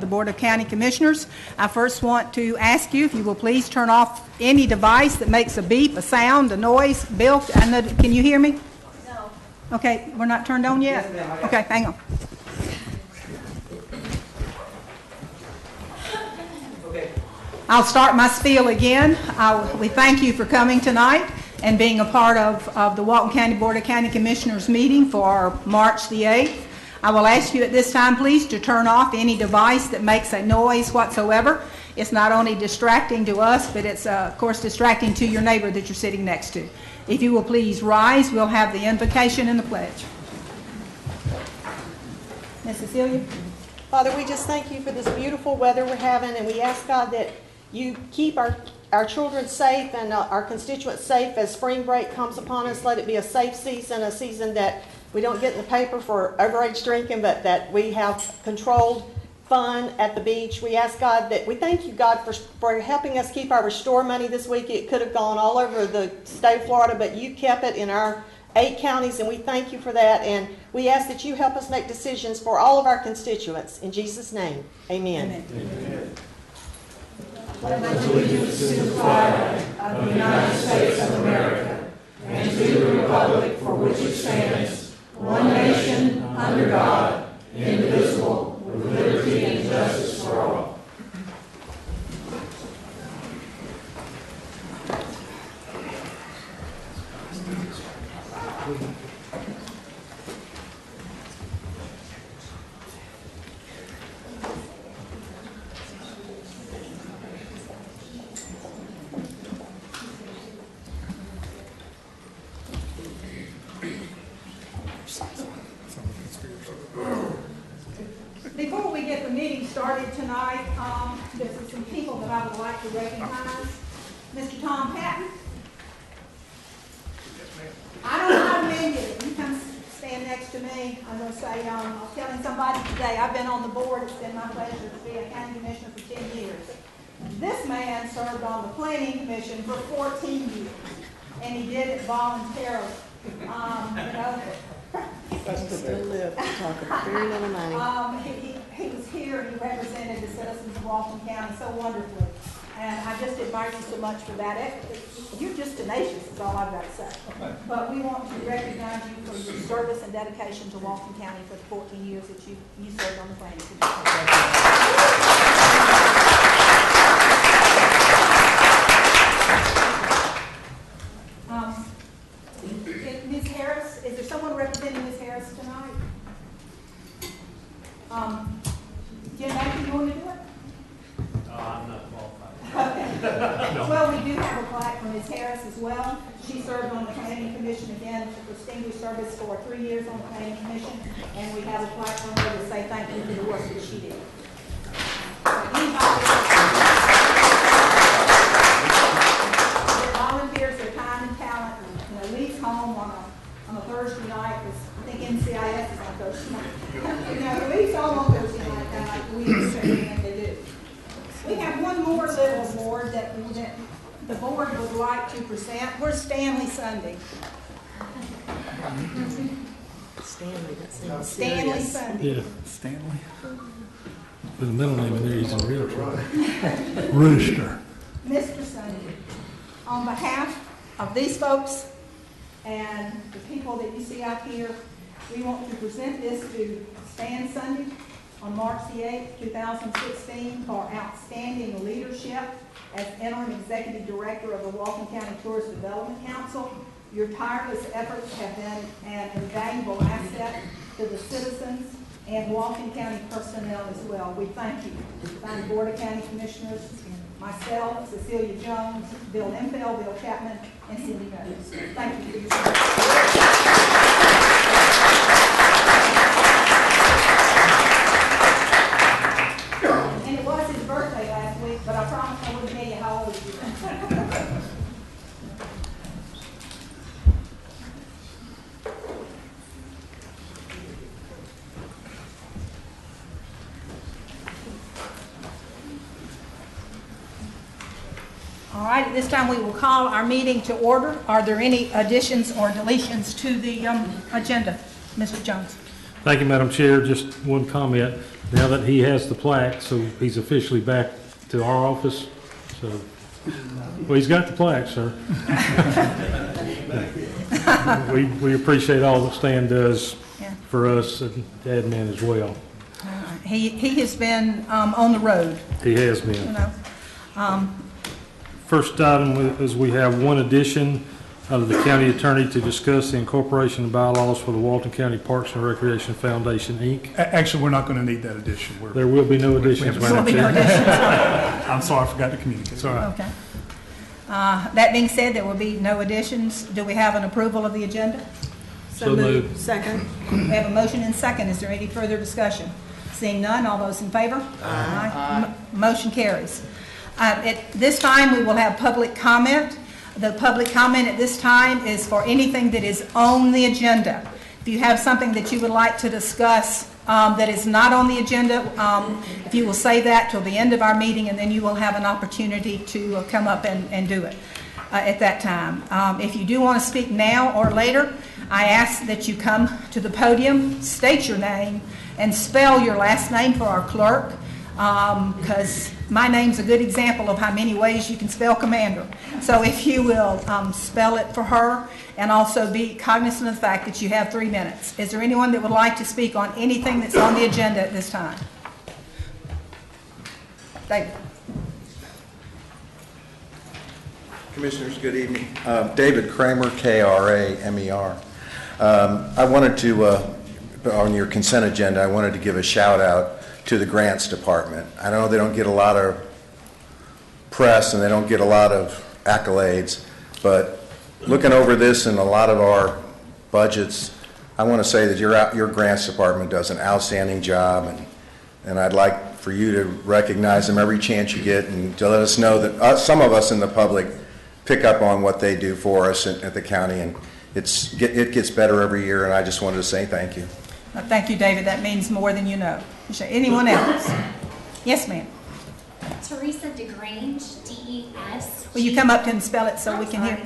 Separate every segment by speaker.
Speaker 1: The Board of County Commissioners. I first want to ask you if you will please turn off any device that makes a beep, a sound, a noise. Bill, can you hear me?
Speaker 2: No.
Speaker 1: Okay, we're not turned on yet?
Speaker 3: Yes,
Speaker 1: okay, hang on.
Speaker 3: Okay.
Speaker 1: I'll start my spiel again. We thank you for coming tonight and being a part of the Walton County Board of County Commissioners meeting for March the 8th. I will ask you at this time, please, to turn off any device that makes a noise whatsoever. It's not only distracting to us, but it's, of course, distracting to your neighbor that you're sitting next to. If you will please rise, we'll have the invocation and the pledge. Ms. Cecilia?
Speaker 2: Father, we just thank you for this beautiful weather we're having, and we ask, God, that you keep our children safe and our constituents safe as spring break comes upon us. Let it be a safe season, a season that we don't get in the paper for overage drinking, but that we have controlled fun at the beach. We ask God that we thank you, God, for helping us keep our restore money this week. It could have gone all over the state of Florida, but you kept it in our 8 counties, and we thank you for that. And we ask that you help us make decisions for all of our constituents. In Jesus' name, amen.
Speaker 1: Amen.
Speaker 4: Pledge allegiance to the flag of the United States of America and to the republic for which it stands, one nation, under God, indivisible, with liberty and justice for all.
Speaker 1: Before we get the meeting started tonight, there's some people that I would like to recognize. Mr. Tom Patton. I don't know how to name you. You come stand next to me. I'm going to say, I was telling somebody today, I've been on the board. It's been my pleasure to be a county commissioner for 10 years. This man served on the planning commission for 14 years, and he did it voluntarily.
Speaker 2: Still live to talk about very little money.
Speaker 1: He was here and he represented the citizens of Walton County so wonderfully. And I just admire you so much for that. You're just tenacious is all I've got to say. But we want to recognize you for your service and dedication to Walton County for the 14 years that you served on the planning commission. Ms. Harris, is there someone representing Ms. Harris tonight? Jim Mackey, you want to do it?
Speaker 5: I'm not qualified.
Speaker 1: Okay.
Speaker 5: No.
Speaker 1: Well, we do have a plaque for Ms. Harris as well. She served on the Planning Commission again, distinguished service for 3 years on the Planning Commission, and we have a plaque for her to say thank you for the work that she did. Volunteers their time and talent, and leaves home on a Thursday night, because I think NCIS is on Thursday night. Leaves home on Thursday night, like we understand they do. We have one more little board that the board would like to present. Where's Stanley Sunday?
Speaker 2: Stanley, that seems
Speaker 1: Stanley
Speaker 2: serious.
Speaker 1: Sunday.
Speaker 6: Yeah, Stanley. With a middle name in there, he's in real trouble. Rooster.
Speaker 1: Mr. Sunday, on behalf of these folks and the people that you see out here, we want to present this to Stan Sunday on March the 8th, 2016 for outstanding leadership as interim executive director of the Walton County Tourist Development Council. Your tireless efforts have been an invaluable asset to the citizens and Walton County personnel as well. We thank you. Thank the Board of County Commissioners, myself, Cecilia Jones, Bill Empfeld, Bill Chapman, and Cindy Meadows. Thank you for your support. And it was his birthday last week, but I promised I wouldn't tell you how old he is. All right, at this time we will call our meeting to order. Are there any additions or deletions to the agenda? Mr. Jones.
Speaker 6: Thank you, Madam Chair. Just one comment. Now that he has the plaque, so he's officially back to our office. So, well, he's got the plaque, sir. We appreciate all that Stan does
Speaker 1: Yeah.
Speaker 6: for us and admin as well.
Speaker 1: He has been on the road,
Speaker 6: He has
Speaker 1: you
Speaker 6: been.
Speaker 1: know.
Speaker 6: First item is we have one addition of the county attorney to discuss the incorporation of bylaws for the Walton County Parks and Recreation Foundation, Inc.
Speaker 3: Actually, we're not going to need that addition.
Speaker 6: There will be no additions,
Speaker 3: There
Speaker 1: There will
Speaker 6: Madam
Speaker 1: be no
Speaker 6: Chair.
Speaker 1: additions.
Speaker 3: I'm sorry, I forgot to communicate.
Speaker 6: It's all right.
Speaker 1: Okay. That being said, there will be no additions. Do we have an approval of the agenda?
Speaker 6: So moved.
Speaker 2: Second.
Speaker 1: We have a motion and second. Is there any further discussion? Seeing none, all those in favor? Aye. Motion carries. At this time, we will have public comment. The public comment at this time is for anything that is on the agenda. If you have something that you would like to discuss that is not on the agenda, if you will say that till the end of our meeting, and then you will have an opportunity to come up and do it at that time. If you do want to speak now or later, I ask that you come to the podium, state your name, and spell your last name for our clerk, because my name's a good example of how many ways you can spell commander. So if you will spell it for her, and also be cognizant of the fact that you have 3 minutes. Is there anyone that would like to speak on anything that's on the agenda at this time? David.
Speaker 7: Commissioners, good evening. David Kramer, K-R-A-M-E-R. I wanted to, on your consent agenda, I wanted to give a shout out to the grants department. I know they don't get a lot of press and they don't get a lot of accolades, but looking over this and a lot of our budgets, I want to say that your grants department does an outstanding job, and I'd like for you to recognize them every chance you get and to let us know that some of us in the public pick up on what they do for us at the county, and it gets better every year, and I just wanted to say thank you.
Speaker 1: Thank you, David. That means more than you know. Anyone else? Yes, ma'am.
Speaker 8: Teresa DeGrange, D-E-S.
Speaker 1: Will you come up to and spell it so we can hear?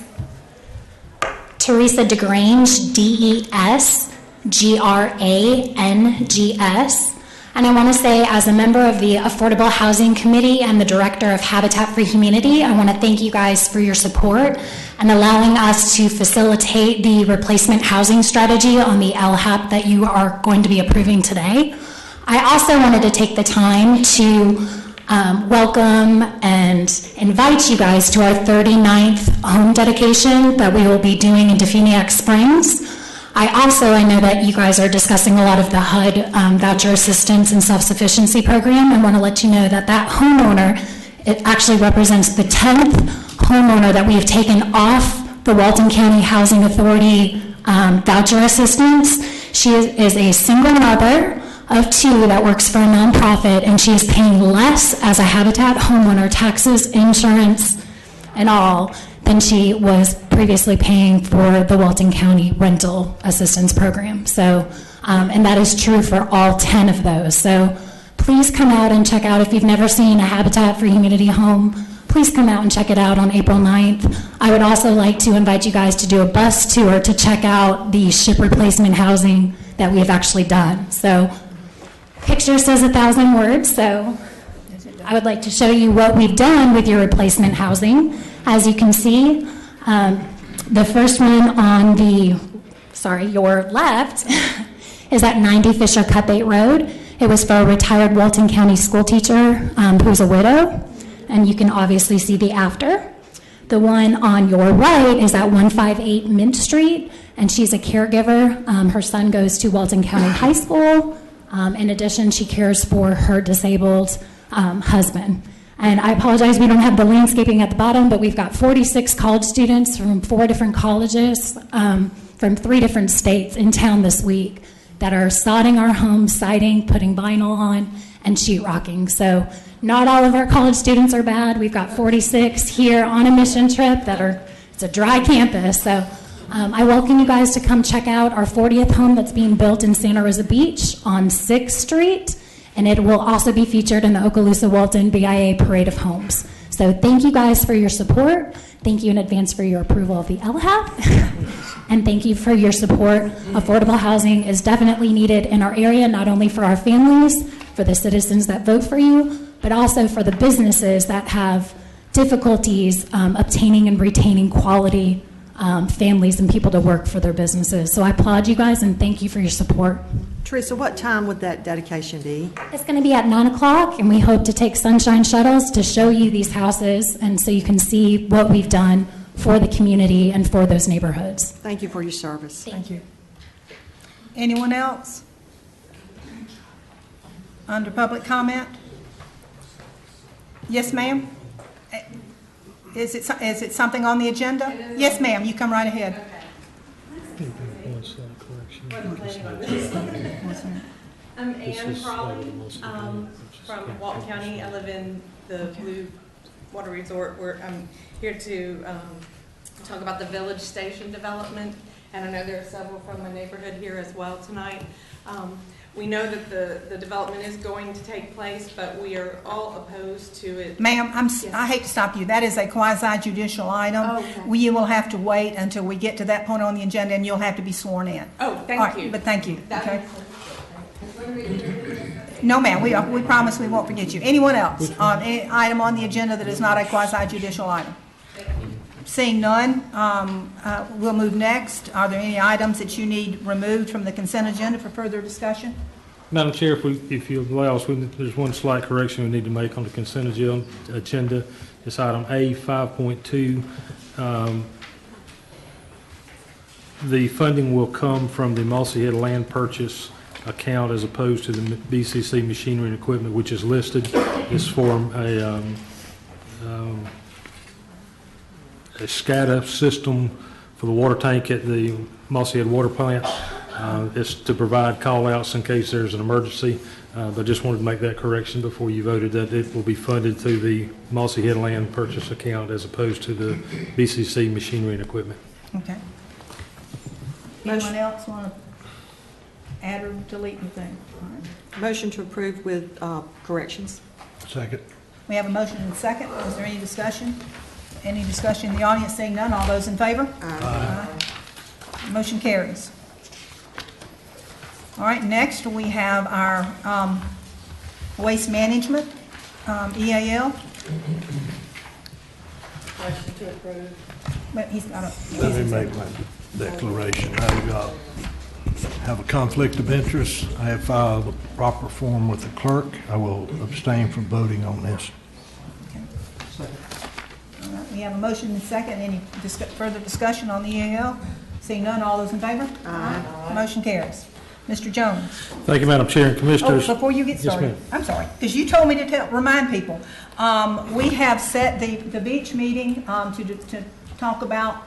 Speaker 8: Teresa DeGrange, D-E-S-G-R-A-N-G-S. And I want to say, as a member of the Affordable Housing Committee and the director of Habitat for Humanity, I want to thank you guys for your support and allowing us to facilitate the replacement housing strategy on the LHAP that you are going to be approving today. I also wanted to take the time to welcome and invite you guys to our 39th home dedication that we will be doing in Definiak Springs. I know that you guys are discussing a lot of the HUD voucher assistance and self-sufficiency program. I want to let you know that that homeowner, it actually represents the 10th homeowner that we have taken off the Walton County Housing Authority voucher assistance. She is a single mother of 2 that works for a nonprofit, and she is paying less as a Habitat homeowner, taxes, insurance, and all, than she was previously paying for the Walton County Rental Assistance Program. So, and that is true for all 10 of those. So please come out and check out. If you've never seen a Habitat for Humanity home, please come out and check it out on April 9th. I would also like to invite you guys to do a bus tour to check out the ship replacement housing that we have actually done. So picture says 1,000 words, so I would like to show you what we've done with your replacement housing. As you can see, the first one on your left is at 90 Fisher Cutbait Road. It was for a retired Walton County school teacher who's a widow, and you can obviously see the after. The one on your right is at 158 Mint Street, and she's a caregiver. Her son goes to Walton County High School. In addition, she cares for her disabled husband. And I apologize, we don't have the landscaping at the bottom, but we've got 46 college students from 4 different colleges from 3 different states in town this week that are sodding our homes, siding, putting vinyl on, and sheetrocking. So not all of our college students are bad. We've got 46 here on a mission trip it's a dry campus. So I welcome you guys to come check out our 40th home that's being built in Santa Rosa Beach on 6th Street. And it will also be featured in the Okaloosa Walton BIA Parade of Homes. So thank you guys for your support. Thank you in advance for your approval of the LHAP. and thank you for your support. Affordable housing is definitely needed in our area, not only for our families, for the citizens that vote for you, but also for the businesses that have difficulties obtaining and retaining quality families and people to work for their businesses. So I applaud you guys and thank you for your support.
Speaker 2: Teresa, what time would that dedication be?
Speaker 8: It's going to be at 9 o'clock, and we hope to take sunshine shuttles to show you these houses and so you can see what we've done for the community and for those neighborhoods.
Speaker 2: Thank you for your service.
Speaker 1: Thank you. Anyone else? Under public comment? Yes, ma'am? Is it something on the agenda? Yes, ma'am, you come right ahead.
Speaker 9: I'm Ann Crawley from Walton County. I live in the Blue Water Resort. I'm here to talk about the Village Station development, and I know there are several from my neighborhood here as well tonight. We know that the development is going to take place, but we are all opposed to it.
Speaker 1: Ma'am, I hate to stop you. That is a quasi-judicial item.
Speaker 9: Okay.
Speaker 1: You will have to wait until we get to that point on the agenda, and you'll have to be sworn in.
Speaker 9: Oh,
Speaker 1: All
Speaker 9: thank
Speaker 1: right,
Speaker 9: you.
Speaker 1: but thank you,
Speaker 9: That
Speaker 1: okay?
Speaker 9: makes sense.
Speaker 1: No, ma'am, we promise we won't forget you. Anyone else on any item on the agenda that is not a quasi-judicial item? Seeing none, we'll move next. Are there any items that you need removed from the consent agenda for further discussion?
Speaker 6: Madam Chair, if you allow us, there's one slight correction we need to make on the consent agenda. It's item A 5.2. The funding will come from the Mossy Head land purchase account as opposed to the BCC machinery and equipment, which is listed. This form a SCADA system for the water tank at the Mossy Head water plant. It's to provide call-outs in case there's an emergency. But just wanted to make that correction before you voted that it will be funded through the Mossy Head land purchase account as opposed to the BCC machinery and equipment.
Speaker 1: Okay. Anyone else want to add or delete anything? All right.
Speaker 2: Motion to approve with corrections.
Speaker 3: Second.
Speaker 1: We have a motion and a second. Is there any discussion? Any discussion in the audience? Seeing none, all those in favor? Aye. Motion carries. All right, next we have our waste management, EAL.
Speaker 9: Motion to approve.
Speaker 1: But he's got a.
Speaker 10: Let me make my declaration. I have a conflict of interest. I have filed the proper form with the clerk. I will abstain from voting on this.
Speaker 1: All right, we have a motion and a second. Any further discussion on the EAL? Seeing none, all those in favor? Aye. Motion carries. Mr. Jones.
Speaker 6: Thank you, Madam Chair and Commissioners.
Speaker 1: Oh, before you get
Speaker 6: Yes,
Speaker 1: started,
Speaker 6: ma'am.
Speaker 1: I'm sorry, because you told me to remind people. We have set the beach meeting to talk about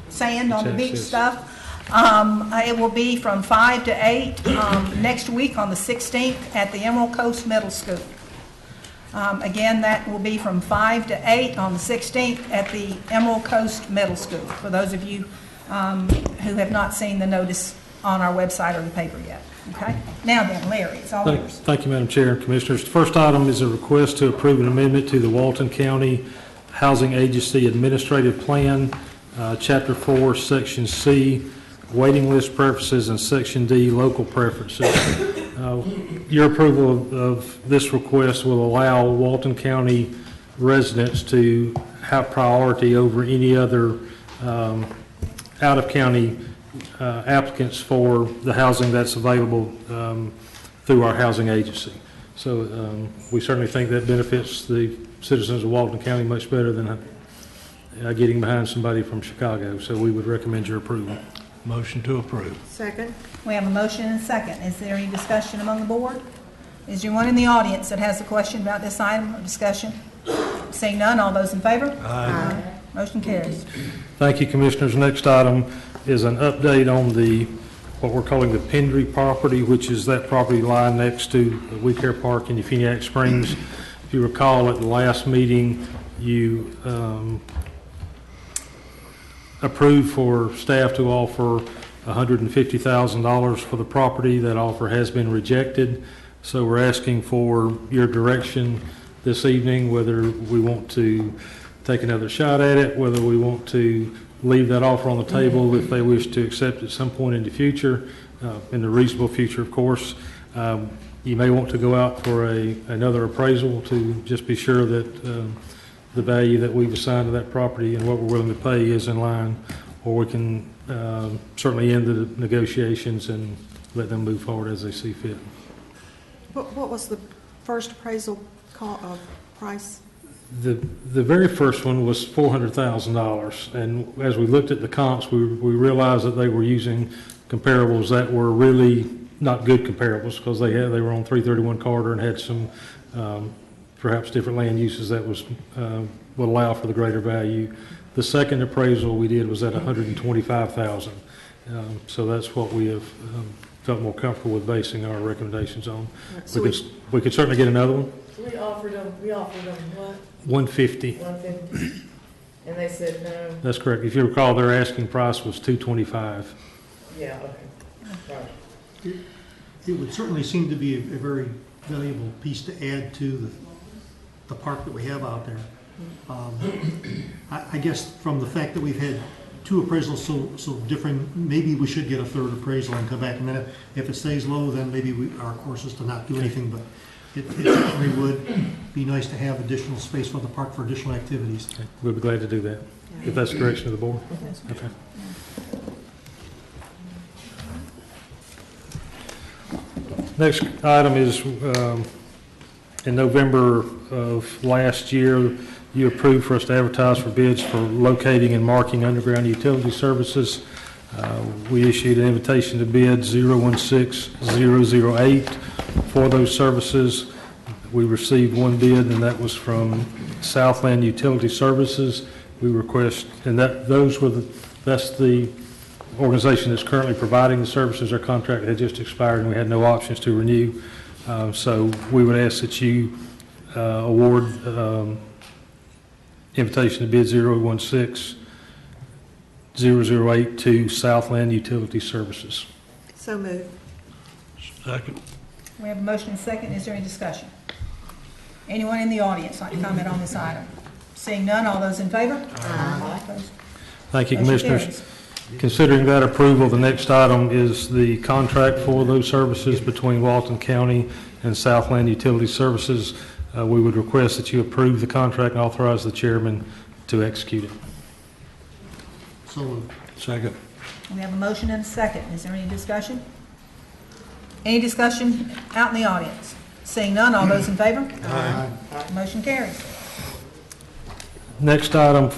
Speaker 1: sand on the
Speaker 6: Yes,
Speaker 1: beach
Speaker 6: yes.
Speaker 1: stuff. It will be from 5 to 8 next week on the 16th at the Emerald Coast Middle School. Again, that will be from 5 to 8 on the 16th at the Emerald Coast Middle School, for those of you who have not seen the notice on our website or the paper yet. Okay? Now then, Larry, it's all yours.
Speaker 6: Thank you, Madam Chair and Commissioners. The first item is a request to approve an amendment to the Walton County Housing Agency Administrative Plan, Chapter 4, Section C, Waiting List Preferences, and Section D, Local Preferences. Your approval of this request will allow Walton County residents to have priority over any other out-of-county applicants for the housing that's available through our housing agency. So we certainly think that benefits the citizens of Walton County much better than getting behind somebody from Chicago. So we would recommend your approval.
Speaker 10: Motion to approve.
Speaker 2: Second.
Speaker 1: We have a motion and a second. Is there any discussion among the board? Is there anyone in the audience that has a question about this item or discussion? Seeing none, all those in favor? Aye. Motion carries.
Speaker 6: Thank you, Commissioners. Next item is an update on what we're calling the Pendry property, which is that property line next to the We Care Park in Euphemiac Springs. If you recall, at the last meeting, you approved for staff to offer $150,000 for the property. That offer has been rejected. So we're asking for your direction this evening, whether we want to take another shot at it, whether we want to leave that offer on the table if they wish to accept at some point in the future, in the reasonable future, of course. You may want to go out for another appraisal to just be sure that the value that we've assigned to that property and what we're willing to pay is in line, or we can certainly end the negotiations and let them move forward as they see fit.
Speaker 2: What was the first appraisal price?
Speaker 6: The very first one was $400,000, and as we looked at the comps, we realized that they were using comparables that were really not good comparables, because they were on 331 Carter and had some perhaps different land uses that would allow for the greater value. The second appraisal we did was at $125,000, so that's what we have felt more comfortable with basing our recommendations on.
Speaker 2: So
Speaker 6: we could certainly get another one.
Speaker 4: We offered them what?
Speaker 6: 150.
Speaker 4: 150. And they said no.
Speaker 6: That's correct. If you recall, their asking price was $225.
Speaker 4: Yeah, okay. Right.
Speaker 11: It would certainly seem to be a very valuable piece to add to the park that we have out there. I guess from the fact that we've had two appraisals so different, maybe we should get a third appraisal and come back. And then if it stays low, then maybe our course is to not do anything. But it certainly would be nice to have additional space for the park for additional activities.
Speaker 6: Okay. We'll be glad to do that, if that's the direction of the board. Okay. Next item is, in November of last year, you approved for us to advertise for bids for locating and marking underground utility services. We issued an invitation to bid 016008 for those services. We received one bid, and that was from Southland Utility Services. We request, and that's the organization that's currently providing the services. Their contract had just expired, and we had no options to renew. So we would ask that you award invitation to bid 016008 to Southland Utility Services.
Speaker 2: So moved.
Speaker 10: Second.
Speaker 1: We have a motion and a second. Is there any discussion? Anyone in the audience like to comment on this item? Seeing none, all those in favor? Aye. Opposed?
Speaker 6: Thank you,
Speaker 1: Motion
Speaker 6: Commissioners.
Speaker 1: carries.
Speaker 6: Considering that approval, the next item is the contract for those services between Walton County and Southland Utility Services. We would request that you approve the contract and authorize the chairman to execute it.
Speaker 11: So moved.
Speaker 10: Second.
Speaker 1: We have a motion and a second. Is there any discussion? Any discussion out in the audience? Seeing none, all those in favor?
Speaker 11: Aye.
Speaker 1: Motion carries.
Speaker 6: Next item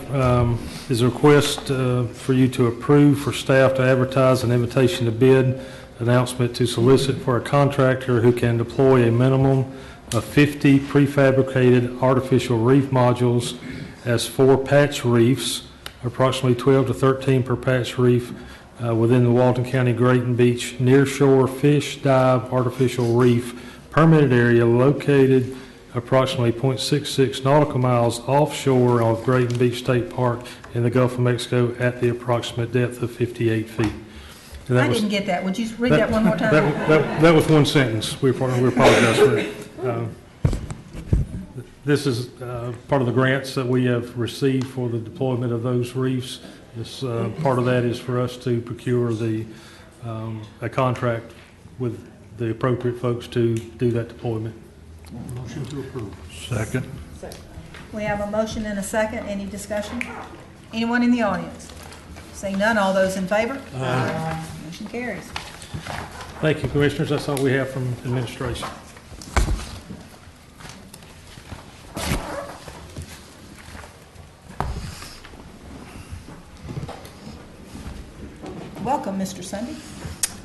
Speaker 6: is a request for you to approve for staff to advertise an invitation to bid announcement to solicit for a contractor who can deploy a minimum of 50 prefabricated artificial reef modules as 4 patch reefs, approximately 12 to 13 per patch reef, within the Walton County Grayton Beach nearshore fish dive artificial reef permitted area located approximately 0.66 nautical miles offshore of Grayton Beach State Park in the Gulf of Mexico at the approximate depth of 58 feet. And
Speaker 1: I didn't get that. Would you read that one more time?
Speaker 6: That was one sentence. We apologize for that. This is part of the grants that we have received for the deployment of those reefs. This part of that is for us to procure a contract with the appropriate folks to do that deployment.
Speaker 11: Motion to approve.
Speaker 10: Second.
Speaker 1: We have a motion and a second. Any discussion? Anyone in the audience? Seeing none, all those in favor? Aye. Motion carries.
Speaker 6: Thank you, Commissioners. That's all we have from administration.
Speaker 1: Welcome, Mr. Sunday.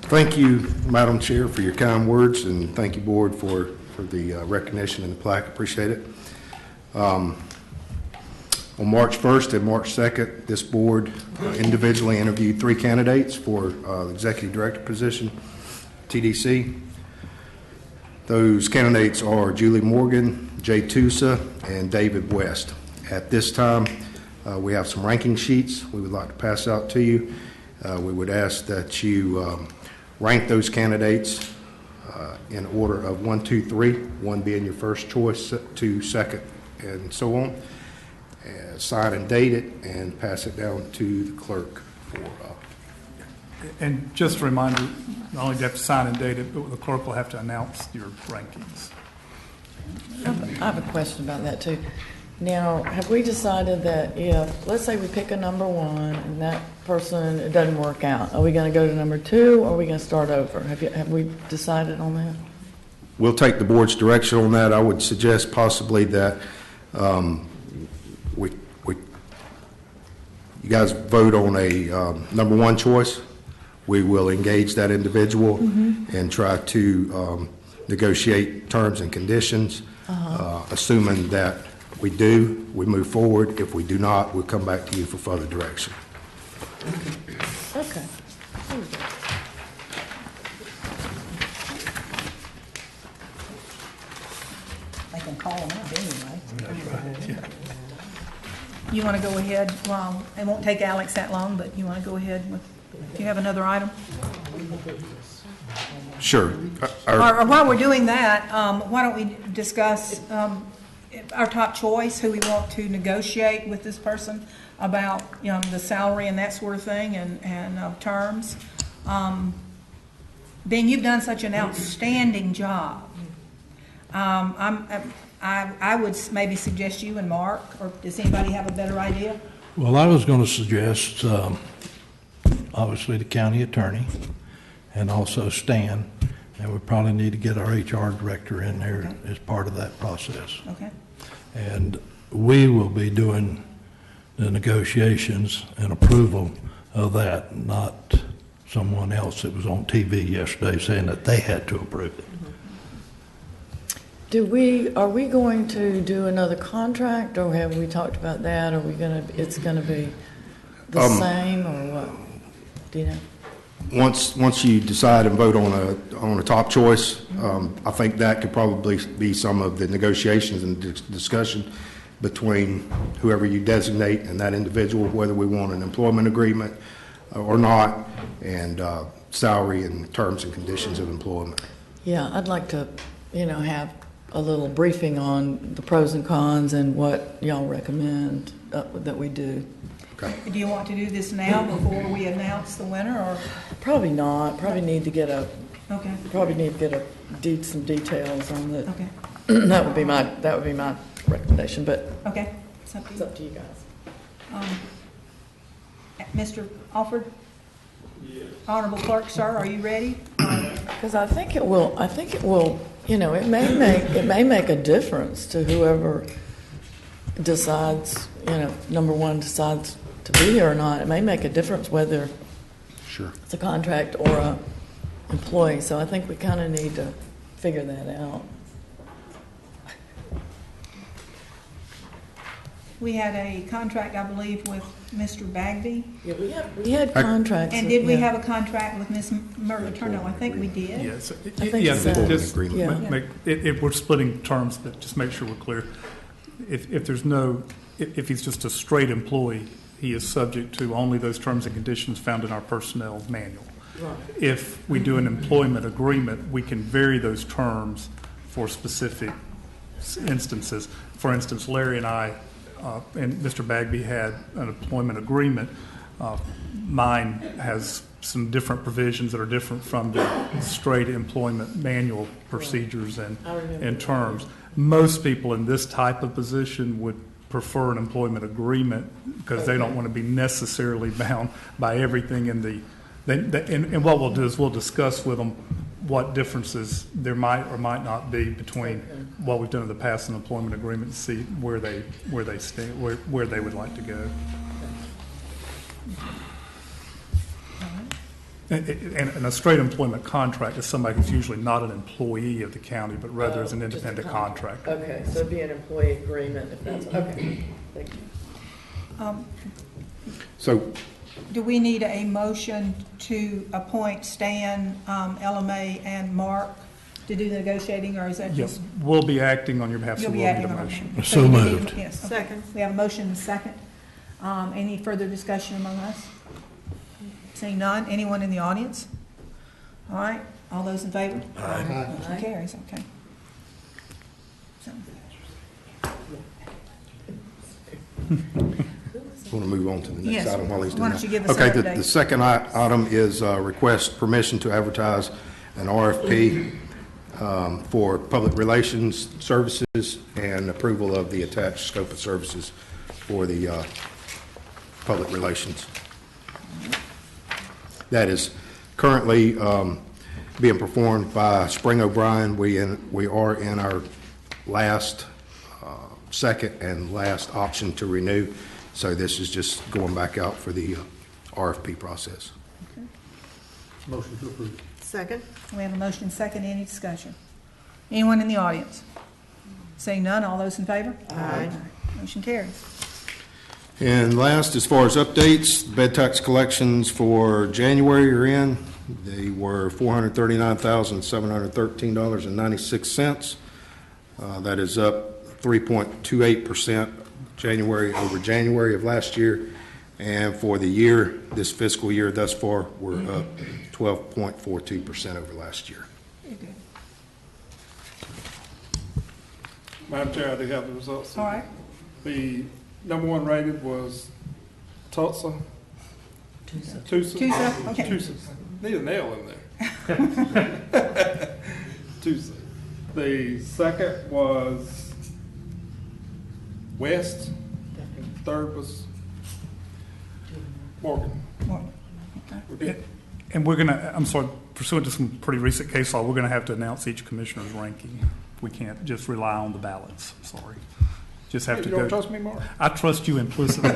Speaker 12: Thank you, Madam Chair, for your kind words, and thank you, Board, for the recognition and the plaque. Appreciate it. On March 1st and March 2nd, this Board individually interviewed 3 candidates for the Executive Director position, TDC. Those candidates are Julie Morgan, Jay Tusa, and David West. At this time, we have some ranking sheets we would like to pass out to you. We would ask that you rank those candidates in order of 1, 2, 3, 1 being your first choice, 2 second, and so on. sign and date it, and pass it down to the clerk for,
Speaker 3: And just a reminder, not only do you have to sign and date it, but the clerk will have to announce your rankings.
Speaker 4: I have a question about that too. Now, have we decided that if, let's say we pick a number one and that person, it doesn't work out, are we going to go to number two or are we going to start over? Have we decided on that?
Speaker 12: We'll take the board's direction on that. I would suggest possibly that you guys vote on a number one choice. We will engage that individual and try to negotiate terms and conditions. Assuming that we do, we move forward. If we do not, we'll come back to you for further direction.
Speaker 4: Okay.
Speaker 1: They can call them up anyway. You want to go ahead, well, it won't take Alex that long, but you want to go ahead with, do you have another item?
Speaker 12: Sure.
Speaker 1: Or while we're doing that, why don't we discuss our top choice, who we want to negotiate with this person about, you know, the salary and that sort of thing, and terms. Ben, you've done such an outstanding job. I would maybe suggest you and Mark, or does anybody have a better idea?
Speaker 10: Well, I was going to suggest, obviously, the county attorney and also Stan, and we probably need to get our HR director in there as part of that process.
Speaker 1: Okay.
Speaker 10: And we will be doing the negotiations and approval of that, not someone else that was on TV yesterday saying that they had to approve it.
Speaker 4: Are we going to do another contract, or have we talked about that? Are we it's gonna be the same, or what? Do you know?
Speaker 12: Once you decide and vote on a top choice, I think that could probably be some of the negotiations and discussion between whoever you designate and that individual, whether we want an employment agreement or not, and salary and terms and conditions of employment.
Speaker 4: Yeah, I'd like to, have a little briefing on the pros and cons and what y'all recommend that we do.
Speaker 12: Okay.
Speaker 1: Do you want to do this now before we announce the winner, or?
Speaker 4: Probably not. Probably need to get some details on the.
Speaker 1: Okay.
Speaker 4: That would be my recommendation, but.
Speaker 1: Okay.
Speaker 4: It's up to you guys.
Speaker 1: Mr. Alford? Yes. Honorable Clerk, sir, are you ready?
Speaker 4: Because I think it will, it may make a difference to whoever decides, number one decides to be here or not. It may make a difference whether it's a contract or a employee. So I think we kind of need to figure that out.
Speaker 1: We had a contract, I believe, with Mr. Bagby.
Speaker 4: Yeah, we had contracts.
Speaker 1: And did we have a contract with Ms. Murray-Turno? I think we did.
Speaker 3: Yes.
Speaker 4: I think so.
Speaker 3: We're splitting terms, but just make sure we're clear. If he's just a straight employee, he is subject to only those terms and conditions found in our personnel manual.
Speaker 4: Right.
Speaker 3: If we do an employment agreement, we can vary those terms for specific instances. For instance, Larry and I and Mr. Bagby had an employment agreement. Mine has some different provisions that are different from the straight employment manual procedures and terms. Most people in this type of position would prefer an employment agreement because they don't want to be necessarily bound by everything in the. And what we'll do is we'll discuss with them what differences there might or might not be between what we've done in the past and employment agreement, and see where they stand, where they would like to go. And a straight employment contract is somebody who's usually not an employee of the county, but rather is an independent contractor.
Speaker 4: Okay, so it'd be an employee agreement if that's okay. Thank you.
Speaker 12: So,
Speaker 1: do we need a motion to appoint Stan, LMA, and Mark to do the negotiating, or is that just?
Speaker 3: Yes, we'll be acting on your behalf, so we'll need a motion.
Speaker 10: So moved.
Speaker 1: Yes. Okay. Second. We have a motion and a second. Any further discussion among us? Seeing none, anyone in the audience? All right, all those in favor? Aye. Motion carries, okay. So.
Speaker 12: Want to move on to the next
Speaker 1: Yes.
Speaker 12: item while he's doing
Speaker 1: Why
Speaker 12: that?
Speaker 1: don't you give us
Speaker 12: Okay,
Speaker 1: an
Speaker 12: the
Speaker 1: update?
Speaker 12: second item is request permission to advertise an RFP for public relations services and approval of the attached scope of services for the public relations. That is currently being performed by Spring O'Brien. We are in our last, second and last option to renew. So this is just going back out for the RFP process.
Speaker 11: Motion to approve.
Speaker 2: Second?
Speaker 1: We have a motion and second. Any discussion? Anyone in the audience? Seeing none, all those in favor?
Speaker 2: Aye.
Speaker 1: Motion carries.
Speaker 12: And last, as far as updates, bed tax collections for January are in. They were $439,713.96. That is up 3.28% January over January of last year. And for the year, this fiscal year thus far, we're up 12.42% over last year.
Speaker 1: Very good.
Speaker 13: Madam Chair, I do have the results.
Speaker 1: All right.
Speaker 13: The number one rated was Tulsa. Tusa.
Speaker 1: Okay.
Speaker 13: Tusa. Need an L in there. Tusa. The second was West. Third was Morgan.
Speaker 1: Morgan.
Speaker 13: We're good.
Speaker 3: And we're gonna, I'm sorry, pursuant to some pretty recent case law, we're gonna have to announce each commissioner's ranking. We can't just rely on the ballots, sorry. Just have to
Speaker 13: You
Speaker 3: go.
Speaker 13: don't trust me, Mark?
Speaker 3: I trust you implicitly. I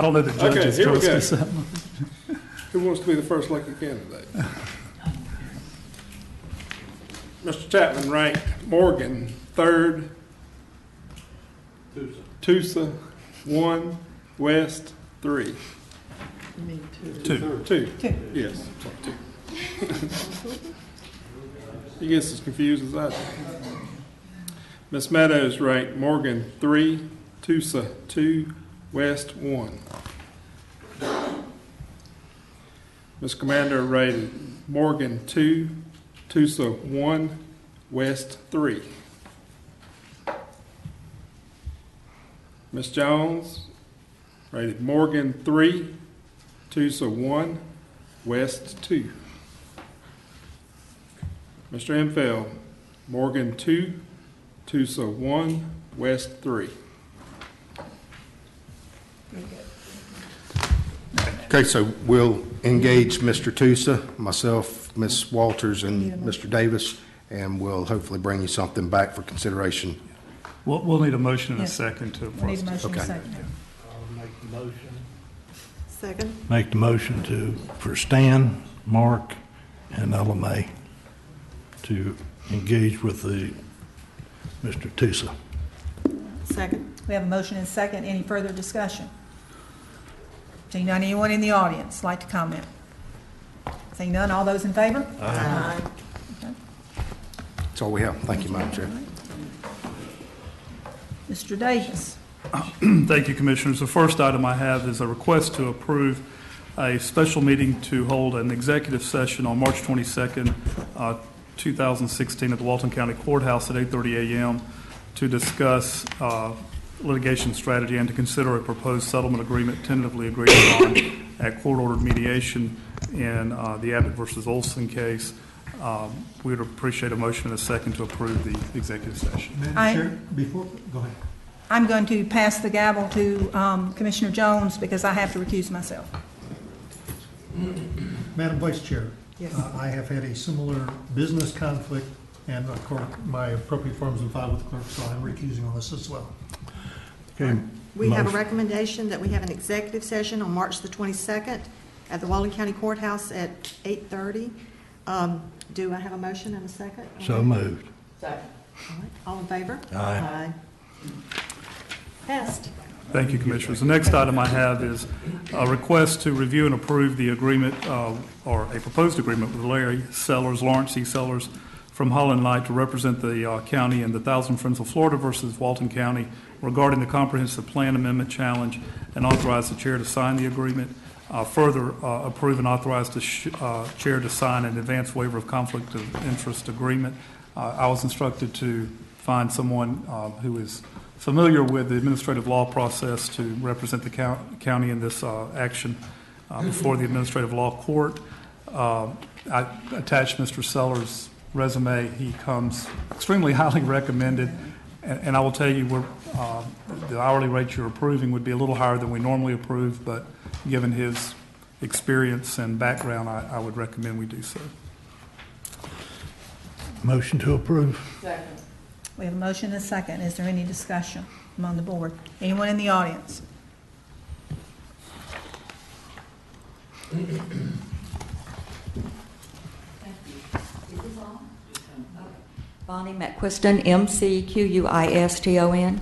Speaker 3: don't know that judges
Speaker 13: Okay, here we
Speaker 3: trust
Speaker 13: go.
Speaker 3: me. So.
Speaker 13: Who wants to be the first elected candidate? Mr. Chapman ranked Morgan third. Tusa 1, West 3.
Speaker 3: Two.
Speaker 13: 2. Yes, sorry, 2. He gets as confused as I do. Ms. Meadows ranked Morgan 3, Tusa 2, West 1. Ms. Commander rated Morgan 2, Tusa 1, West 3. Ms. Jones rated Morgan 3, Tusa 1, West 2. Mr. Enfeld, Morgan 2, Tusa 1, West 3.
Speaker 12: Okay, so we'll engage Mr. Tusa, myself, Ms. Walters, and Mr. Davis, and we'll hopefully bring you something back for consideration.
Speaker 3: We'll need a motion and a
Speaker 1: Yes.
Speaker 3: second to.
Speaker 1: We need a motion and
Speaker 12: Okay.
Speaker 1: a second.
Speaker 5: I'll make the motion.
Speaker 2: Second?
Speaker 10: Make the motion for Stan, Mark, and Ella May to engage with Mr. Tusa.
Speaker 2: Second?
Speaker 1: We have a motion and a second. Any further discussion? Seeing none, anyone in the audience like to comment? Seeing none, all those in favor?
Speaker 2: Aye.
Speaker 12: That's all we have. Thank you, Madam Chair.
Speaker 1: Mr. Davis.
Speaker 3: Thank you, Commissioners. The first item I have is a request to approve a special meeting to hold an executive session on March 22nd, 2016 at the Walton County Courthouse at 8:30 a.m. to discuss litigation strategy and to consider a proposed settlement agreement tentatively agreed upon at court-ordered mediation in the Abbott versus Olson case. We would appreciate a motion and a second to approve the executive session.
Speaker 11: Madam Chair, go ahead.
Speaker 1: I'm going to pass the gavel to Commissioner Jones because I have to recuse myself.
Speaker 11: Madam Vice Chair.
Speaker 2: Yes.
Speaker 11: I have had a similar business conflict, and of course, my appropriate forms been filed with the clerk, so I'm recusing on this as well.
Speaker 10: Okay.
Speaker 2: We have a
Speaker 10: motion.
Speaker 2: recommendation that we have an executive session on March the 22nd at the Walton County Courthouse at 8:30. Do I have a motion and a second?
Speaker 10: So moved.
Speaker 2: All right. All in favor?
Speaker 10: Aye.
Speaker 2: Passed.
Speaker 3: Thank you, Commissioners. The next item I have is a request to review and approve the agreement, or a proposed agreement with Larry Sellers, Lawrence E. Sellers, from Holland Light to represent the county in the Thousand Friends of Florida versus Walton County regarding the comprehensive plan amendment challenge, and authorize the chair to sign the agreement. Further, approve and authorize the chair to sign an advance waiver of conflict of interest agreement. I was instructed to find someone who is familiar with the administrative law process to represent the county in this action before the administrative law court. I attached Mr. Sellers' resume. He comes extremely highly recommended, and I will tell you, the hourly rate you're approving would be a little higher than we normally approve, but given his experience and background, I would recommend we do so.
Speaker 10: Motion to approve.
Speaker 1: We have a motion and a second. Is there any discussion among the board? Anyone in the audience?
Speaker 14: Bonnie McQuiston, McQuiston.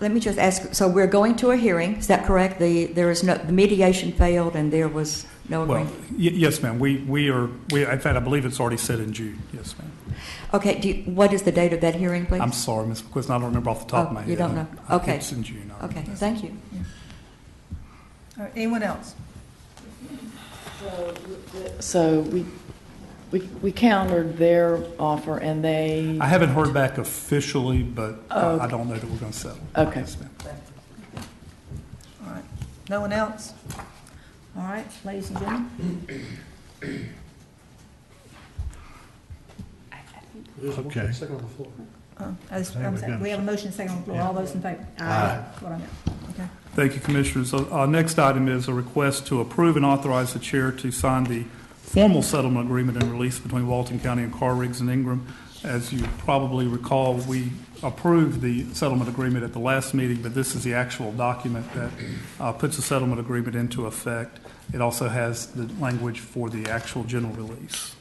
Speaker 14: Let me just ask, so we're going to a hearing, is that correct? The mediation failed and there was no agreement?
Speaker 3: Well, yes, ma'am. We are, in fact, I believe it's already set in June. Yes, ma'am.
Speaker 14: Okay, what is the date of that hearing, please?
Speaker 3: I'm sorry, Ms. McQuiston, I don't remember off the top of my head.
Speaker 14: You don't know? Okay.
Speaker 3: It's in June.
Speaker 14: Okay, thank you.
Speaker 1: All right, anyone else?
Speaker 4: So we countered their offer and they...
Speaker 3: I haven't heard back officially, but I don't know that we're going to settle.
Speaker 4: Okay.
Speaker 3: Yes, ma'am.
Speaker 1: All right. No one else? All right, ladies and gentlemen.
Speaker 10: Okay.
Speaker 11: Second on the floor.
Speaker 1: We have a motion and a second on the floor. All those in favor?
Speaker 10: Aye.
Speaker 1: That's what I meant. Okay.
Speaker 3: Thank you, Commissioners. Our next item is a request to approve and authorize the chair to sign the formal settlement agreement and release between Walton County and Carr Riggs and Ingram. As you probably recall, we approved the settlement agreement at the last meeting, but this is the actual document that puts the settlement agreement into effect. It also has the language for the actual general release.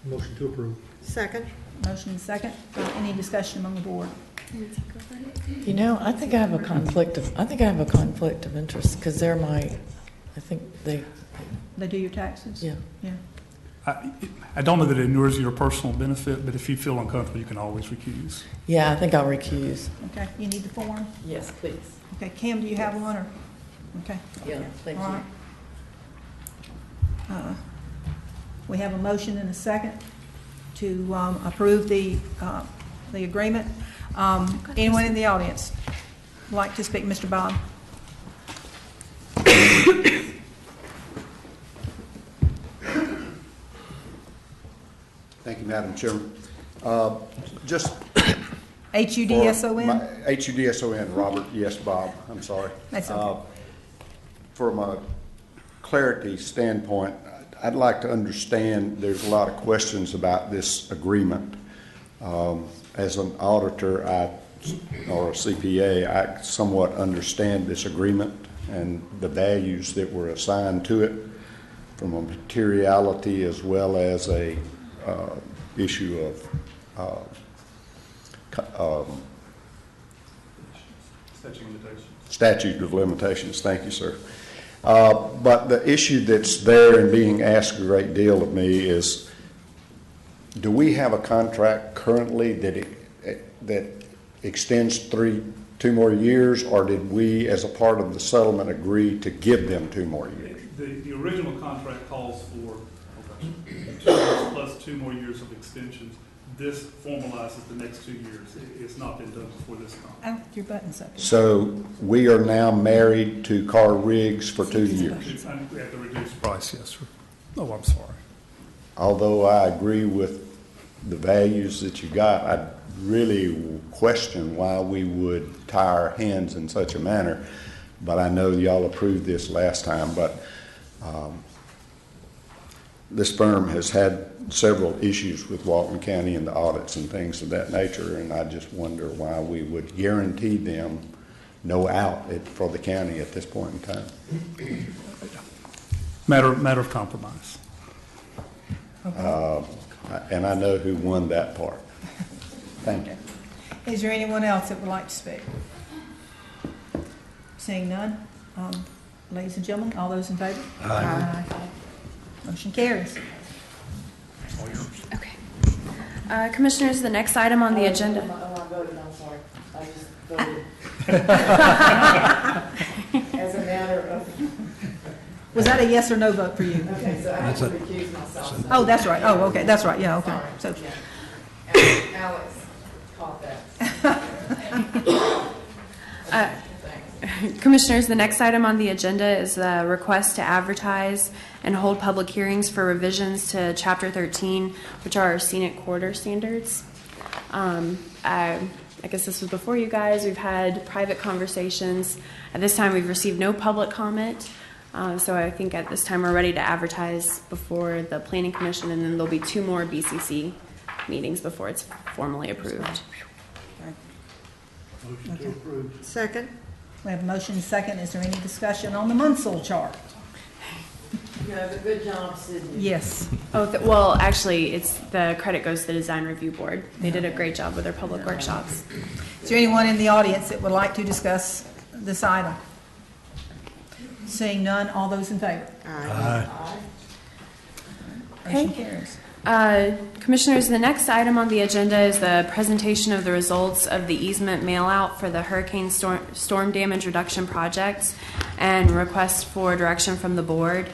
Speaker 11: Motion to approve.
Speaker 2: Second.
Speaker 1: Motion and second. Any discussion among the board?
Speaker 4: You know, I think I have a conflict of interest because they're I think they
Speaker 1: do your taxes?
Speaker 4: Yeah.
Speaker 1: Yeah.
Speaker 3: I don't know that it inures your personal benefit, but if you feel uncomfortable, you can always recuse.
Speaker 4: Yeah, I think I'll recuse.
Speaker 1: Okay, you need the form?
Speaker 4: Yes, please.
Speaker 1: Okay, Kim, do you have one or? Okay.
Speaker 4: Yeah, thank
Speaker 1: All
Speaker 4: you.
Speaker 1: right. We have a motion and a second to approve the agreement. Anyone in the audience would like to speak? Mr. Bob?
Speaker 12: Thank you, Madam Chairman. Just
Speaker 1: HUDSON?
Speaker 12: HUDSON, Robert, yes, Bob, I'm sorry.
Speaker 1: That's okay.
Speaker 12: From a clarity standpoint, I'd like to understand, there's a lot of questions about this agreement. As an auditor or a CPA, I somewhat understand this agreement and the values that were assigned to it from a materiality as well as a issue of statute of limitations. Thank you, sir. But the issue that's there and being asked a great deal of me is, do we have a contract currently that extends 2 more years, or did we, as a part of the settlement, agree to give them 2 more years?
Speaker 3: The original contract calls for 2 years plus 2 more years of extensions. This formalizes the next 2 years. It's not been done before this contract.
Speaker 1: I don't think your button's up.
Speaker 12: So we are now married to Carr Riggs for 2 years.
Speaker 3: It's at the reduced price, yes, sir. Oh, I'm sorry.
Speaker 12: Although I agree with the values that you got, I really question why we would tie our hands in such a manner. But I know y'all approved this last time, but this firm has had several issues with Walton County and the audits and things of that nature, and I just wonder why we would guarantee them no out for the county at this point in time.
Speaker 3: Matter of compromise.
Speaker 12: And I know who won that part. Thank you.
Speaker 1: Is there anyone else that would like to speak? Seeing none, ladies and gentlemen, all those in favor? Aye. Motion carries.
Speaker 15: Okay. Commissioners, the next item on the agenda.
Speaker 4: I voted, I'm sorry. I just voted. As a matter of...
Speaker 1: Was that a yes or no vote for you?
Speaker 4: Okay, so I have to recuse myself.
Speaker 1: Oh, that's right. Oh, okay, that's right. Yeah, okay. So,
Speaker 4: Alex caught that.
Speaker 15: Commissioners, the next item on the agenda is the request to advertise and hold public hearings for revisions to Chapter 13, which are our scenic corridor standards. I guess this was before you guys. We've had private conversations. At this time, we've received no public comment. So I think at this time we're ready to advertise before the Planning Commission, and then there'll be 2 more BCC meetings before it's formally approved.
Speaker 5: Motion to approve.
Speaker 2: Second.
Speaker 1: We have a motion and second. Is there any discussion on the Munsell chart?
Speaker 4: You have a good job, Sydney.
Speaker 1: Yes.
Speaker 15: Oh, well, actually, it's the credit goes to the Design Review Board. They did a great job with their public workshops.
Speaker 1: Is there anyone in the audience that would like to discuss this item? Seeing none, all those in favor?
Speaker 10: Aye.
Speaker 1: Motion carries.
Speaker 15: Commissioners, the next item on the agenda is the presentation of the results of the easement mail-out for the Hurricane Storm Damage Reduction Project and request for direction from the board.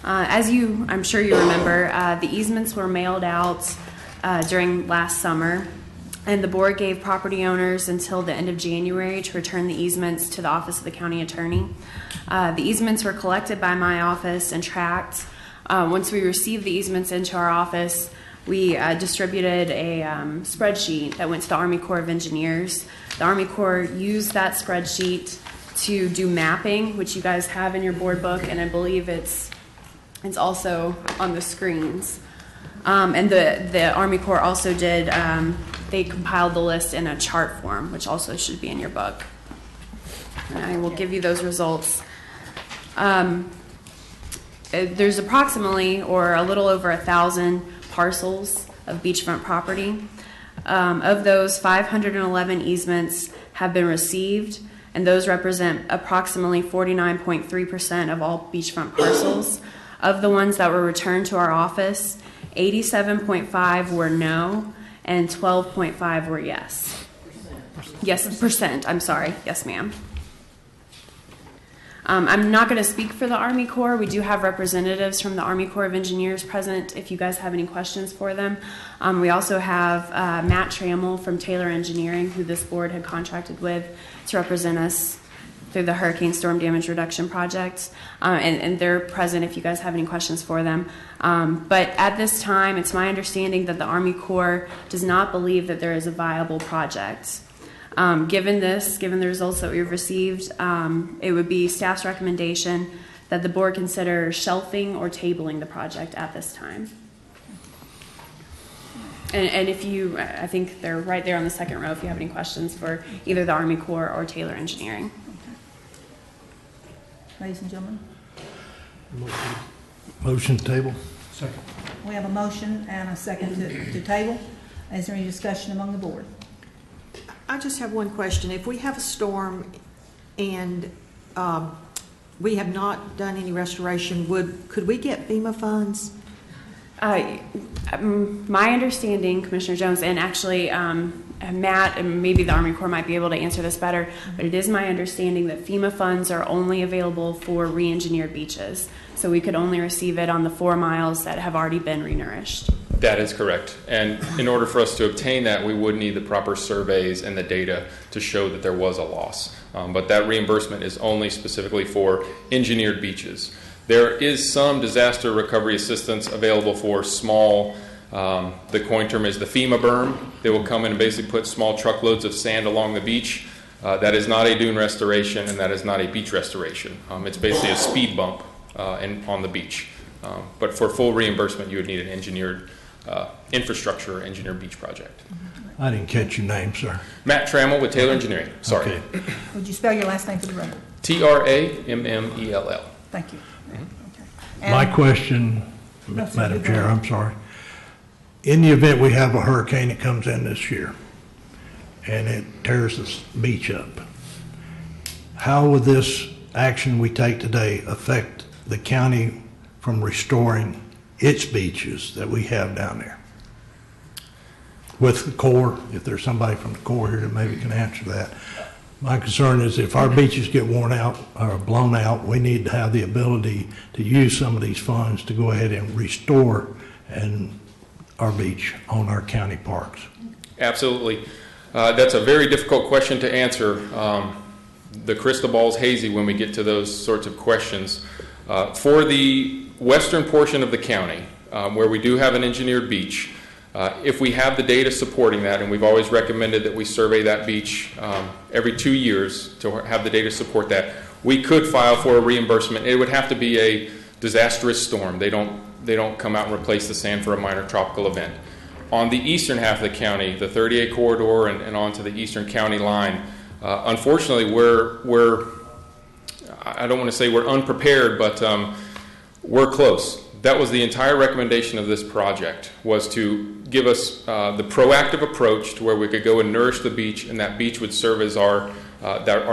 Speaker 15: I'm sure you remember, the easements were mailed out during last summer, and the board gave property owners until the end of January to return the easements to the Office of the County Attorney. The easements were collected by my office and tracked. Once we received the easements into our office, we distributed a spreadsheet that went to the Army Corps of Engineers. The Army Corps used that spreadsheet to do mapping, which you guys have in your board book, and I believe it's also on the screens. And the Army Corps also did, they compiled the list in a chart form, which also should be in your book. And I will give you those results. There's approximately, or a little over 1,000 parcels of beachfront property. Of those, 511 easements have been received, and those represent approximately 49.3% of all beachfront parcels. Of the ones that were returned to our office, 87.5 were no, and 12.5 were yes. Yes, percent, I'm sorry. Yes, ma'am. I'm not going to speak for the Army Corps. We do have representatives from the Army Corps of Engineers present if you guys have any questions for them. We also have Matt Trammell from Taylor Engineering, who this board had contracted with to represent us through the Hurricane Storm Damage Reduction Project. And they're present if you guys have any questions for them. But at this time, it's my understanding that the Army Corps does not believe that there is a viable project. Given the results that we've received, it would be staff's recommendation that the board consider shelving or tabling the project at this time. And if you, I think they're right there on the second row if you have any questions for either the Army Corps or Taylor Engineering.
Speaker 1: Ladies and gentlemen,
Speaker 10: Motion to table.
Speaker 11: Second.
Speaker 1: we have a motion and a second to table. Is there any discussion among the board?
Speaker 2: I just have one question. If we have a storm and we have not done any restoration, could we get FEMA funds?
Speaker 15: My understanding, Commissioner Jones, and actually Matt and maybe the Army Corps might be able to answer this better, but it is my understanding that FEMA funds are only available for re-engineered beaches. So we could only receive it on the 4 miles that have already been renourished.
Speaker 16: That is correct. And in order for us to obtain that, we would need the proper surveys and the data to show that there was a loss. But that reimbursement is only specifically for engineered beaches. There is some disaster recovery assistance available for small, the coin term is the FEMA berm. They will come in and basically put small truckloads of sand along the beach. That is not a dune restoration, and that is not a beach restoration. It's basically a speed bump on the beach. But for full reimbursement, you would need an engineered infrastructure engineered beach project.
Speaker 10: I didn't catch your name, sir.
Speaker 16: Matt Trammell with Taylor Engineering. Sorry.
Speaker 10: Okay.
Speaker 1: Would you spell your last name for the record?
Speaker 16: Trammell.
Speaker 1: Thank you.
Speaker 10: My question, Madam Chair, I'm sorry. In the event we have a hurricane that comes in this year and it tears this beach up, how would this action we take today affect the county from restoring its beaches that we have down there? With the Corps, if there's somebody from the Corps here that maybe can answer that. My concern is if our beaches get worn out or blown out, we need to have the ability to use some of these funds to go ahead and restore our beach on our county parks.
Speaker 16: Absolutely. That's a very difficult question to answer. The crystal ball's hazy when we get to those sorts of questions. For the western portion of the county, where we do have an engineered beach, if we have the data supporting that, and we've always recommended that we survey that beach every 2 years to have the data support that, we could file for a reimbursement. It would have to be a disastrous storm. They don't come out and replace the sand for a minor tropical event. On the eastern half of the county, the 38 corridor and onto the eastern county line, unfortunately, we're I don't want to say we're unprepared, but we're close. That was the entire recommendation of this project, was to give us the proactive approach to where we could go and nourish the beach, and that beach would serve as our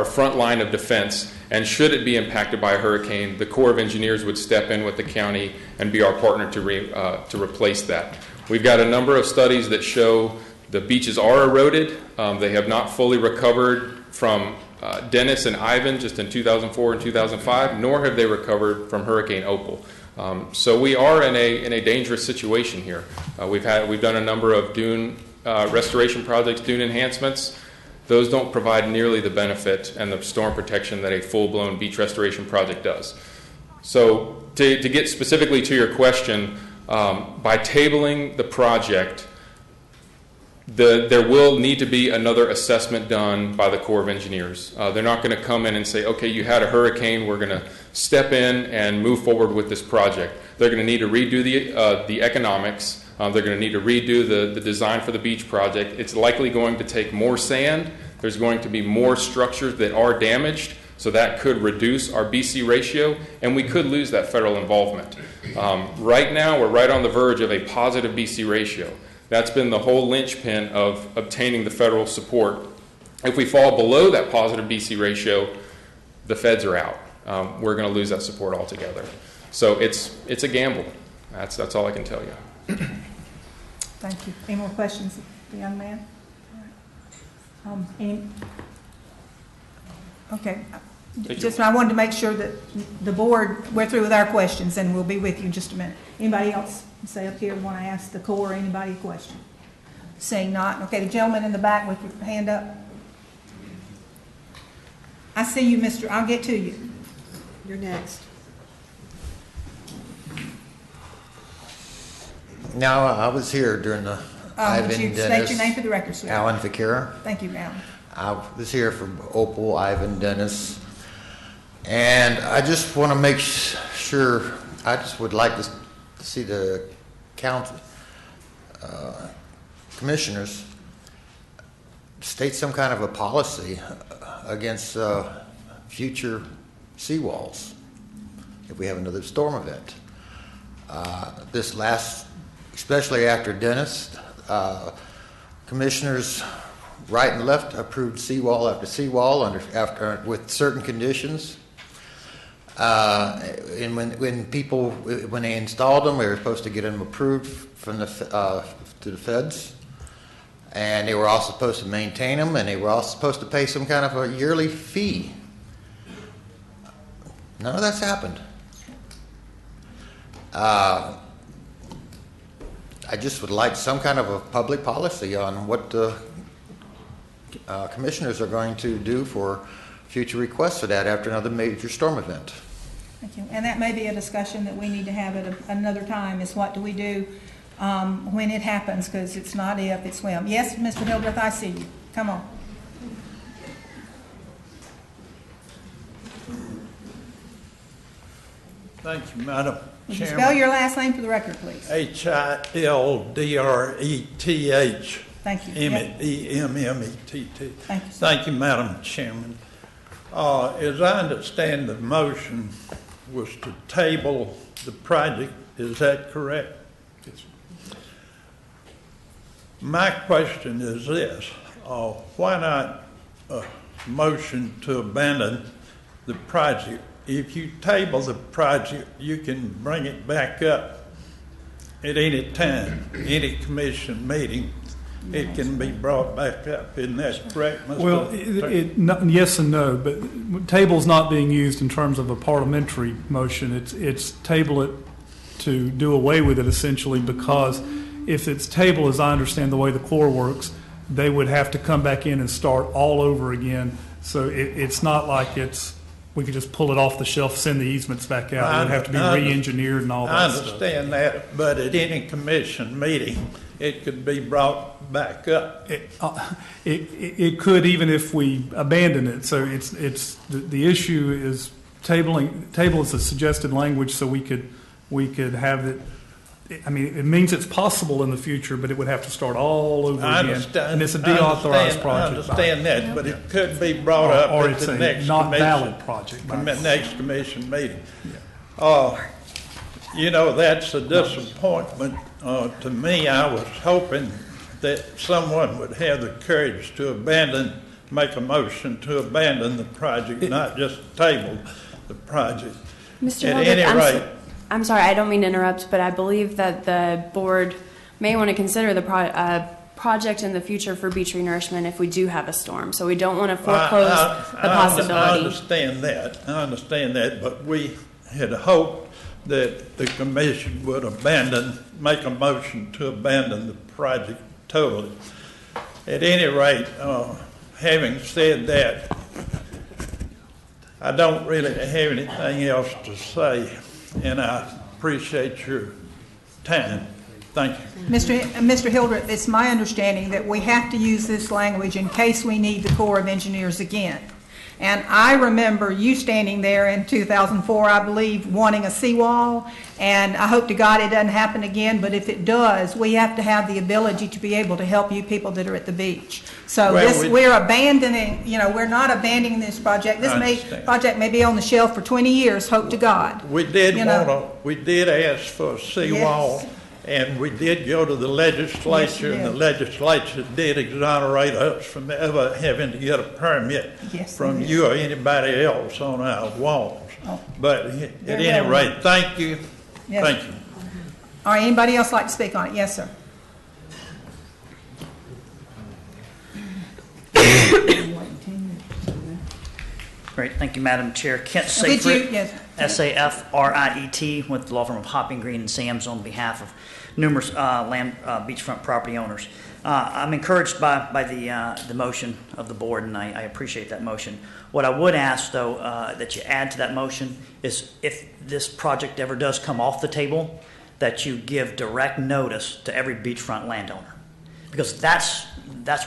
Speaker 16: front line of defense. And should it be impacted by a hurricane, the Corps of Engineers would step in with the county and be our partner to replace that. We've got a number of studies that show the beaches are eroded. They have not fully recovered from Dennis and Ivan just in 2004 and 2005, nor have they recovered from Hurricane Opal. So we are in a dangerous situation here. We've done a number of dune restoration projects, dune enhancements. Those don't provide nearly the benefit and the storm protection that a full-blown beach restoration project does. So to get specifically to your question, by tabling the project, there will need to be another assessment done by the Corps of Engineers. They're not going to come in and say, okay, you had a hurricane, we're going to step in and move forward with this project. They're going to need to redo the economics. They're going to need to redo the design for the beach project. It's likely going to take more sand. There's going to be more structures that are damaged, so that could reduce our BC ratio, and we could lose that federal involvement. Right now, we're right on the verge of a positive BC ratio. That's been the whole linchpin of obtaining the federal support. If we fall below that positive BC ratio, the feds are out. We're going to lose that support altogether. So it's a gamble. That's all I can tell you.
Speaker 1: Thank you. Any more questions, the young man? All right. Okay. Just, I wanted to make sure that the board, we're through with our questions, and we'll be with you in just a minute. Anybody else say up here want to ask the Corps or anybody a question? Saying not. Okay, the gentleman in the back with your hand up. I see you, mister. I'll get to you. You're next.
Speaker 17: Now, I was here during the Ivan
Speaker 1: Would you
Speaker 17: Dennis.
Speaker 1: state your name for the record, sir?
Speaker 17: Alan Vaquera.
Speaker 1: Thank you, Alan.
Speaker 17: I was here for Opal, Ivan Dennis. And I just want to make sure, I just would like to see the council, commissioners state some kind of a policy against future seawalls if we have another storm event. This last, especially after Dennis, commissioners right and left approved seawall after seawall with certain conditions. And when they installed them, they were supposed to get them approved from to the feds, and they were also supposed to maintain them, and they were also supposed to pay some kind of a yearly fee. None of that's happened. I just would like some kind of a public policy on what the commissioners are going to do for future requests for that after another major storm event.
Speaker 1: Thank you. And that may be a discussion that we need to have at another time, is what do we do when it happens, because it's not if, it's when. Yes, Mr. Hildreth, I see you. Come on.
Speaker 18: Thank you, Madam
Speaker 1: Would you
Speaker 18: Chairman.
Speaker 1: spell your last name for the record, please?
Speaker 18: Hildreth.
Speaker 1: Thank you.
Speaker 18: Memmett.
Speaker 1: Thank you.
Speaker 18: Thank you, Madam Chairman. As I understand, the motion was to table the project. Is that correct?
Speaker 3: Yes.
Speaker 18: My question is this. Why not a motion to abandon the project? If you table the project, you can bring it back up at any time, any commission meeting. It can be brought back up. Isn't that correct, Mr.
Speaker 3: Well, yes and no, but table's not being used in terms of a parliamentary motion. It's table it to do away with it, essentially, because if it's table, as I understand the way the Corps works, they would have to come back in and start all over again. So it's not like we could just pull it off the shelf, send the easements back out. It would have to be re-engineered and all that
Speaker 18: I
Speaker 3: stuff.
Speaker 18: understand that, but at any commission meeting, it could be brought back up.
Speaker 3: It could, even if we abandon it. So it's the issue is table is a suggested language, so we could have it. I mean, it means it's possible in the future, but it would have to start all over again. And it's a deauthorized project.
Speaker 18: I understand that, but it could be brought up
Speaker 3: or
Speaker 18: at
Speaker 3: it's
Speaker 18: the
Speaker 3: a
Speaker 18: next
Speaker 3: not
Speaker 18: commission,
Speaker 3: valid project.
Speaker 18: next commission meeting. That's a disappointment to me. I was hoping that someone would have the courage to make a motion to abandon the project, not just table the project.
Speaker 15: Mr.
Speaker 18: At
Speaker 15: Hildreth,
Speaker 18: any rate,
Speaker 15: I'm sorry, I don't mean to interrupt, but I believe that the board may want to consider the project in the future for beach renourishment if we do have a storm. So we don't want to foreclose the possibility.
Speaker 18: I understand that, but we had hoped that the commission would make a motion to abandon the project totally. At any rate, having said that, I don't really have anything else to say, and I appreciate your time. Thank you.
Speaker 1: Mr. Hildreth, it's my understanding that we have to use this language in case we need the Corps of Engineers again. And I remember you standing there in 2004, I believe, wanting a seawall, and I hope to God it doesn't happen again, but if it does, we have to have the ability to be able to help you people that are at the beach. So we're abandoning, we're not abandoning this project. This project may be on the shelf for 20 years, hope to God.
Speaker 18: We did ask for a seawall. Yes. And we did go to the legislature, and the legislature did exonerate us from ever having to get a permit from you or anybody else on our walls. But at any rate, thank you.
Speaker 1: Yes.
Speaker 18: Thank you.
Speaker 1: All right, anybody else like to speak on it? Yes, sir.
Speaker 19: Great, thank you, Madam Chair. Kent Safrit, S-A-F-R-I-E-T, with the law firm of Hopping Green and Sams on behalf of numerous beachfront property owners. I'm encouraged by the motion of the board, and I appreciate that motion. What I would ask, though, that you add to that motion is if this project ever does come off the table, that you give direct notice to every beachfront landowner, because that's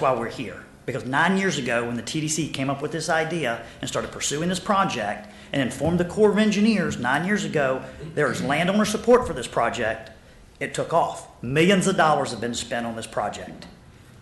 Speaker 19: why we're here. Because 9 years ago, when the TDC came up with this idea and started pursuing this project and informed the Corps of Engineers 9 years ago there was landowner support for this project, it took off. Millions of dollars have been spent on this project,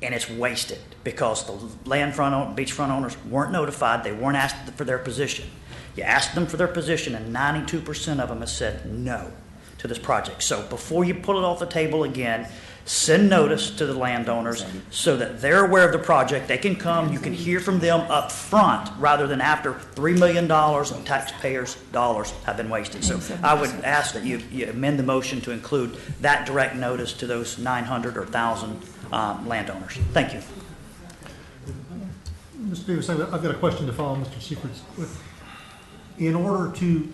Speaker 19: and it's wasted because the beachfront owners weren't notified. They weren't asked for their position. You asked them for their position, and 92% of them have said no to this project. So before you pull it off the table again, send notice to the landowners so that they're aware of the project. They can come, you can hear from them up front rather than after $3 million of taxpayers' dollars have been wasted. So I would ask that you amend the motion to include that direct notice to those 900 or 1,000 landowners. Thank you.
Speaker 11: Mr. Davis, I've got a question to follow Mr. Seifert's. In order to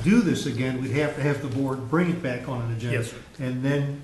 Speaker 11: do this again, we'd have to have the board bring it back on an agenda.
Speaker 3: Yes, sir.
Speaker 11: And then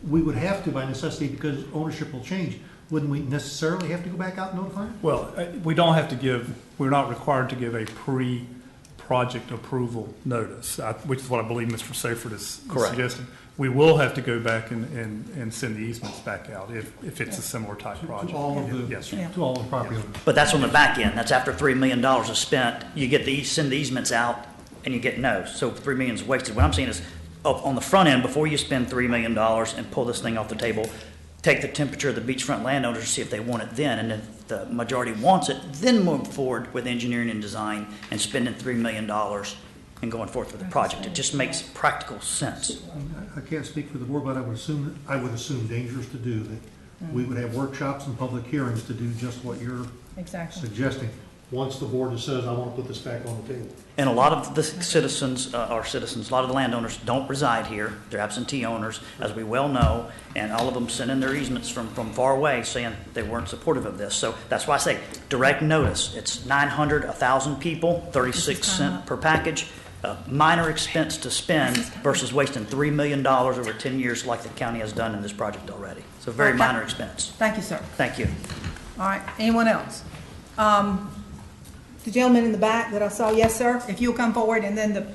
Speaker 11: we would have to, by necessity, because ownership will change, wouldn't we necessarily have to go back out and notify them?
Speaker 3: Well, we're not required to give a pre-project approval notice, which is what I believe Mr. Seifert is suggesting. We will have to go back and send the easements back out if it's a similar type project.
Speaker 11: To all of the property owners.
Speaker 19: But that's on the back end. That's after $3 million is spent. You get send the easements out, and you get no. So $3 million is wasted. What I'm saying is, on the front end, before you spend $3 million and pull this thing off the table, take the temperature of the beachfront landowners to see if they want it then, and if the majority wants it, then move forward with engineering and design and spending $3 million and going forth with the project. It just makes practical sense.
Speaker 11: I can't speak for the board, but I would assume dangerous to do that. We would have workshops and public hearings to do just what you're suggesting. Once the board says, I want to put this back on the table.
Speaker 19: And a lot of the citizens, a lot of the landowners don't reside here. They're absentee owners, as we well know, and all of them send in their easements from far away saying they weren't supportive of this. So that's why I say direct notice. It's 900, 1,000 people, 36 cents per package. minor expense to spend versus wasting $3 million over 10 years like the county has done in this project already. So very minor expense.
Speaker 1: Thank you, sir.
Speaker 19: Thank you.
Speaker 1: All right, anyone else? The gentleman in the back that I saw, yes, sir, if you'll come forward, and then the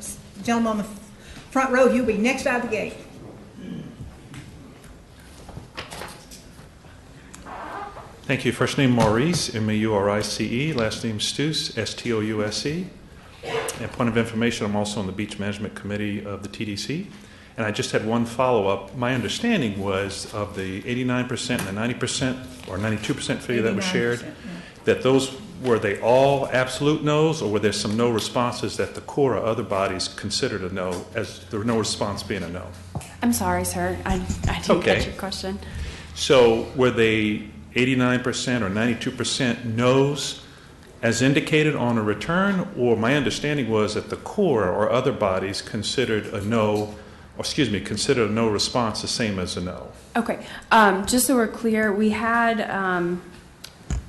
Speaker 1: gentleman on the front row, you'll be next out of the gate.
Speaker 20: Thank you. First name Maurice, M-A-U-R-I-C-E. Last name Stouse, S-T-O-U-S-E. And point of information, I'm also on the Beach Management Committee of the TDC. And I just had one follow-up. My understanding was of the 89% and the 90% or 92% figure that was shared, that those, were they all absolute no's, or were there some no responses that the Corps or other bodies considered a no, as there was no response being a no?
Speaker 15: I'm sorry, sir. I didn't catch your question.
Speaker 20: So were they 89% or 92% no's as indicated on a return, or my understanding was that the Corps or other bodies considered a no, or considered a no response the same as a no?
Speaker 15: Okay, just so we're clear, we had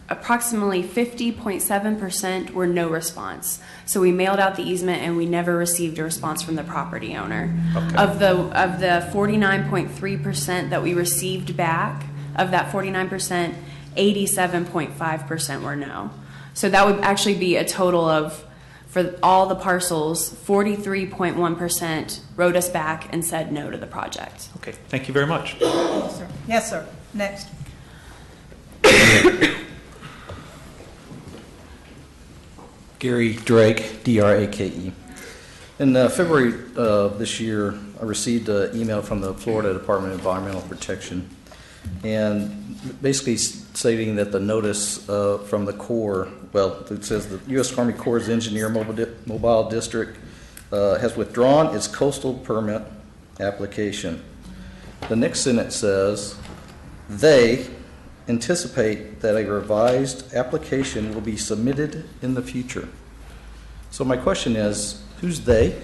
Speaker 15: approximately 50.7% were no response. So we mailed out the easement and we never received a response from the property owner.
Speaker 20: Okay.
Speaker 15: Of the 49.3% that we received back, of that 49%, 87.5% were no. So that would actually be a total of, for all the parcels, 43.1% wrote us back and said no to the project.
Speaker 20: Okay, thank you very much.
Speaker 1: Yes, sir. Yes, sir. Next.
Speaker 21: Gary Drake, D-R-A-K-E. In February of this year, I received an email from the Florida Department of Environmental Protection, and basically stating that the notice from the Corps, well, it says the U.S. Army Corps' Engineer Mobile District has withdrawn its coastal permit application. The next sentence says, they anticipate that a revised application will be submitted in the future. So my question is, who's they?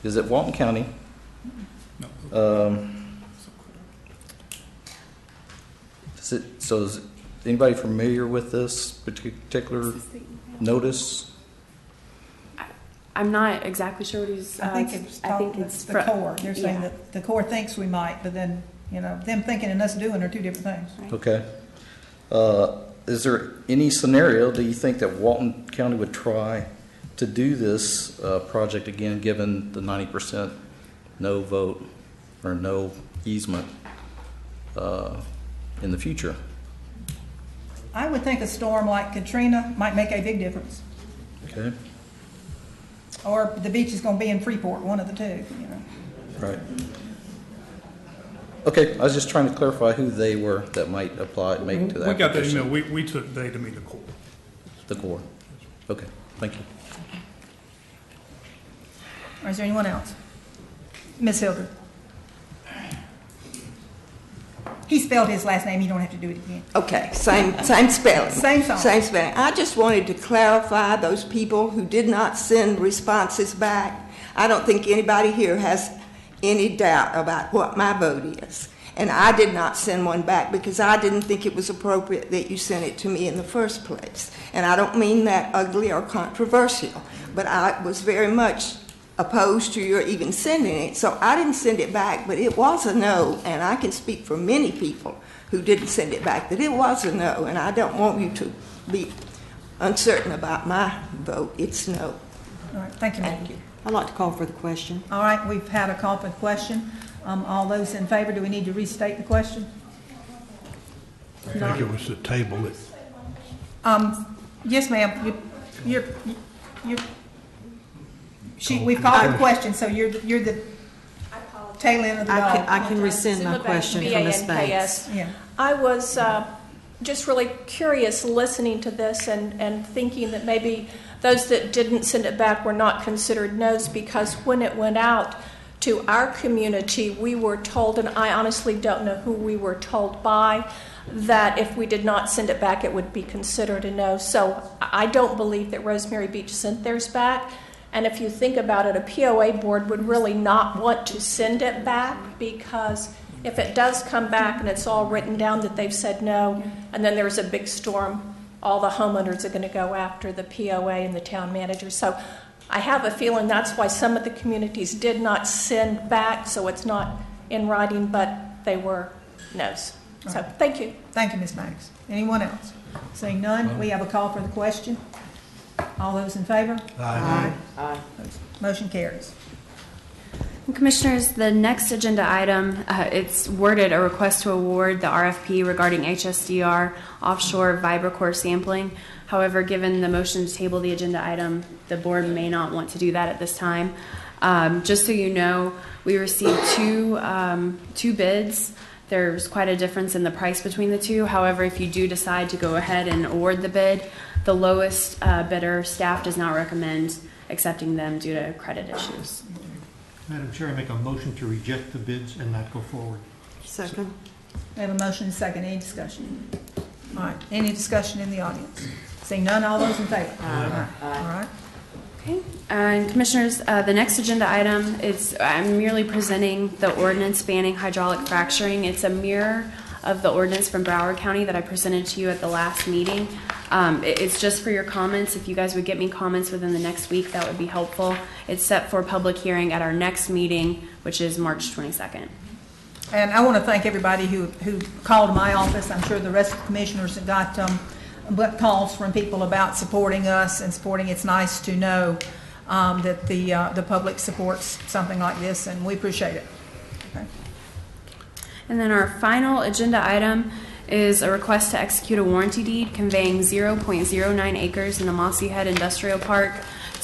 Speaker 21: Is it Walton County? Is anybody familiar with this particular notice?
Speaker 15: I'm not exactly sure what he's.
Speaker 1: I think it's the Corps. They're saying that the Corps thinks we might, but then, them thinking and us doing are two different things.
Speaker 21: Okay. Is there any scenario, do you think, that Walton County would try to do this project again, given the 90% no vote or no easement in the future?
Speaker 1: I would think a storm like Katrina might make a big difference.
Speaker 21: Okay.
Speaker 1: Or the beach is going to be in Freeport, one of the two.
Speaker 21: Right. Okay, I was just trying to clarify who they were that might apply, make to that.
Speaker 3: We got that email. We took they to mean the Corps.
Speaker 21: The Corps. Okay, thank you.
Speaker 1: Or is there anyone else? Ms. Hilder. He spelled his last name. You don't have to do it again.
Speaker 22: Okay, same spelling.
Speaker 1: Same song.
Speaker 22: Same spelling. I just wanted to clarify those people who did not send responses back. I don't think anybody here has any doubt about what my vote is. And I did not send one back because I didn't think it was appropriate that you sent it to me in the first place. And I don't mean that ugly or controversial, but I was very much opposed to your even sending it. So I didn't send it back, but it was a no, and I can speak for many people who didn't send it back, that it was a no, and I don't want you to be uncertain about my vote. It's no.
Speaker 1: All right, thank you, ma'am. Thank you.
Speaker 2: I'd like to call for the question.
Speaker 1: All right, we've had a call for the question. All those in favor, do we need to restate the question?
Speaker 10: I think it was to table it.
Speaker 1: Yes, ma'am. We've called for the question, so you're the tail end of the dog.
Speaker 2: I can rescind my question from Ms. Banks.
Speaker 1: Yeah.
Speaker 23: I was just really curious listening to this and thinking that maybe those that didn't send it back were not considered no's, because when it went out to our community, we were told, and I honestly don't know who we were told by, that if we did not send it back, it would be considered a no. So I don't believe that Rosemary Beach sent theirs back. And if you think about it, a POA board would really not want to send it back, because if it does come back and it's all written down that they've said no, and then there's a big storm, all the homeowners are going to go after the POA and the town manager. So I have a feeling that's why some of the communities did not send back, so it's not in writing, but they were no's. So, thank you.
Speaker 4: Thank you, Ms. Maddox. Anyone else? Seeing none, we have a call for the question. All those in favor?
Speaker 10: Aye.
Speaker 4: Aye. Motion carries.
Speaker 15: Commissioners, the next agenda item, it's worded a request to award the RFP regarding HSDR offshore VibraCore sampling. However, given the motion to table the agenda item, the board may not want to do that at this time. Just so you know, we received two bids. There's quite a difference in the price between the two. However, if you do decide to go ahead and award the bid, the lowest bidder, staff does not recommend accepting them due to credit issues.
Speaker 11: Madam Chair, I make a motion to reject the bids and not go forward.
Speaker 2: Second.
Speaker 4: We have a motion and a second. Any discussion? All right. Any discussion in the audience? Seeing none, all those in favor? Aye. All right.
Speaker 15: Okay. And Commissioners, the next agenda item is I'm merely presenting the ordinance banning hydraulic fracturing. It's a mirror of the ordinance from Broward County that I presented to you at the last meeting. It's just for your comments. If you guys would get me comments within the next week, that would be helpful. It's set for public hearing at our next meeting, which is March 22nd.
Speaker 4: And I want to thank everybody who called my office. I'm sure the rest of the commissioners have got calls from people about supporting us and supporting. It's nice to know that the public supports something like this, and we appreciate it. Okay.
Speaker 15: And then our final agenda item is a request to execute a warranty deed conveying 0.09 acres in the Mossy Head Industrial Park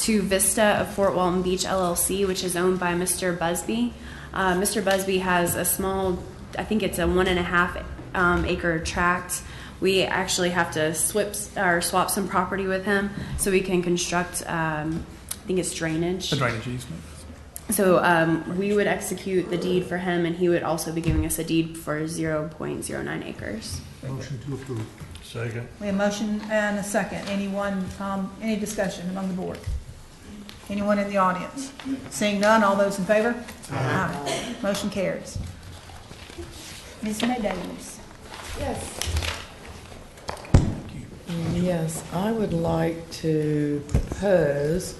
Speaker 15: to Vista of Fort Walton Beach LLC, which is owned by Mr. Busby. Mr. Busby has a small, I think it's a 1.5 acre tract. We actually have to swap some property with him so we can construct, I think it's drainage.
Speaker 3: A drainage easement.
Speaker 15: So we would execute the deed for him, and he would also be giving us a deed for 0.09 acres.
Speaker 11: Motion to approve.
Speaker 10: Second.
Speaker 4: We have a motion and a second. Any discussion among the board? Anyone in the audience? Seeing none, all those in favor? Aye. Motion carries. Ms. May Davis.
Speaker 7: Yes. Yes, I would like to propose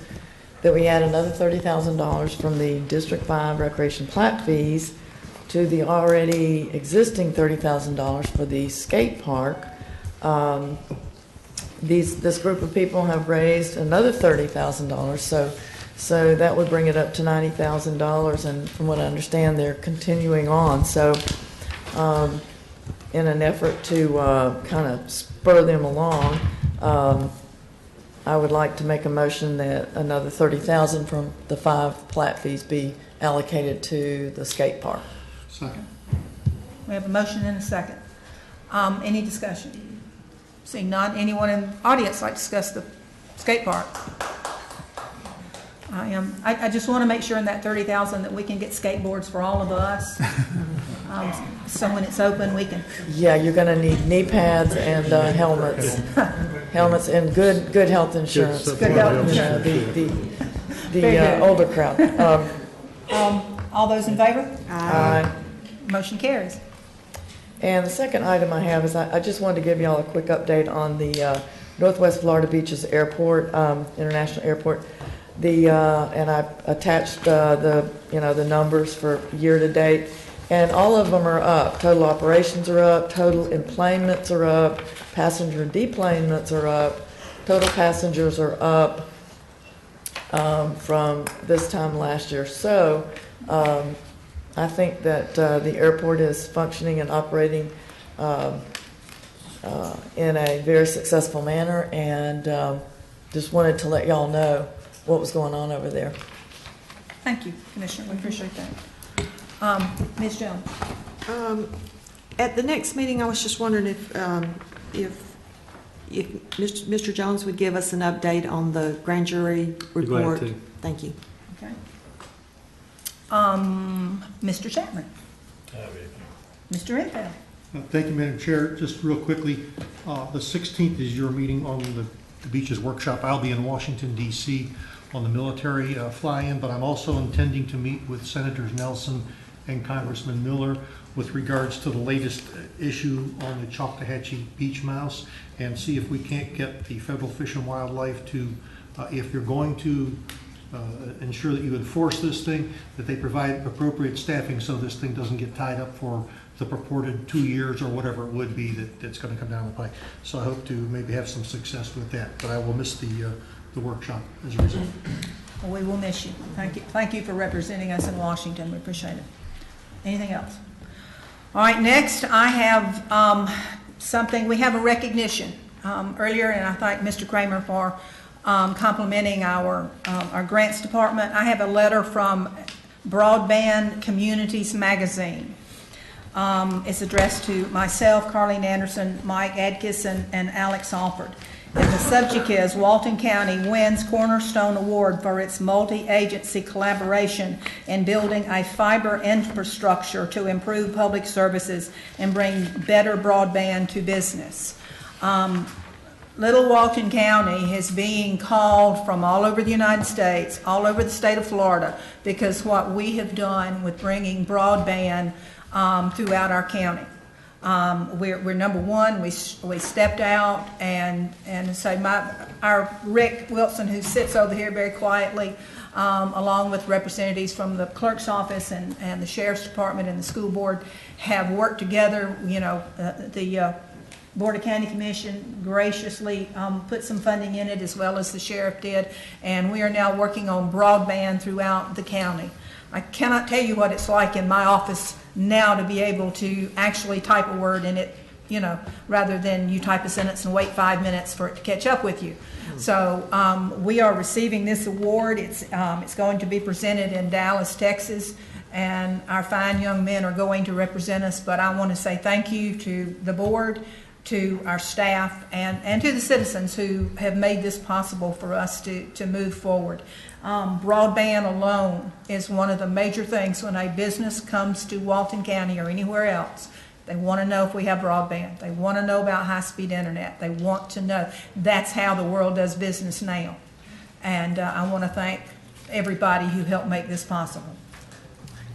Speaker 7: that we add another $30,000 from the District 5 recreation plat fees to the already existing $30,000 for the skate park. This group of people have raised another $30,000, so that would bring it up to $90,000, and from what I understand, they're continuing on. So in an effort to kind of spur them along, I would like to make a motion that another $30,000 from the 5 plat fees be allocated to the skate park.
Speaker 11: Second.
Speaker 4: We have a motion and a second. Any discussion? Seeing none, anyone in the audience like to discuss the skate park? I just want to make sure in that $30,000 that we can get skateboards for all of us. So when it's open, we can.
Speaker 7: Yeah, you're going to need knee pads and helmets. Helmets and good health insurance.
Speaker 4: Good health insurance.
Speaker 7: The older crowd.
Speaker 4: All those in favor?
Speaker 7: Aye.
Speaker 4: Motion carries.
Speaker 7: And the second item I have is I just wanted to give you all a quick update on the Northwest Florida Beaches Airport, International Airport. And I attached the numbers for year to date, and all of them are up. Total operations are up, total enplanements are up, passenger deplanements are up, total passengers are up from this time last year. So I think that the airport is functioning and operating in a very successful manner, and just wanted to let y'all know what was going on over there.
Speaker 4: Thank you, Commissioner. We appreciate that. Ms. Jones.
Speaker 2: At the next meeting, I was just wondering if Mr. Jones would give us an update on the grand jury report.
Speaker 6: Glad to.
Speaker 2: Thank you.
Speaker 4: Okay. Mr. Chapman. Mr. Infeld.
Speaker 11: Thank you, Madam Chair. Just real quickly, the 16th is your meeting on the Beaches Workshop. I'll be in Washington, D.C. on the military fly-in, but I'm also intending to meet with Senators Nelson and Congressman Miller with regards to the latest issue on the Choctawhatchee beach mouse, and see if we can't get the Federal Fish and Wildlife to, if you're going to ensure that you enforce this thing, that they provide appropriate staffing so this thing doesn't get tied up for the purported 2 years or whatever it would be that's going to come down the pike. So I hope to maybe have some success with that, but I will miss the workshop as a result.
Speaker 4: Well, we will miss you. Thank you. Thank you for representing us in Washington. We appreciate it. Anything else? All right, next I have something. We have a recognition earlier, and I thank Mr. Kramer for complimenting our grants department. I have a letter from Broadband Communities Magazine. It's addressed to myself, Carlene Anderson, Mike Adkison, and Alex Alford. And the subject is Walton County wins Cornerstone Award for its multi-agency collaboration in building a fiber infrastructure to improve public services and bring better broadband to business. Little Walton County is being called from all over the United States, all over the state of Florida, because what we have done with bringing broadband throughout our county. We're number one. We stepped out and say our Rick Wilson, who sits over here very quietly, along with representatives from the clerk's office and the sheriff's department and the school board, have worked together. You know, the Board of County Commission graciously put some funding in it, as well as the sheriff did, and we are now working on broadband throughout the county. I cannot tell you what it's like in my office now to be able to actually type a word in it, you know, rather than you type a sentence and wait 5 minutes for it to catch up with you. So we are receiving this award. It's going to be presented in Dallas, Texas, and our fine young men are going to represent us. But I want to say thank you to the board, to our staff, and to the citizens who have made this possible for us to move forward. Broadband alone is one of the major things when a business comes to Walton County or anywhere else. They want to know if we have broadband. They want to know about high-speed internet. They want to know. That's how the world does business now. And I want to thank everybody who helped make this possible.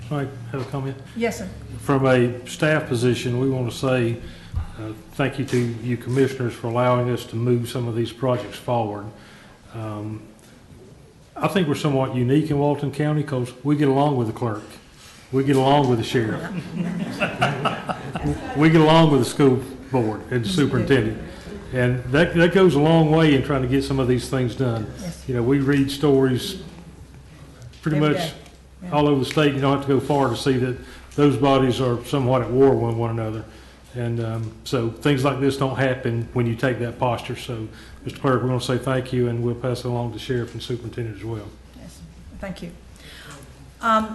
Speaker 6: I have a comment.
Speaker 4: Yes, sir.
Speaker 6: From a staff position, we want to say thank you to you commissioners for allowing us to move some of these projects forward. I think we're somewhat unique in Walton County because we get along with the clerk. We get along with the sheriff. We get along with the school board and the superintendent. And that goes a long way in trying to get some of these things done.
Speaker 4: Yes.
Speaker 6: You know, we read stories pretty
Speaker 4: Every
Speaker 6: much
Speaker 4: day. Yeah.
Speaker 6: all over the state. You don't have to go far to see that those bodies are somewhat at war with one another. And so things like this don't happen when you take that posture. So, Mr. Clerk, we're going to say thank you, and we'll pass it along to Sheriff and Superintendent as well.
Speaker 4: Yes, thank you.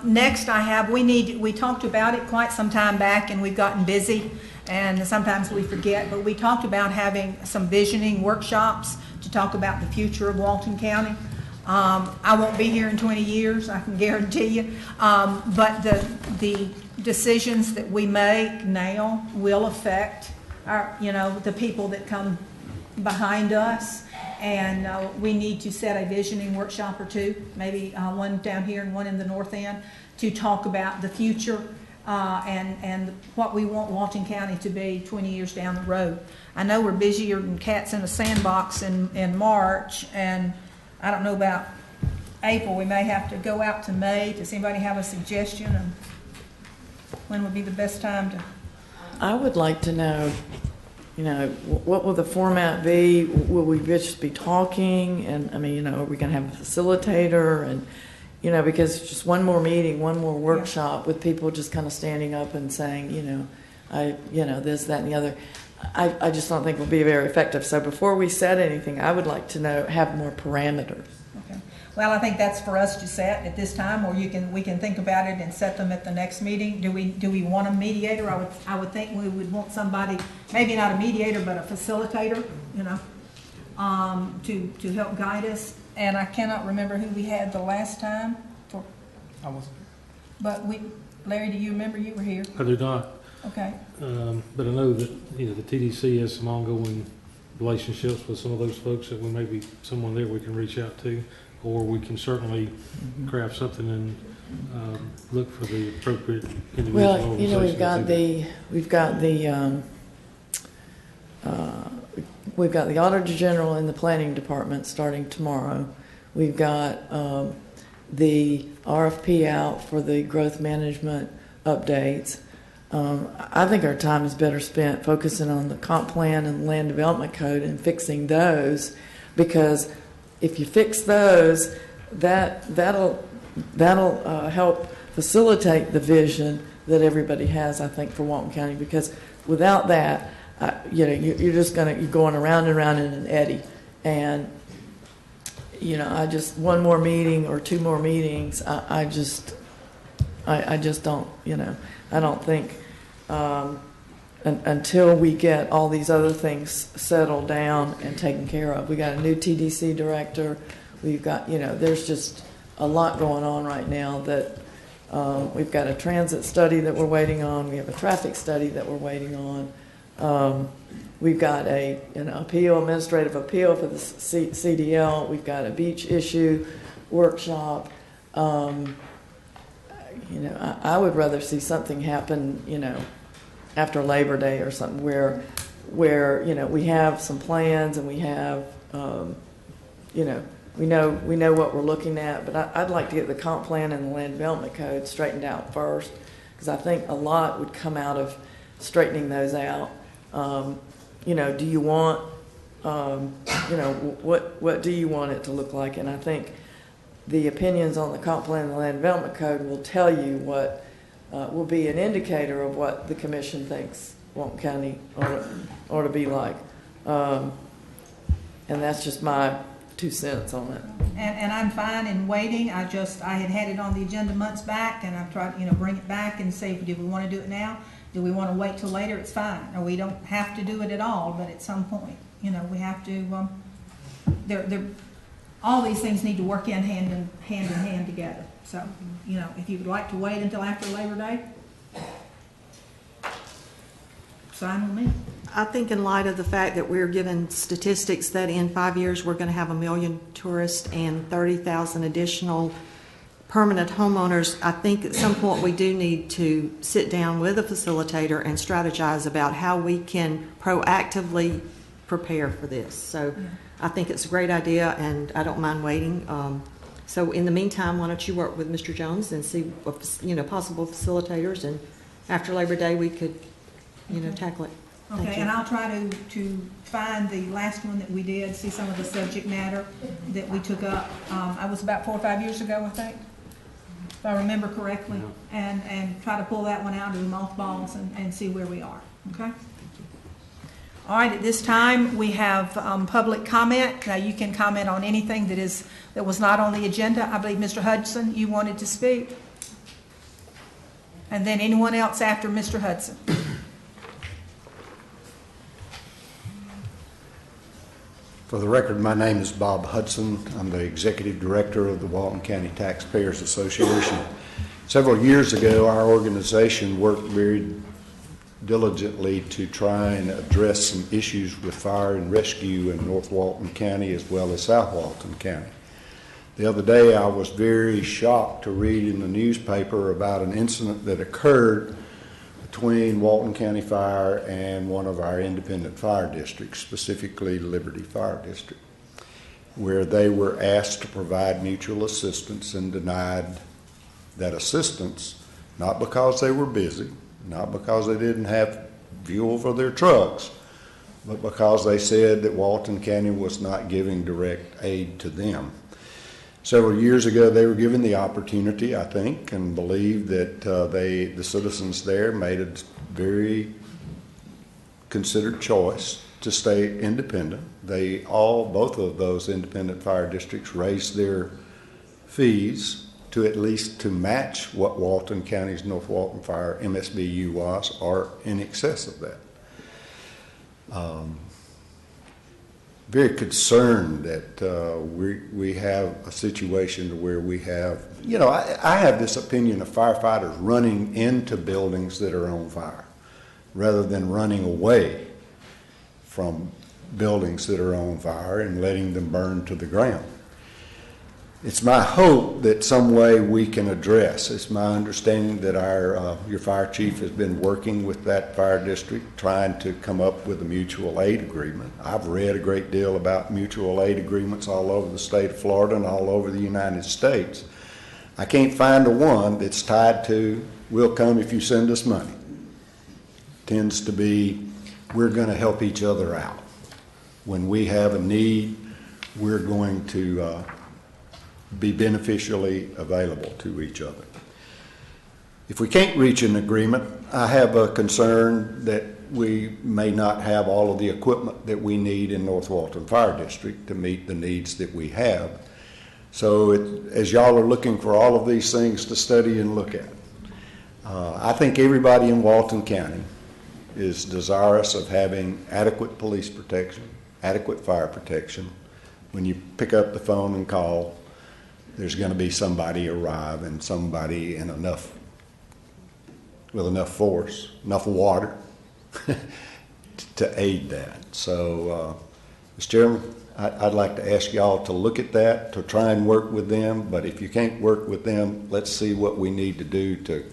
Speaker 4: Next, we talked about it quite some time back, and we've gotten busy, and sometimes we forget, but we talked about having some visioning workshops to talk about the future of Walton County. I won't be here in 20 years, I can guarantee you, but the decisions that we make now will affect the people that come behind us, and we need to set a visioning workshop or two, maybe one down here and one in the north end, to talk about the future and what we want Walton County to be 20 years down the road. I know we're busier than cats in a sandbox in March, and I don't know about April. We may have to go out to May. Does anybody have a suggestion of when would be the best time to?
Speaker 7: I would like to know, what will the format be? Will we just be talking? And are we going to have a facilitator? And, because just one more meeting, one more workshop with people just kind of standing up and saying, this, that, and the other. I just don't think will be very effective. So before we set anything, I would like to have more parameters.
Speaker 4: Okay. Well, I think that's for us to set at this time, or we can think about it and set them at the next meeting. Do we want a mediator? I would think we would want somebody, maybe not a mediator, but a facilitator, to help guide us. And I cannot remember who we had the last time.
Speaker 3: I wasn't.
Speaker 4: But Larry, do you remember? You were here.
Speaker 6: I do not.
Speaker 4: Okay.
Speaker 6: But I know that the TDC has some ongoing relationships with some of those folks that we may be someone there we can reach out to, or we can certainly craft something and look for the appropriate individual.
Speaker 7: Well, we've got the Auditor General in the Planning Department starting tomorrow. We've got the RFP out for the growth management updates. I think our time is better spent focusing on the comp plan and land development code and fixing those, because if you fix those, that'll help facilitate the vision that everybody has, I think, for Walton County. Because without that, you're just you're going around and around in an eddy. And I just, one more meeting or two more meetings, I just don't, I don't think until we get all these other things settled down and taken care of. We got a new TDC director. We've got, there's just a lot going on right now that we've got a transit study that we're waiting on. We have a traffic study that we're waiting on. We've got an administrative appeal for the CDL. We've got a beach issue workshop. I would rather see something happen, after Labor Day or something where we have some plans and we have, we know what we're looking at. But I'd like to get the comp plan and the land development code straightened out first, because I think a lot would come out of straightening those out. Do you want, what do you want it to look like? And I think the opinions on the comp plan and the land development code will tell you what will be an indicator of what the commission thinks Walton County ought to be like. And that's just my 2 cents on it.
Speaker 1: And I'm fine in waiting. I had it on the agenda months back, and I've tried, bring it back and say, do we want to do it now? Do we want to wait till later? It's fine. Or we don't have to do it at all, but at some point, we have to, all these things need to work hand in hand together. So, if you would like to wait until after Labor Day, sign with me.
Speaker 2: I think in light of the fact that we're given statistics that in 5 years we're going to have 1 million tourists and 30,000 additional permanent homeowners, I think at some point we do need to sit down with a facilitator and strategize about how we can proactively prepare for this. So I think it's a great idea, and I don't mind waiting. So in the meantime, why don't you work with Mr. Jones and see what, possible facilitators, and after Labor Day we could, tackle it.
Speaker 1: Okay, and I'll try to find the last one that we did, see some of the subject matter that we took up. I was about 4 or 5 years ago, I think, if I remember correctly, and try to pull that one out of the mothballs and see where we are, okay? All right, at this time, we have public comment. Now, you can comment on anything that was not on the agenda. I believe, Mr. Hudson, you wanted to speak. And then anyone else after Mr. Hudson.
Speaker 8: For the record, my name is Bob Hudson. I'm the Executive Director of the Walton County Taxpayers Association. Several years ago, our organization worked very diligently to try and address some issues with fire and rescue in North Walton County as well as South Walton County. The other day, I was very shocked to read in the newspaper about an incident that occurred between Walton County Fire and one of our independent fire districts, specifically Liberty Fire District, where they were asked to provide mutual assistance and denied that assistance, not because they were busy, not because they didn't have fuel for their trucks, but because they said that Walton County was not giving direct aid to them. Several years ago, they were given the opportunity, I think, and believe that the citizens there made a very considered choice to stay independent. Both of those independent fire districts raised their fees to at least to match what Walton County's North Walton Fire MSBU was, or in excess of that. Very concerned that we have a situation where we have, I have this opinion of firefighters running into buildings that are on fire rather than running away from buildings that are on fire and letting them burn to the ground. It's my hope that some way we can address. It's my understanding that your fire chief has been working with that fire district, trying to come up with a mutual aid agreement. I've read a great deal about mutual aid agreements all over the state of Florida and all over the United States. I can't find a one that's tied to, we'll come if you send us money. Tends to be, we're going to help each other out. When we have a need, we're going to be beneficially available to each other. If we can't reach an agreement, I have a concern that we may not have all of the equipment that we need in North Walton Fire District to meet the needs that we have. So as y'all are looking for all of these things to study and look at, I think everybody in Walton County is desirous of having adequate police protection, adequate fire protection. When you pick up the phone and call, there's going to be somebody arrive and somebody in with enough force, enough water to aid that. So, Mr. Chairman, I'd like to ask y'all to look at that, to try and work with them. But if you can't work with them, let's see what we need to do to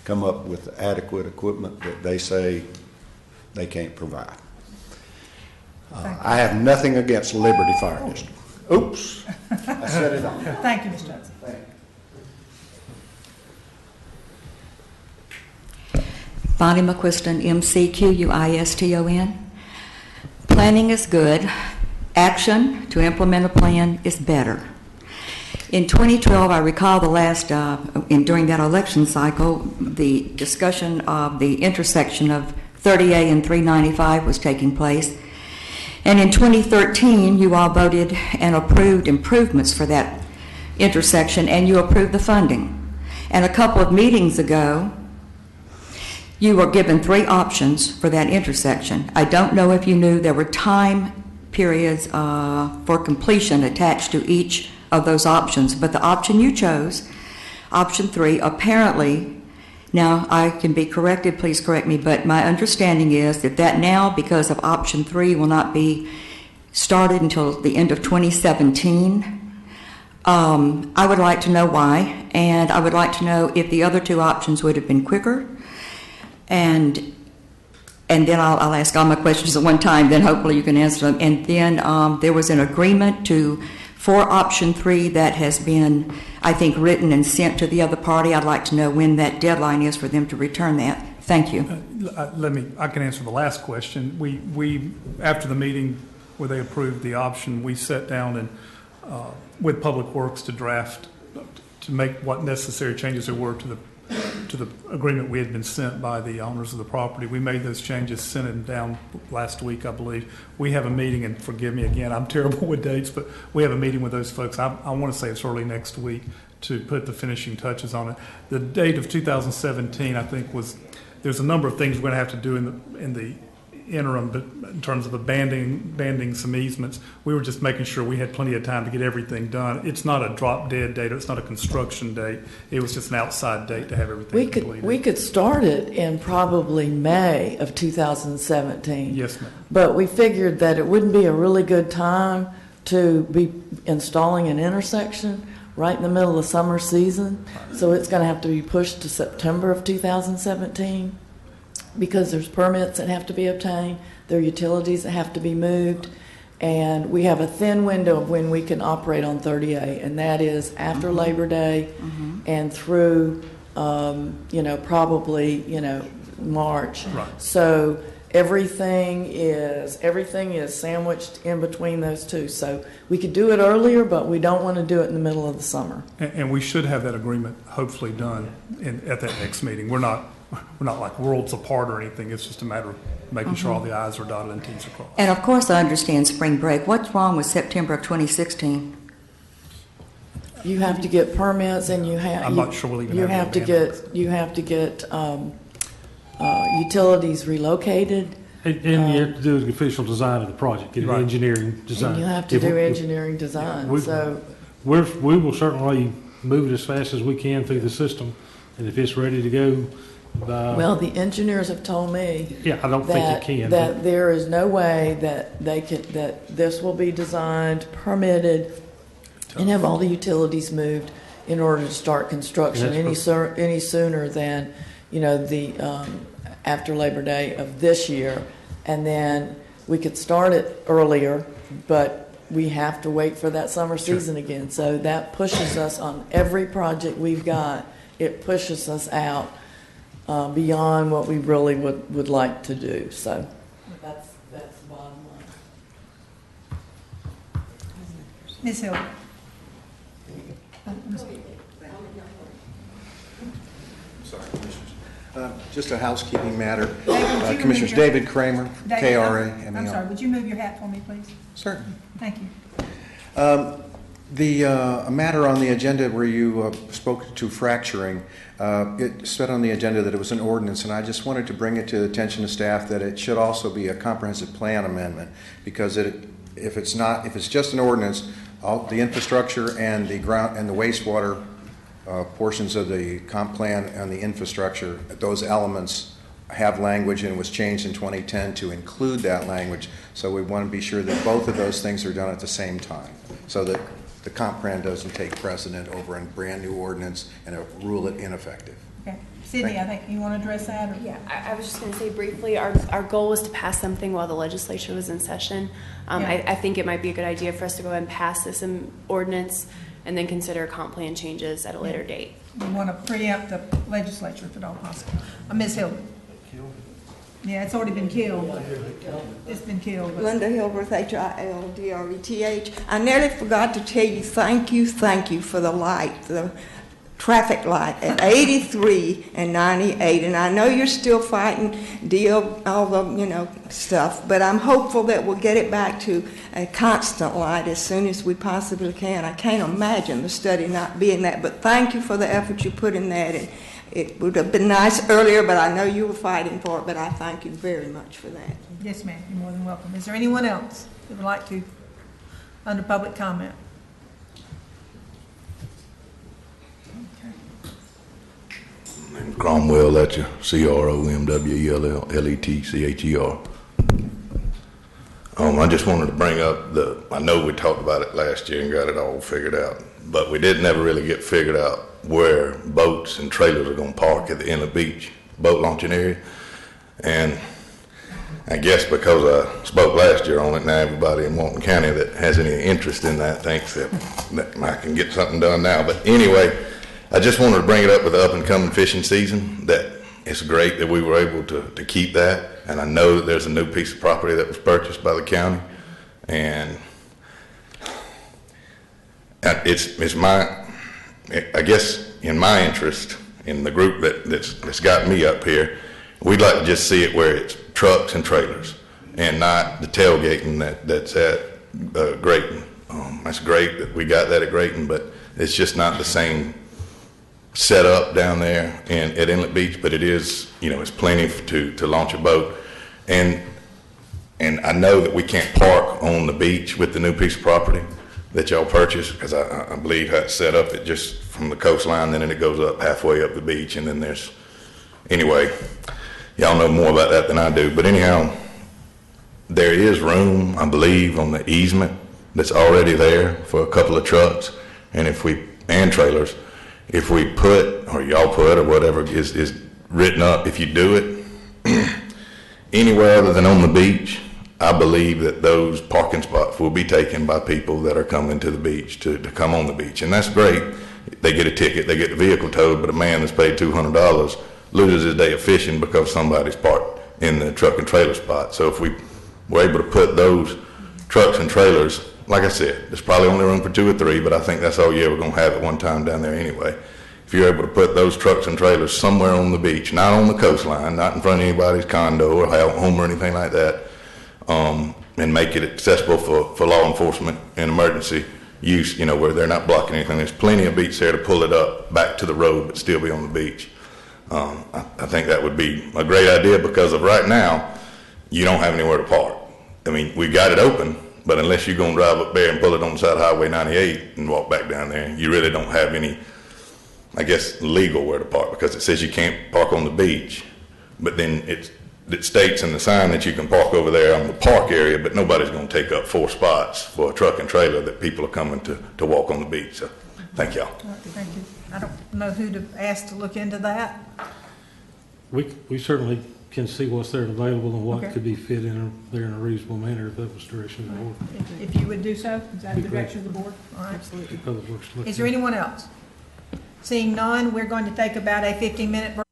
Speaker 8: come up with adequate equipment that they say they can't provide. I have nothing against Liberty Fire District. Oops, I said it on.
Speaker 4: Thank you, Mr. Johnson.
Speaker 9: Bonnie McQuiston, MCQUISTON. Planning is good. Action to implement a plan is better. In 2012, I recall during that election cycle, the discussion of the intersection of 30A and 395 was taking place. And in 2013, you all voted and approved improvements for that intersection, and you approved the funding. And a couple of meetings ago, you were given 3 options for that intersection. I don't know if you knew there were time periods for completion attached to each of those options, but the option you chose, option 3, apparently, now I can be corrected, please correct me, but my understanding is that now, because of option 3, will not be started until the end of 2017. I would like to know why, and I would like to know if the other 2 options would have been quicker. And then I'll ask all my questions at one time, then hopefully you can answer them. And then there was an agreement for option 3 that has been, I think, written and sent to the other party. I'd like to know when that deadline is for them to return that. Thank you.
Speaker 3: I can answer the last question. We after the meeting where they approved the option, we sat down and with Public Works to make what necessary changes there were to the agreement we had been sent by the owners of the property. We made those changes, sent them down last week, I believe. We have a meeting, and forgive me again, I'm terrible with dates, but we have a meeting with those folks. I want to say it's early next week to put the finishing touches on it. The date of 2017, I think, there's a number of things we're going to have to do in the interim, but in terms of banding some easements, we were just making sure we had plenty of time to get everything done. It's not a drop dead date. It's not a construction date. It was just an outside date to have everything completed.
Speaker 7: We could start it in probably May of 2017.
Speaker 3: Yes, ma'am.
Speaker 7: But we figured that it wouldn't be a really good time to be installing an intersection right in the middle of summer season. So it's going to have to be pushed to September of 2017. Because there's permits that have to be obtained, there are utilities that have to be moved, and we have a thin window of when we can operate on 30A, and that is after Labor Day and through, probably, March.
Speaker 3: Right.
Speaker 7: So everything is sandwiched in between those two. So we could do it earlier, but we don't want to do it in the middle of the summer.
Speaker 3: And we should have that agreement hopefully done at that next meeting. We're not like worlds apart or anything. It's just a matter of making sure all the I's are dotted and T's are crossed.
Speaker 9: And of course, I understand spring break. What's wrong with September of 2016?
Speaker 7: You have to get permits, and
Speaker 3: I'm not sure we'll even
Speaker 7: you
Speaker 3: have
Speaker 7: you have to get utilities relocated.
Speaker 6: And you have to do an official design of the project, get an engineering design.
Speaker 7: And you have to do engineering design.
Speaker 6: We will certainly move it as fast as we can through the system, and if it's ready to go.
Speaker 7: Well, the engineers have told me.
Speaker 6: Yeah, I don't think it can.
Speaker 7: That there is no way that that this will be designed, permitted, and have all the utilities moved in order to start construction any sooner than the after Labor Day of this year, and then we could start it earlier, but we have to wait for that summer season again. So that pushes us on every project we've got. It pushes us out beyond what we really would like to do. So that's the bottom line.
Speaker 1: Ms. Hill.
Speaker 12: Sorry, Commissioners. Just a housekeeping matter.
Speaker 1: David,
Speaker 12: Commissioners David Kramer, KRA.
Speaker 1: I'm sorry, would you move your hat for me, please?
Speaker 12: Certainly.
Speaker 1: Thank you.
Speaker 12: A matter on the agenda where you spoke to fracturing, it said on the agenda that it was an ordinance, and I just wanted to bring it to the attention of staff that it should also be a comprehensive plan amendment, because if it's just an ordinance, all the infrastructure and the ground and the wastewater portions of the comp plan and the infrastructure, those elements have language, and was changed in 2010 to include that language. So we want to be sure that both of those things are done at the same time, so that the comp plan doesn't take precedent over a brand new ordinance and rule it ineffective.
Speaker 1: Okay. Sydney, I think you want to address that? Or?
Speaker 15: Yeah, I was just going to say briefly, our goal was to pass something while the legislature was in session. I think it might be a good idea for us to go ahead and pass this ordinance and then consider comp plan changes at a later date.
Speaker 1: We want to preempt the legislature if at all possible. Ms. Hill. Yeah, it's already been killed. It's been killed.
Speaker 22: Linda Hilberth, HILDRETH. I nearly forgot to tell you thank you for the light, the traffic light at 83 and 98. And I know you're still fighting all the, stuff, but I'm hopeful that we'll get it back to a constant light as soon as we possibly can. I can't imagine the study not being that, but thank you for the effort you put in that. And it would have been nice earlier, but I know you were fighting for it, but I thank you very much for that.
Speaker 1: Yes, ma'am. You're more than welcome. Is there anyone else that would like to, under public comment?
Speaker 13: name's Cromwell Letcher, CROMWELLETCHER. I just wanted to bring up I know we talked about it last year and got it all figured out, but we did never really get figured out where boats and trailers are going to park at the Inlet Beach boat launching area. And I guess because I spoke last year on it, now everybody in Walton County that has any interest in that thinks that I can get something done now. But anyway, I just wanted to bring it up with the up and coming fishing season, that it's great that we were able to keep that. And I know that there's a new piece of property that was purchased by the county, and it's I guess in my interest, in the group that's got me up here, we'd like to just see it where it's trucks and trailers and not the tailgating that's at Grayton. That's great that we got that at Grayton, but it's just not the same setup down there at Inlet Beach, but it is, it's plenty to launch a boat. And I know that we can't park on the beach with the new piece of property that y'all purchased, because I believe how it's set up, it just from the coastline, then it goes up halfway up the beach, and then anyway, y'all know more about that than I do. But anyhow, there is room, I believe, on the easement that's already there for a couple of trucks, and trailers. If we put, or y'all put, or whatever is written up, if you do it anywhere other than on the beach, I believe that those parking spots will be taken by people that are coming to the beach to come on the beach. And that's great. They get a ticket, they get the vehicle towed, but a man that's paid $200 loses his day of fishing because somebody's parked in the truck and trailer spot. So if we were able to put those trucks and trailers, like I said, there's probably only room for 2 or 3, but I think that's all you're ever going to have at one time down there anyway. If you're able to put those trucks and trailers somewhere on the beach, not on the coastline, not in front of anybody's condo or home or anything like that, and make it accessible for law enforcement and emergency use, where they're not blocking anything. There's plenty of beach there to pull it up back to the road but still be on the beach. I think that would be a great idea, because of right now, you don't have anywhere to park. I mean, we got it open, but unless you're going to drive up there and pull it on the side of Highway 98 and walk back down there, you really don't have any, I guess, legal where to park, because it says you can't park on the beach, but then it states in the sign that you can park over there on the park area, but nobody's going to take up 4 spots for a truck and trailer that people are coming to walk on the beach. So thank y'all.
Speaker 1: Thank you. I don't know who to ask to look into that.
Speaker 6: We certainly can see what's there available and what
Speaker 4: Okay.
Speaker 6: could be fit there in a reasonable manner, if that was direction of the board.
Speaker 4: If you would do so, is that the
Speaker 6: Be great.
Speaker 4: direction of the board? All right.
Speaker 6: Absolutely. Public Works look
Speaker 4: Is there
Speaker 6: at it.
Speaker 4: anyone else? Seeing none, we're going to take about a 15-minute break.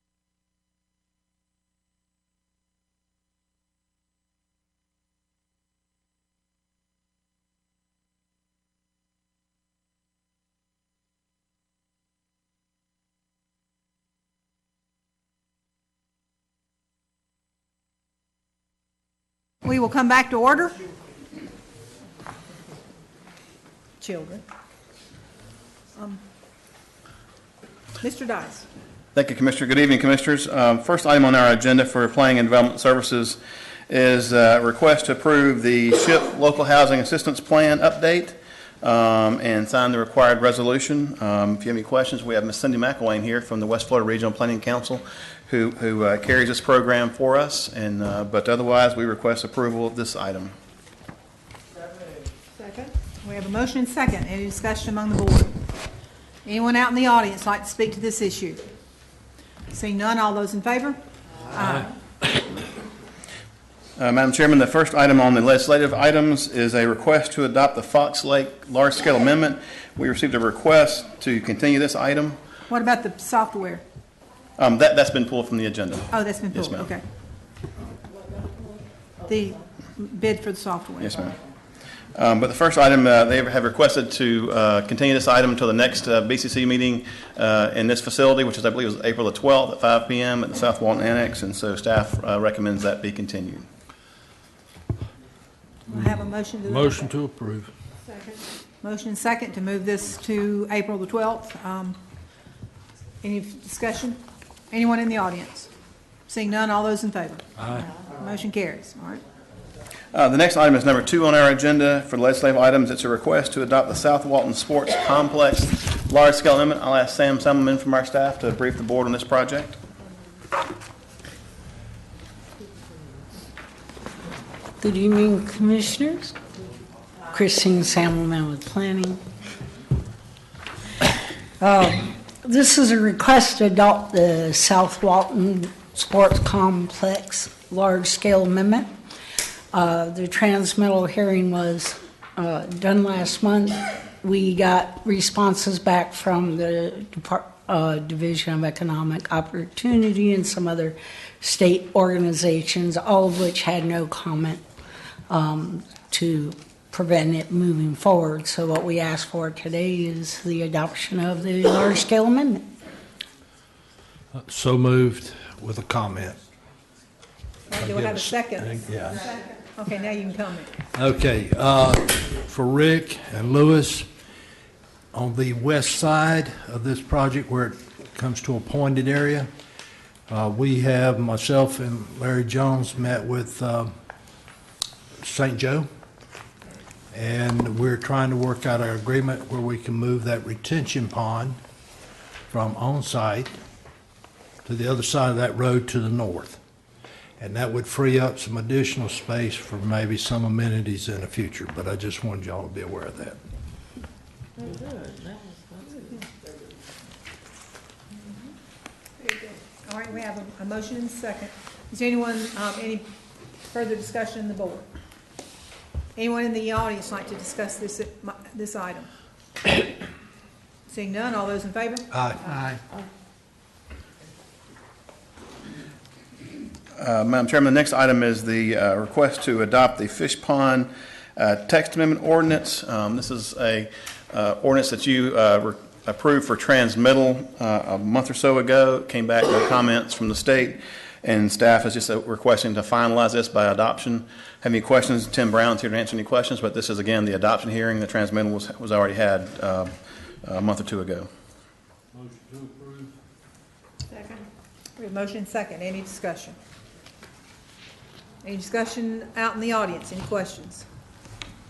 Speaker 4: We will come back to order. Children. Mr. Dice.
Speaker 5: Thank you, Commissioner. Good evening, Commissioners. First item on our agenda for Planning and Development Services is a request to approve the SHIP Local Housing Assistance Plan update and sign the required resolution. If you have any questions, we have Ms. Cindy McElwain here from the West Florida Regional Planning Council who carries this program for us, but otherwise we request approval of this item.
Speaker 4: Second. We have a motion and second. Any discussion among the board? Anyone out in the audience like to speak to this issue? Seeing none, all those in favor? Aye.
Speaker 5: Madam Chairman, the first item on the legislative items is a request to adopt the Fox Lake large-scale amendment. We received a request to continue this item.
Speaker 4: What about the software?
Speaker 5: That's been pulled from the agenda.
Speaker 4: Oh, that's been
Speaker 5: Yes,
Speaker 4: pulled,
Speaker 5: ma'am.
Speaker 4: okay. The bid for the software.
Speaker 5: Yes, ma'am. But the first item, they have requested to continue this item until the next BCC meeting in this facility, which is, I believe, is April the 12th at 5 p.m. at the South Walton Annex, and so staff recommends that be continued.
Speaker 4: I have a motion to that.
Speaker 10: Motion to approve.
Speaker 4: Second. Motion and second to move this to April the 12th. Any discussion? Anyone in the audience? Seeing none, all those in favor?
Speaker 10: Aye.
Speaker 4: Motion carries. All right.
Speaker 5: The next item is number 2 on our agenda for legislative items. It's a request to adopt the South Walton Sports Complex large-scale amendment. I'll ask Sam Semmelman from our staff to brief the board on this project.
Speaker 14: Good evening, Commissioners. Christine Sammelman with Planning. This is a request to adopt the South Walton Sports Complex large-scale amendment. The transmittal hearing was done last month. We got responses back from the Division of Economic Opportunity and some other state organizations, all of which had no comment to prevent it moving forward. So what we ask for today is the adoption of the large-scale amendment.
Speaker 10: So moved with a comment.
Speaker 4: Do I have a second?
Speaker 10: Yeah.
Speaker 4: Okay, now you can comment.
Speaker 10: Okay, for Rick and Lewis, on the west side of this project where it comes to a pointed area, we have, myself and Larry Jones met with St. Joe, and we're trying to work out our agreement where we can move that retention pond from on-site to the other side of that road to the north. And that would free up some additional space for maybe some amenities in the future, but I just wanted y'all to be aware of that.
Speaker 4: Very good. All right, we have a motion and a second. Is there anyone, any further discussion in the board? Anyone in the audience like to discuss this item? Seeing none, all those in favor?
Speaker 10: Aye.
Speaker 5: Madam Chairman, the next item is the request to adopt the Fish Pond Text Amendment Ordinance. This is a ordinance that you approved for transmittal a month or so ago. It came back with comments from the state, and staff is just requesting to finalize this by adoption. Have any questions? Tim Brown's here to answer any questions, but this is, again, the adoption hearing. The transmittal was already had a month or two ago.
Speaker 10: Motion to approve.
Speaker 4: Second. We have motion and second. Any discussion? Any discussion out in the audience? Any questions?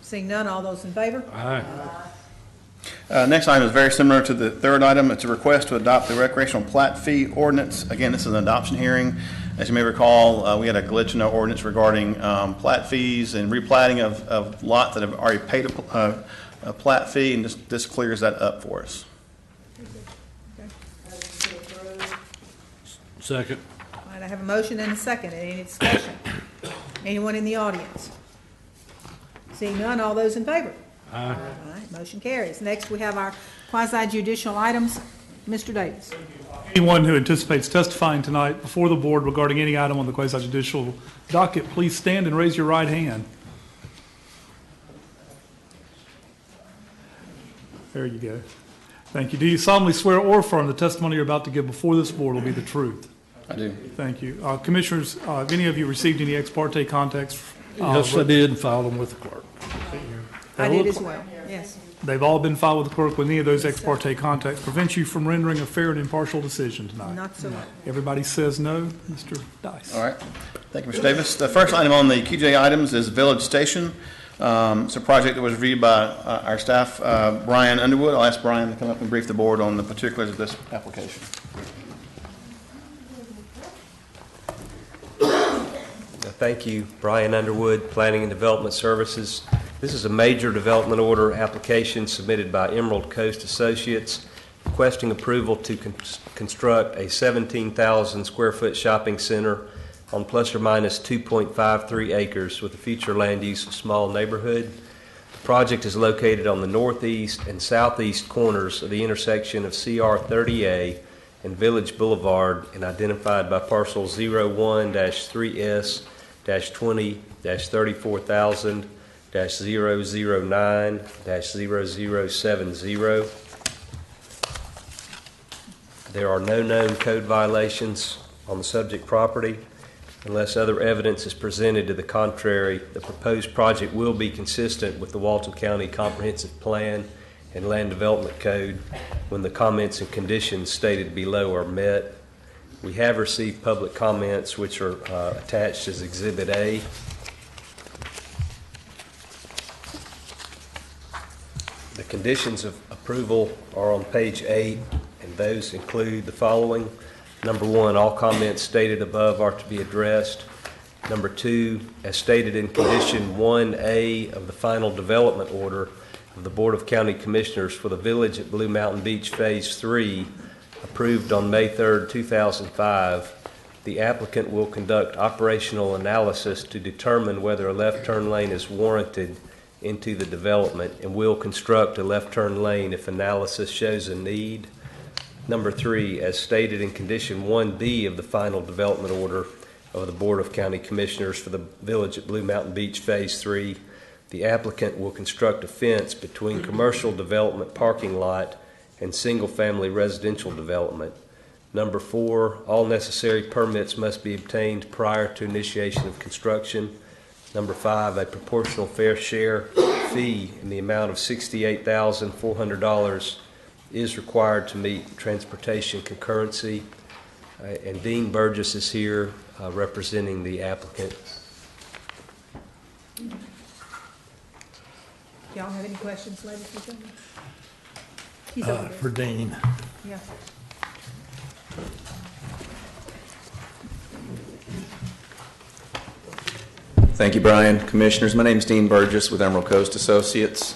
Speaker 4: Seeing none, all those in favor?
Speaker 10: Aye.
Speaker 5: Next item is very similar to the third item. It's a request to adopt the recreational plat fee ordinance. Again, this is an adoption hearing. As you may recall, we had a glitch in our ordinance regarding plat fees and replatting of lots that have already paid a plat fee, and this clears that up for us.
Speaker 10: Second.
Speaker 4: All right, I have a motion and a second. Any discussion? Anyone in the audience? Seeing none, all those in favor?
Speaker 6: Aye.
Speaker 4: All right, motion carries. Next, we have our quasi-judicial items. Mr. Davis.
Speaker 3: Anyone who anticipates testifying tonight before the board regarding any item on the quasi-judicial docket, please stand and raise your right hand. There you go. Thank you. Do you solemnly swear or affirm the testimony you're about to give before this board will be the truth?
Speaker 21: I do.
Speaker 3: Thank you. Commissioners, have any of you received any ex parte contacts?
Speaker 10: Yes, I did, and filed them with the clerk.
Speaker 4: I did as well, yes.
Speaker 3: They've all been filed with the clerk. With any of those ex parte contacts prevent you from rendering a fair and impartial decision tonight?
Speaker 4: Not so much.
Speaker 3: Everybody says no. Mr. Dice.
Speaker 5: All right. Thank you, Mr. Davis. The first item on the QJ items is Village Station. It's a project that was reviewed by our staff, Brian Underwood. I'll ask Brian to come up and brief the board on the particulars of this application.
Speaker 16: Thank you, Brian Underwood, Planning and Development Services. This is a major development order application submitted by Emerald Coast Associates requesting approval to construct a 17,000 square foot shopping center on plus or minus 2.53 acres with a future land use of small neighborhood. The project is located on the northeast and southeast corners of the intersection of CR 30A and Village Boulevard and identified by parcel 01-3S-20-34,000-009-0070. There are no known code violations on the subject property. Unless other evidence is presented to the contrary, the proposed project will be consistent with the Walton County Comprehensive Plan and Land Development Code when the comments and conditions stated below are met. We have received public comments which are attached as Exhibit A. The conditions of approval are on page 8, and those include the following. Number 1, all comments stated above are to be addressed. Number 2, as stated in condition 1A of the final development order of the Board of County Commissioners for the Village at Blue Mountain Beach Phase 3, approved on May 3rd, 2005, the applicant will conduct operational analysis to determine whether a left turn lane is warranted into the development and will construct a left turn lane if analysis shows a need. Number 3, as stated in condition 1B of the final development order of the Board of County Commissioners for the Village at Blue Mountain Beach Phase 3, the applicant will construct a fence between commercial development parking lot and single-family residential development. Number 4, all necessary permits must be obtained prior to initiation of construction. Number 5, a proportional fair share fee in the amount of $68,400 is required to meet transportation concurrency. And Dean Burgess is here representing the applicant.
Speaker 4: Y'all have any questions, ladies and gentlemen? He's over there.
Speaker 10: For Dean.
Speaker 4: Yeah.
Speaker 17: Thank you, Brian. Commissioners, my name is Dean Burgess with Emerald Coast Associates.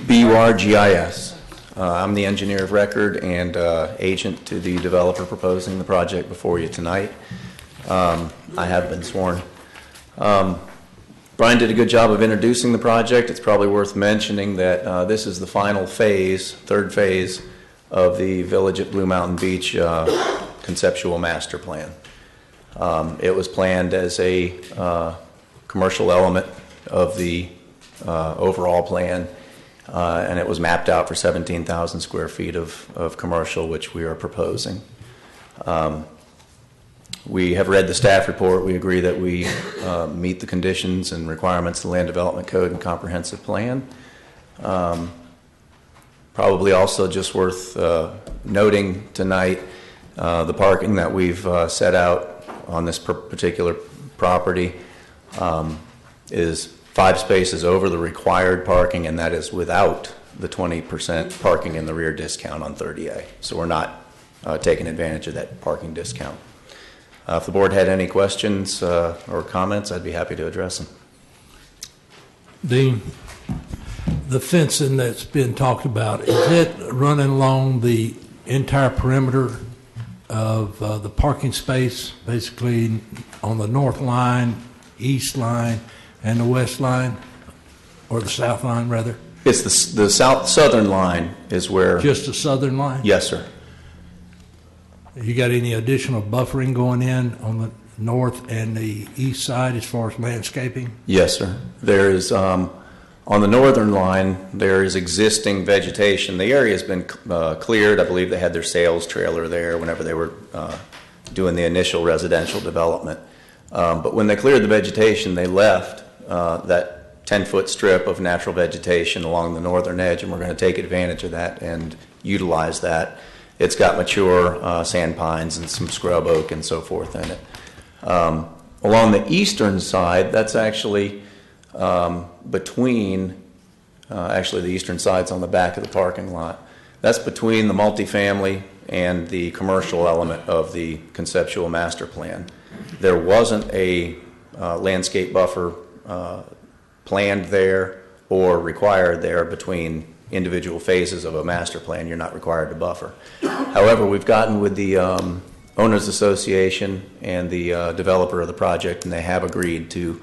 Speaker 17: BURGIS. I'm the engineer of record and agent to the developer proposing the project before you tonight. I have been sworn. Brian did a good job of introducing the project. It's probably worth mentioning that this is the final phase, third phase, of the Village at Blue Mountain Beach conceptual master plan. It was planned as a commercial element of the overall plan, and it was mapped out for 17,000 square feet of commercial, which we are proposing. We have read the staff report. We agree that we meet the conditions and requirements of the Land Development Code and Comprehensive Plan. Probably also just worth noting tonight the parking that we've set out on this particular property is 5 spaces over the required parking, and that is without the 20% parking in the rear discount on 30A. So we're not taking advantage of that parking discount. If the board had any questions or comments, I'd be happy to address them.
Speaker 10: Dean, the fencing that's been talked about, is it running along the entire perimeter of the parking space, basically on the north line, east line, and the west line, or the south line, rather?
Speaker 17: It's the southern line is where...
Speaker 10: Just the southern line?
Speaker 17: Yes, sir.
Speaker 10: You got any additional buffering going in on the north and the east side as far as landscaping?
Speaker 17: Yes, sir. There is, on the northern line, there is existing vegetation. The area has been cleared. I believe they had their sales trailer there whenever they were doing the initial residential development. But when they cleared the vegetation, they left that 10-foot strip of natural vegetation along the northern edge, and we're going to take advantage of that and utilize that. It's got mature sand pines and some scrub oak and so forth in it. Along the eastern side, that's actually between, actually the eastern side's on the back of the parking lot. That's between the multifamily and the commercial element of the conceptual master plan. There wasn't a landscape buffer planned there or required there between individual phases of a master plan. You're not required to buffer. However, we've gotten with the owners association and the developer of the project, and they have agreed to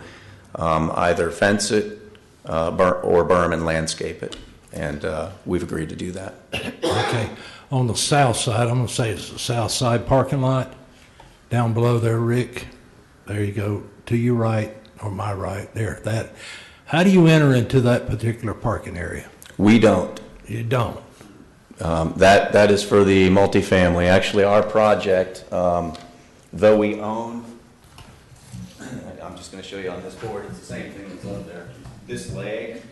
Speaker 17: either fence it or berm and landscape it, and we've agreed to do that.
Speaker 10: Okay. On the south side, I'm going to say it's the south side parking lot, down below there, Rick. There you go, to your right, or my right, there, that. How do you enter into that particular parking area?
Speaker 17: We don't.
Speaker 10: You don't?
Speaker 17: That is for the multifamily. Actually, our project, though we own, I'm just going to show you on this board, it's the same thing that's up there. This leg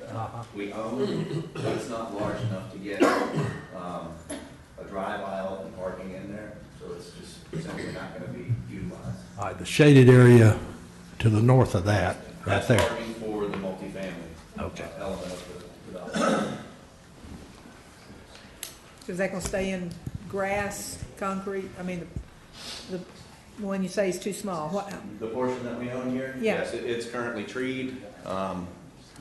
Speaker 17: we own, but it's not large enough to get a drive aisle and parking in there, so it's just simply not going to be utilized.
Speaker 10: All right, the shaded area to the north of that, right
Speaker 17: That's
Speaker 10: there.
Speaker 17: parking for the multifamily element of the development.
Speaker 4: So is that going to stay in grass, concrete? I mean, the one you say is too small. What?
Speaker 17: The portion that we own here?
Speaker 4: Yeah.
Speaker 17: Yes, it's currently treed.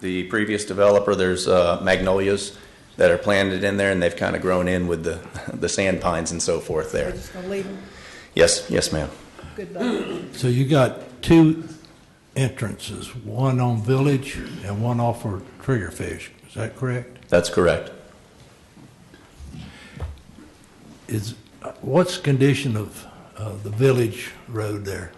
Speaker 17: The previous developer, there's magnolias that are planted in there, and they've kind of grown in with the sand pines and so forth there.
Speaker 4: We're just going to leave them?
Speaker 17: Yes, ma'am.
Speaker 4: Good luck.
Speaker 10: So you got two entrances, one on Village and one off for Triggerfish. Is that correct?
Speaker 17: That's correct.
Speaker 10: What's the condition of the Village Road there?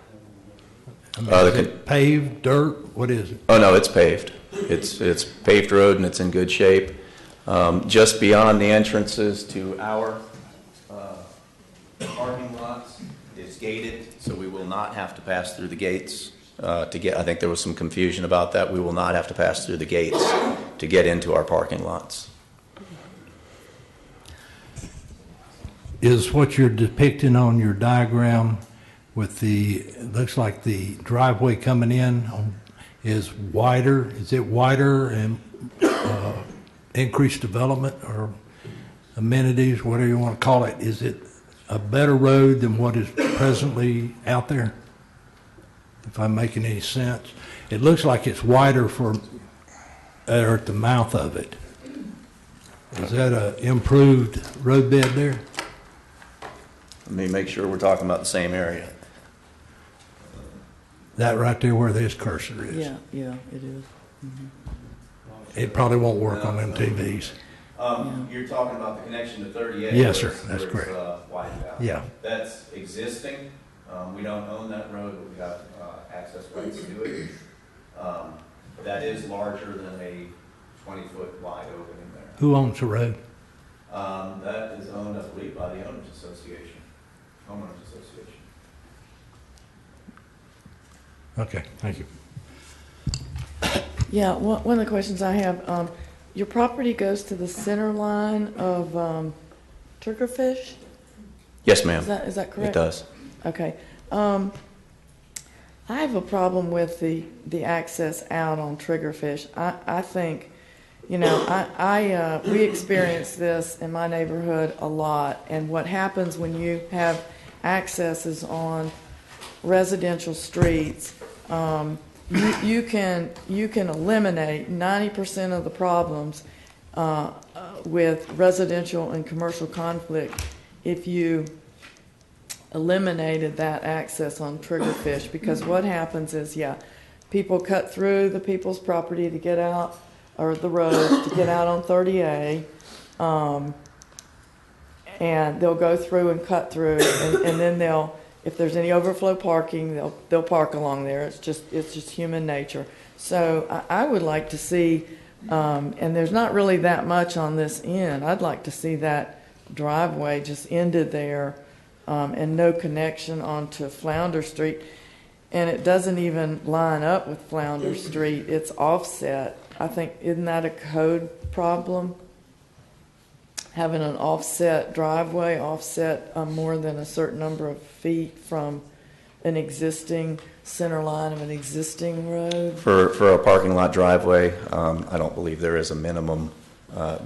Speaker 10: I mean,
Speaker 17: The
Speaker 10: is it paved, dirt? What is it?
Speaker 17: Oh, no, it's paved. It's paved road, and it's in good shape. Just beyond the entrances to our parking lots, it's gated, so we will not have to pass through the gates to get, I think there was some confusion about that. We will not have to pass through the gates to get into our parking lots.
Speaker 10: Is what you're depicting on your diagram with looks like the driveway coming in is wider? Is it wider and increased development or amenities, whatever you want to call it? Is it a better road than what is presently out there? If I'm making any sense. It looks like it's wider or at the mouth of it. Is that an improved roadbed there?
Speaker 17: Let me make sure we're talking about the same area.
Speaker 10: That right there where this cursor is.
Speaker 7: Yeah, it is. Mm-hmm.
Speaker 10: It probably won't work on them TVs.
Speaker 17: You're talking about the connection to 38?
Speaker 10: Yes, sir. That's correct.
Speaker 17: Widened out.
Speaker 10: Yeah.
Speaker 17: That's existing. We don't own that road, but we have access rights to it. That is larger than a 20-foot wide opening there.
Speaker 10: Who owns the road?
Speaker 17: That is owned, I believe, by the Owners Association, Homeowners Association.
Speaker 10: Okay, thank you.
Speaker 7: Yeah, one of the questions I have, your property goes to the center line of Triggerfish?
Speaker 17: Yes, ma'am.
Speaker 7: Is that correct?
Speaker 17: It does.
Speaker 7: Okay. I have a problem with the access out on Triggerfish. I think, you know, we experience this in my neighborhood a lot, and what happens when you have accesses on residential streets, you can eliminate 90% of the problems with residential and commercial conflict if you eliminated that access on Triggerfish, because what happens is, people cut through the people's property to get out, or the road to get out on 30A, and they'll go through and cut through, and then if there's any overflow parking, they'll park along there. It's just human nature. So I would like to see, and there's not really that much on this end. I'd like to see that driveway just ended there, and no connection onto Flounder Street. And it doesn't even line up with Flounder Street. It's offset. I think, isn't that a code problem? Having an offset driveway, offset more than a certain number of feet from an existing center line of an existing road?
Speaker 17: For a parking lot driveway, I don't believe there is a minimum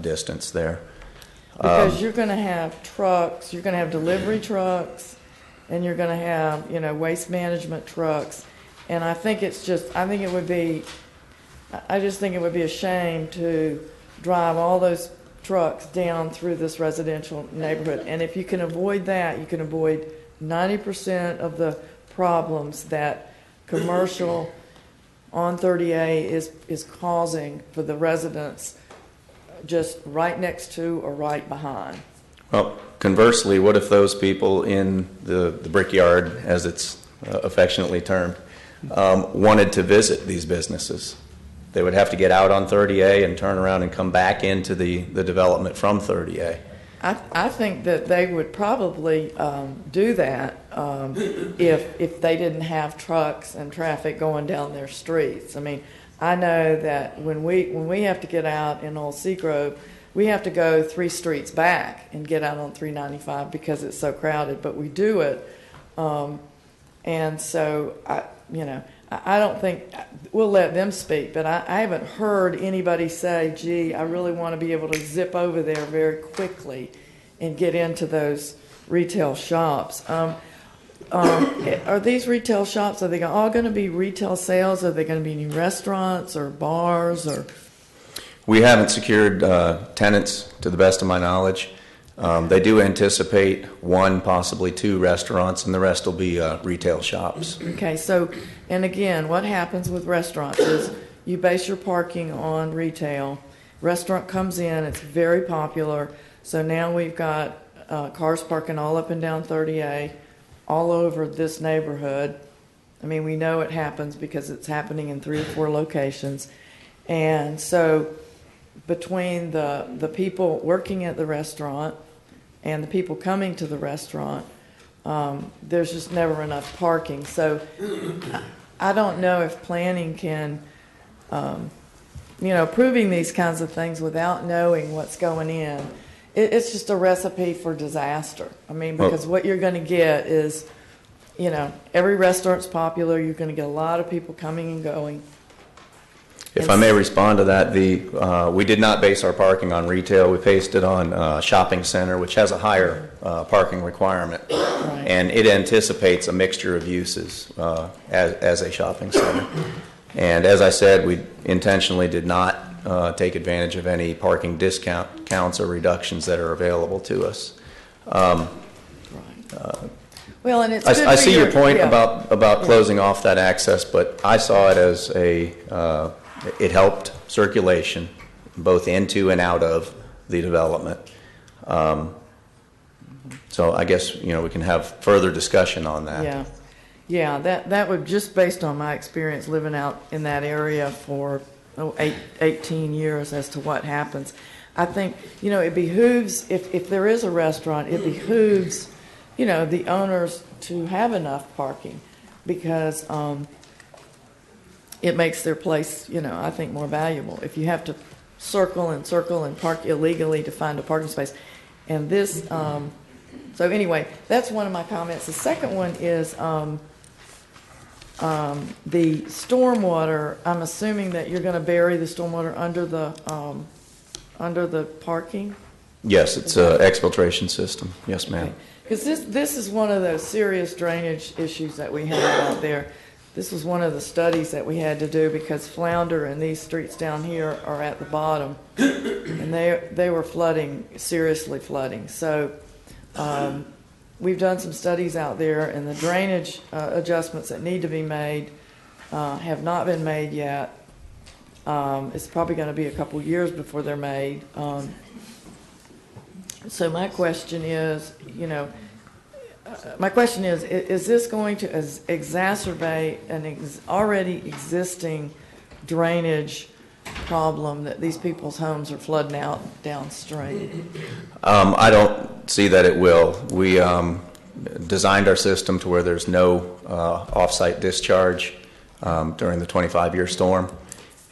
Speaker 17: distance there.
Speaker 7: Because you're going to have trucks, you're going to have delivery trucks, and you're going to have, waste management trucks. And I just think it would be a shame to drive all those trucks down through this residential neighborhood. And if you can avoid that, you can avoid 90% of the problems that commercial on 30A is causing for the residents just right next to or right behind.
Speaker 17: Well, conversely, what if those people in the brickyard, as it's affectionately termed, wanted to visit these businesses? They would have to get out on 30A and turn around and come back into the development from 30A.
Speaker 7: I think that they would probably do that if they didn't have trucks and traffic going down their streets. I mean, I know that when we have to get out in Old Seagrove, we have to go 3 streets back and get out on 395 because it's so crowded. But we do it, and so I don't think we'll let them speak. But I haven't heard anybody say, "Gee, I really want to be able to zip over there very quickly and get into those retail shops." Are these retail shops, are they all going to be retail sales? Are they going to be new restaurants or bars? Or
Speaker 17: We haven't secured tenants, to the best of my knowledge. They do anticipate 1, possibly 2 restaurants, and the rest will be retail shops.
Speaker 7: Okay, so, and again, what happens with restaurants is you base your parking on retail. Restaurant comes in, it's very popular, so now we've got cars parking all up and down 30A, all over this neighborhood. I mean, we know it happens because it's happening in 3 or 4 locations. And so between the people working at the restaurant and the people coming to the restaurant, there's just never enough parking. So I don't know if planning can, approving these kinds of things without knowing what's going in, it's just a recipe for disaster. I mean, because what you're going to get is, every restaurant's popular. You're going to get a lot of people coming and going.
Speaker 17: If I may respond to that, we did not base our parking on retail. We based it on shopping center, which has a higher parking requirement.
Speaker 7: Right.
Speaker 17: And it anticipates a mixture of uses as a shopping center. And as I said, we intentionally did not take advantage of any parking discounts or reductions that are available to us.
Speaker 7: Well, and it's
Speaker 17: I see your point about closing off that access, but I saw it as it helped circulation both into and out of the development. So I guess we can have further discussion on that.
Speaker 7: Yeah. That would, just based on my experience living out in that area for 18 years as to what happens. I think it behooves, if there is a restaurant, it behooves the owners to have enough parking, because it makes their place, I think, more valuable. If you have to circle and park illegally to find a parking space. And this, so anyway, that's one of my comments. The second one is the stormwater. I'm assuming that you're going to bury the stormwater under the parking?
Speaker 17: Yes, it's an exfiltration system. Yes, ma'am.
Speaker 7: Because this is one of those serious drainage issues that we have out there. This was one of the studies that we had to do, because Flounder and these streets down here are at the bottom, and they were flooding, seriously flooding. So we've done some studies out there, and the drainage adjustments that need to be made have not been made yet. It's probably going to be a couple years before they're made. So my question is, is this going to exacerbate an already existing drainage problem that these people's homes are flooding out downstream?
Speaker 17: I don't see that it will. We designed our system to where there's no off-site discharge during the 25-year storm,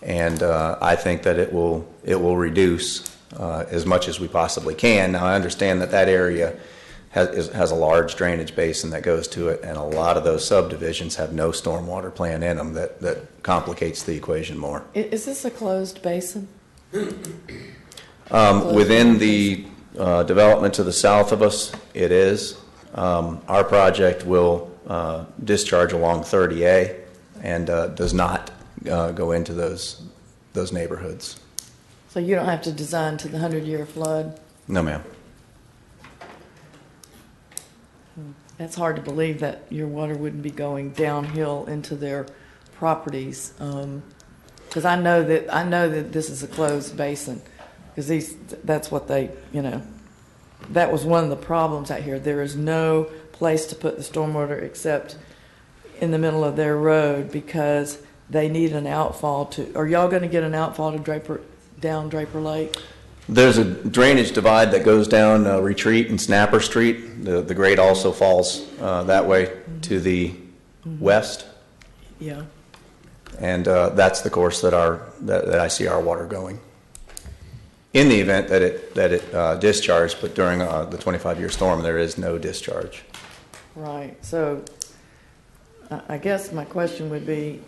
Speaker 17: and I think that it will reduce as much as we possibly can. Now, I understand that area has a large drainage basin that goes to it, and a lot of those subdivisions have no stormwater plan in them that complicates the equation more.
Speaker 7: Is this a closed basin?
Speaker 17: Within the development to the south of us, it is. Our project will discharge along 30A and does not go into those neighborhoods.
Speaker 7: So you don't have to design to the 100-year flood?
Speaker 17: No, ma'am.
Speaker 7: It's hard to believe that your water wouldn't be going downhill into their properties, because I know that this is a closed basin, because that's what they, that was one of the problems out here. There is no place to put the stormwater except in the middle of their road, because they need an outfall to. Are y'all going to get an outfall to down Draper Lake?
Speaker 17: There's a drainage divide that goes down Retreat and Snapper Street. The grade also falls that way to the west.
Speaker 7: Yeah.
Speaker 17: And that's the course that I see our water going. In the event that it discharged, but during the 25-year storm, there is no discharge.
Speaker 7: Right. So I guess my question would be,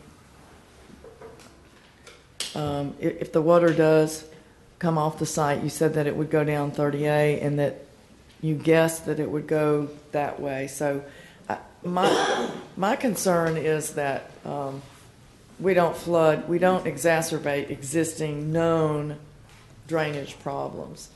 Speaker 7: if the water does come off the site, you said that it would go down 30A and that you guessed that it would go that way. So my concern is that we don't exacerbate existing known drainage problems.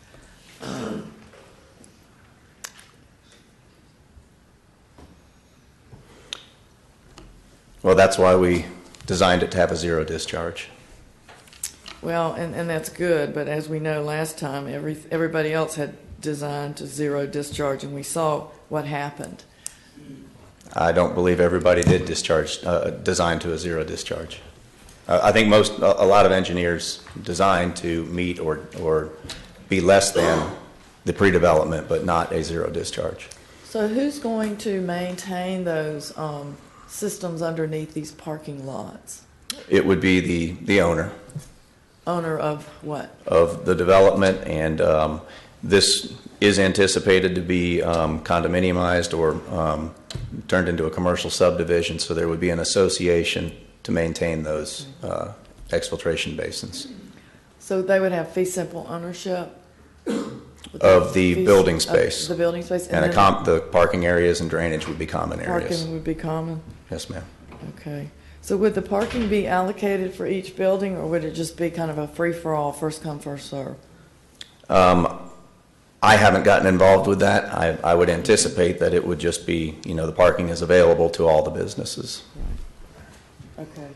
Speaker 17: Well, that's why we designed it to have a zero discharge.
Speaker 7: Well, and that's good, but as we know last time, everybody else had designed to zero discharge, and we saw what happened.
Speaker 17: I don't believe everybody did design to a zero discharge. I think a lot of engineers design to meet or be less than the pre-development, but not a zero discharge.
Speaker 7: So who's going to maintain those systems underneath these parking lots?
Speaker 17: It would be the owner.
Speaker 7: Owner of what?
Speaker 17: Of the development, and this is anticipated to be condominiumized or turned into a commercial subdivision, so there would be an association to maintain those exfiltration basins.
Speaker 7: So they would have fee simple ownership?
Speaker 17: Of the building space.
Speaker 7: The building space.
Speaker 17: And the parking areas and drainage would be common areas.
Speaker 7: Parking would be common?
Speaker 17: Yes, ma'am.
Speaker 7: Okay. So would the parking be allocated for each building, or would it just be kind of a free-for-all, first come, first serve?
Speaker 17: I haven't gotten involved with that. I would anticipate that it would just be, the parking is available to all the businesses.
Speaker 7: Okay.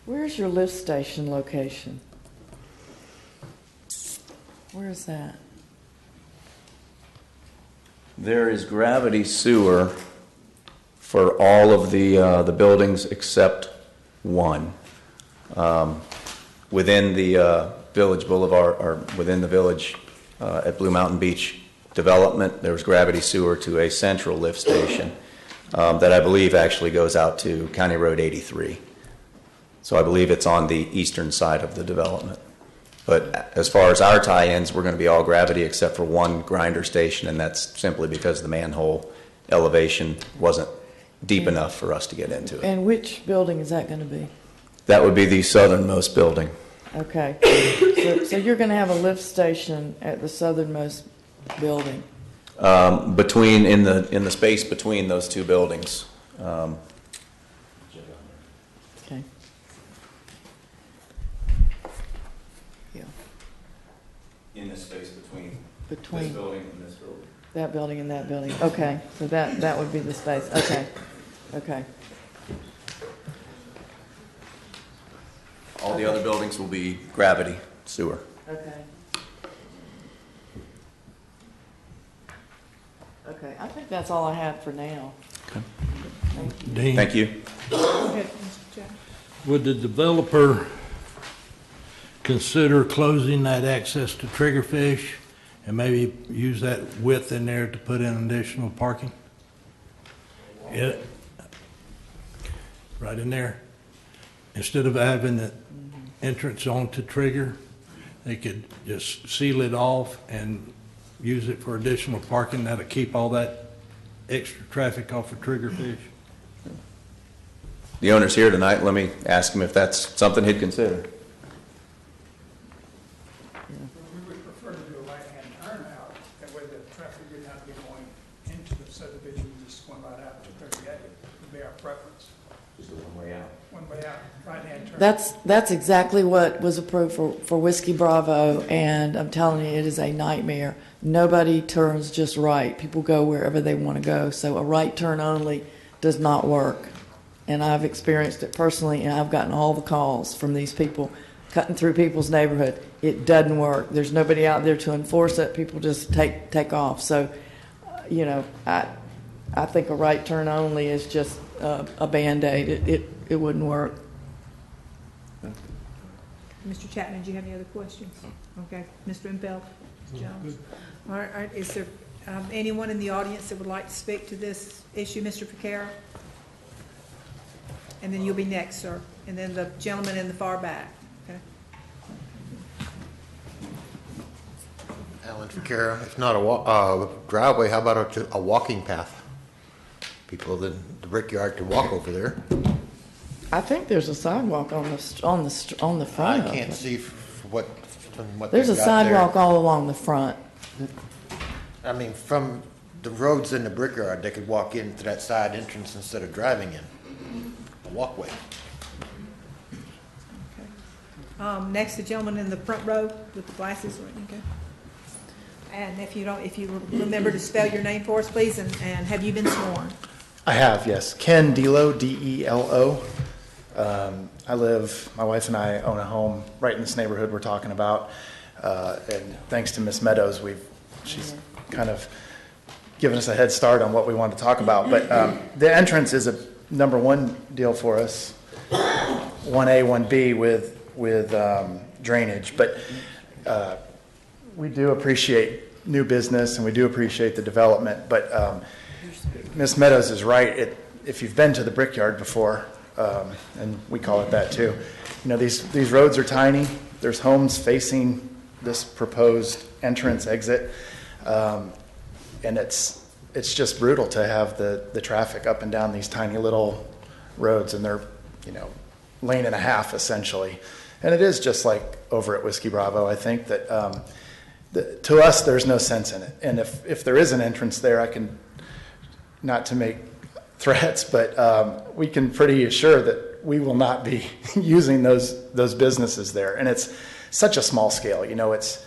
Speaker 7: Where's your lift station location? Where is that?
Speaker 17: There is gravity sewer for all of the buildings except one. Within the Village Boulevard, or within the village at Blue Mountain Beach development, there's gravity sewer to a central lift station that I believe actually goes out to County Road 83. So I believe it's on the eastern side of the development. But as far as our tie-ins, we're going to be all gravity except for one grinder station, and that's simply because the manhole elevation wasn't deep enough for us to get into it.
Speaker 7: And which building is that going to be?
Speaker 17: That would be the southernmost building.
Speaker 7: Okay. So you're going to have a lift station at the southernmost building?
Speaker 17: In the space between those two buildings.
Speaker 7: Okay. Yeah. between?
Speaker 17: This building and this building.
Speaker 7: That building and that building. Okay, so that would be the space. Okay, okay.
Speaker 17: All the other buildings will be gravity sewer.
Speaker 7: Okay. Okay, I think that's all I have for now.
Speaker 17: Okay.
Speaker 7: Thank you.
Speaker 10: Dean?
Speaker 17: Thank you.
Speaker 23: Go ahead, Mr. Jack.
Speaker 10: Would the developer consider closing that access to Triggerfish and maybe use that width in there to put in additional parking? Yeah. Right in there. Instead of having the entrance onto Trigger, they could just seal it off and use it for additional parking. That'll keep all that extra traffic off of Triggerfish.
Speaker 17: The owner's here tonight. Let me ask him if that's something he'd consider.
Speaker 18: We would prefer to do a right-hand turnout, that way the traffic didn't have to be going into the subdivision, just going right out to 38, would be our preference.
Speaker 17: Just a one-way out.
Speaker 18: One way out, right-hand turn.
Speaker 7: That's exactly what was approved for Whiskey Bravo, and I'm telling you, it is a nightmare. Nobody turns just right. People go wherever they want to go, so a right turn only does not work. And I've experienced it personally, and I've gotten all the calls from these people cutting through people's neighborhood. It doesn't work. There's nobody out there to enforce it. People just take off. So, you know, I think a right turn only is just a Band-Aid. It wouldn't work.
Speaker 1: Mr. Chapman, do you have any other questions? Okay, Mr. Impel, Mr. Jones. All right, is there anyone in the audience that would like to speak to this issue, Mr. Ficarra? And then you'll be next, sir. And then the gentleman in the far back, okay?
Speaker 19: Alan Ficarra, if not a driveway, how about a walking path? People in the Brickyard could walk over there.
Speaker 7: I think there's a sidewalk on the front.
Speaker 19: I can't see from what
Speaker 7: There's a
Speaker 19: they've got
Speaker 7: sidewalk
Speaker 19: there.
Speaker 7: all along the front.
Speaker 19: I mean, from the roads in the Brickyard, they could walk into that side entrance instead of driving in. A walkway.
Speaker 1: Next, the gentleman in the front row with the glasses, okay? And if you remember to spell your name for us, please, and have you been sworn?
Speaker 20: I have, yes. Ken Delo, D-E-L-O. My wife and I own a home right in this neighborhood we're talking about. And thanks to Miss Meadows, she's kind of given us a head start on what we wanted to talk about. But the entrance is a number one deal for us, 1A, 1B with drainage. But we do appreciate new business and we do appreciate the development. But Ms. Meadows is right. If you've been to the Brickyard before, and we call it that too, these roads are tiny. There's homes facing this proposed entrance exit, and it's just brutal to have the traffic up and down these tiny little roads, and they're lane and a half essentially. And it is just like over at Whiskey Bravo. I think that to us there's no sense in it. And if there is an entrance there, I can, not to make threats, but we can pretty assure that we will not be using those businesses there. And it's such a small scale. It's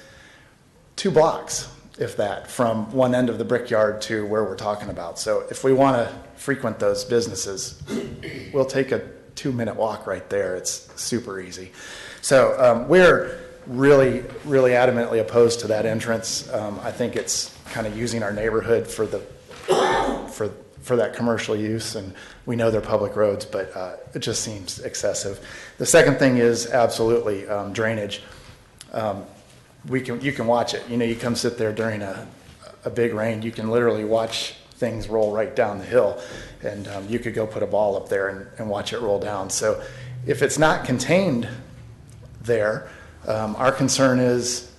Speaker 20: 2 blocks, if that, from one end of the Brickyard to where we're talking about. So if we want to frequent those businesses, we'll take a 2-minute walk right there. It's super easy. So we're really, really adamantly opposed to that entrance. I think it's kind of using our neighborhood for that commercial use, and we know they're public roads, but it just seems excessive. The second thing is absolutely drainage. You can watch it. You come sit there during a big rain. You can literally watch things roll right down the hill, and you could go put a ball up there and watch it roll down. So if it's not contained there, our concern is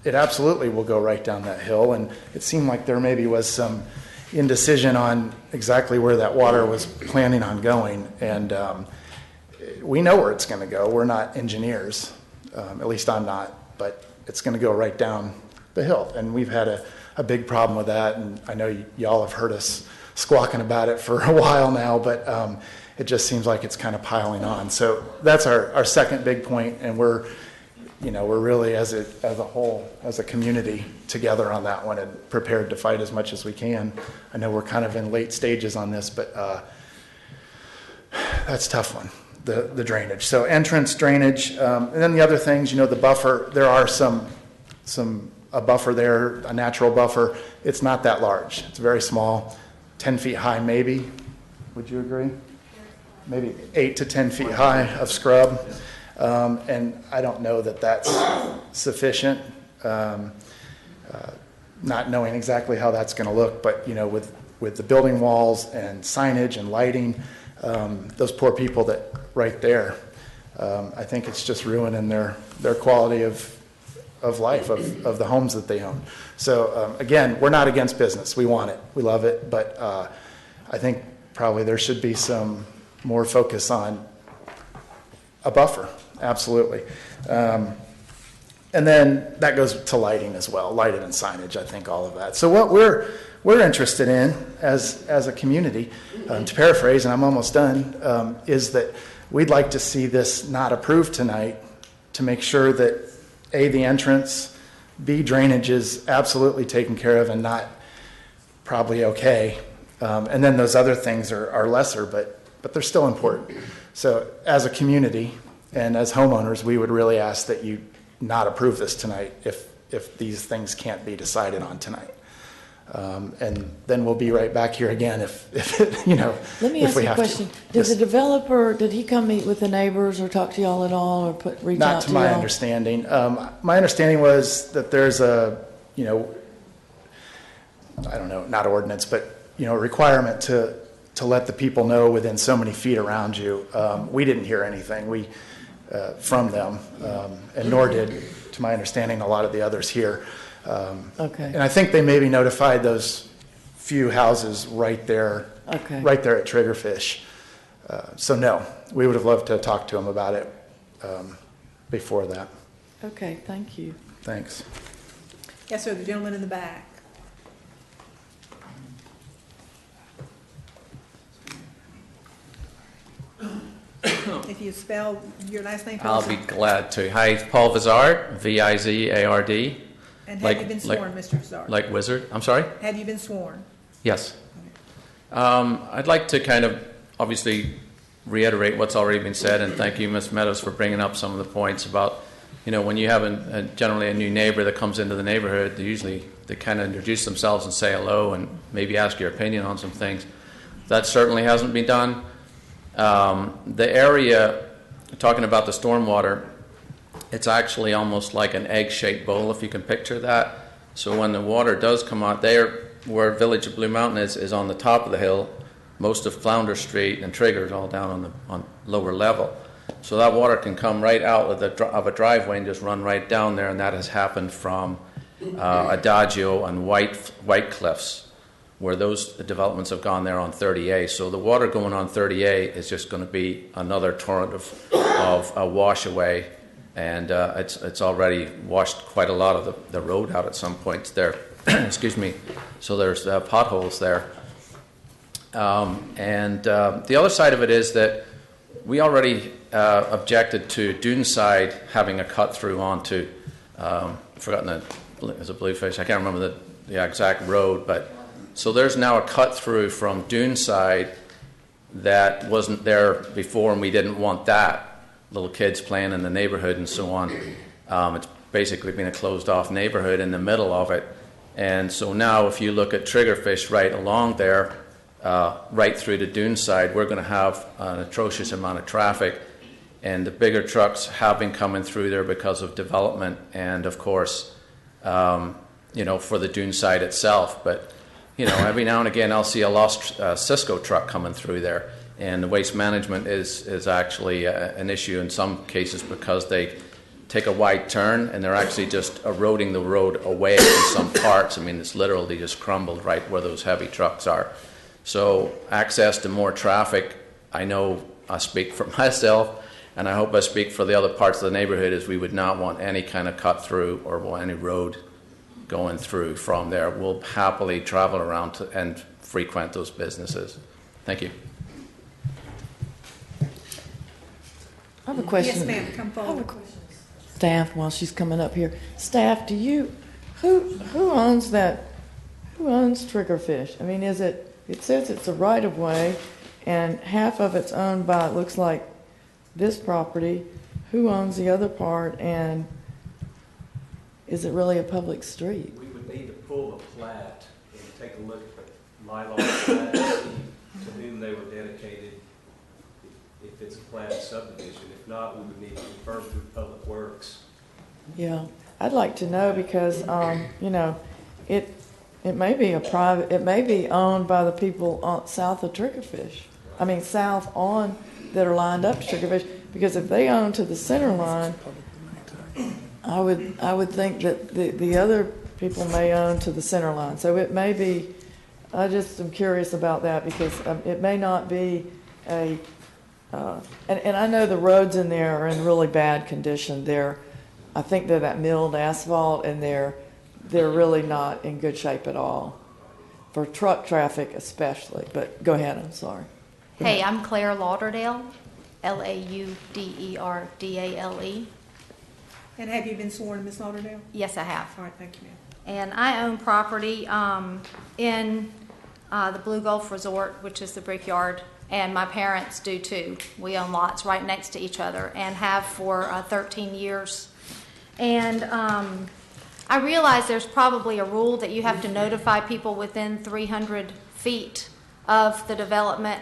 Speaker 20: it absolutely will go right down that hill. And it seemed like there maybe was some indecision on exactly where that water was planning on going. And we know where it's going to go. We're not engineers, at least I'm not, but it's going to go right down the hill. And we've had a big problem with that. And I know y'all have heard us squawking about it for a while now, but it just seems like it's kind of piling on. So that's our second big point, and we're we're really, as a whole, as a community, together on that one and prepared to fight as much as we can. I know we're kind of in late stages on this, but that's a tough one, the drainage. So entrance drainage, and then the other things, the buffer, there are a buffer there, a natural buffer. It's not that large. It's very small, 10 feet high maybe. Would you agree? Maybe 8 to 10 feet high of scrub. And I don't know that that's sufficient, not knowing exactly how that's going to look. But, with the building walls and signage and lighting, those poor people that right there, I think it's just ruining their quality of life, of the homes that they own. So, again, we're not against business. We want it. We love it. But I think probably there should be some more focus on a buffer. Absolutely. And then that goes to lighting as well, lighting and signage, I think all of that. So what we're interested in as a community, to paraphrase, and I'm almost done, is that we'd like to see this not approved tonight to make sure that A, the entrance, B, drainage is absolutely taken care of and not probably okay. And then those other things are lesser, but they're still important. So as a community and as homeowners, we would really ask that you not approve this tonight if these things can't be decided on tonight. And then we'll be right back here again if
Speaker 7: Let me
Speaker 20: if
Speaker 7: ask
Speaker 20: we
Speaker 7: you a
Speaker 20: have
Speaker 7: question.
Speaker 20: to.
Speaker 7: Did
Speaker 20: Yes.
Speaker 7: the developer, did he come meet with the neighbors or talk to y'all at all or reach out
Speaker 20: Not
Speaker 7: to
Speaker 20: to my
Speaker 7: y'all?
Speaker 20: understanding. My understanding was that there's a, I don't know, not ordinance, but, a requirement to let the people know within so many feet around you. We didn't hear anything from them, and nor did, to my understanding, a lot of the others here.
Speaker 7: Okay.
Speaker 20: And I think they maybe notified those few houses right there,
Speaker 7: Okay.
Speaker 20: right there at Triggerfish. So no, we would have loved to talk to them about it before that.
Speaker 7: Okay, thank you.
Speaker 20: Thanks.
Speaker 1: Yes, sir, the gentleman in the back. If you spell your last name for
Speaker 2: I'll
Speaker 1: us.
Speaker 2: be glad to. Hi, Paul Vizard, V-I-Z-A-R-D.
Speaker 1: And have you been sworn, Mr. Vizard?
Speaker 2: Like wizard. I'm sorry?
Speaker 1: Have you been sworn?
Speaker 2: Yes. I'd like to kind of obviously reiterate what's already been said, and thank you, Ms. Meadows, for bringing up some of the points about, when you have generally a new neighbor that comes into the neighborhood, they kind of introduce themselves and say hello and maybe ask your opinion on some things. That certainly hasn't been done. The area, talking about the stormwater, it's actually almost like an egg-shaped bowl, if you can picture that. So when the water does come out there, where Village of Blue Mountain is on the top of the hill, most of Flounder Street and Trigger is all down on lower level. So that water can come right out of a driveway and just run right down there, and that has happened from Adagio and White Cliffs, where those developments have gone there on 30A. So the water going on 30A is just going to be another torrent of a wash away, and it's already washed quite a lot of the road out at some points there. Excuse me. So there's potholes there. And the other side of it is that we already objected to Duneside having a cut through onto, I've forgotten it's a Bluefish, I can't remember the exact road, but so there's now a cut through from Duneside that wasn't there before, and we didn't want that. Little kids playing in the neighborhood and so on. It's basically been a closed off neighborhood in the middle of it. And so now if you look at Triggerfish right along there, right through to Duneside, we're going to have an atrocious amount of traffic. And the bigger trucks have been coming through there because of development and, of course, for the Duneside itself. But, every now and again I'll see a lost Cisco truck coming through there. And the waste management is actually an issue in some cases because they take a wide turn and they're actually just eroding the road away in some parts. I mean, it's literally just crumbled right where those heavy trucks are. So access to more traffic, I know I speak for myself, and I hope I speak for the other parts of the neighborhood, is we would not want any kind of cut through or any road going through from there. We'll happily travel around and frequent those businesses. Thank you.
Speaker 7: I have a question.
Speaker 1: Yes, ma'am, come forward.
Speaker 7: staff while she's coming up here. Staff, who owns that? Who owns Triggerfish? I mean, it says it's a right of way, and half of it's owned by, it looks like, this property. Who owns the other part, and is it really a public street?
Speaker 16: We would need to pull the plat and take a look at the Mylar plat and see to whom they were dedicated, if it's a platted subdivision. If not, we would need to confirm through Public Works.
Speaker 7: Yeah, I'd like to know because, it may be it may be owned by the people south of Triggerfish. I mean, south on, that are lined up to Triggerfish. Because if they own to the center line, I would think that the other people may own to the center line. So it may be, I just am curious about that because it may not be and I know the roads in there are in really bad condition. I think they're that milled asphalt, and they're really not in good shape at all, for truck traffic especially. But go ahead, I'm sorry.
Speaker 8: Hey, I'm Claire Lauderdale, Lauderdale.
Speaker 1: And have you been sworn, Ms. Lauderdale?
Speaker 8: Yes, I have.
Speaker 1: All right, thank you, ma'am.
Speaker 8: And I own property in the Blue Gulf Resort, which is the Brickyard, and my parents do too. We own lots right next to each other and have for 13 years. And I realize there's probably a rule that you have to notify people within 300 feet of the development.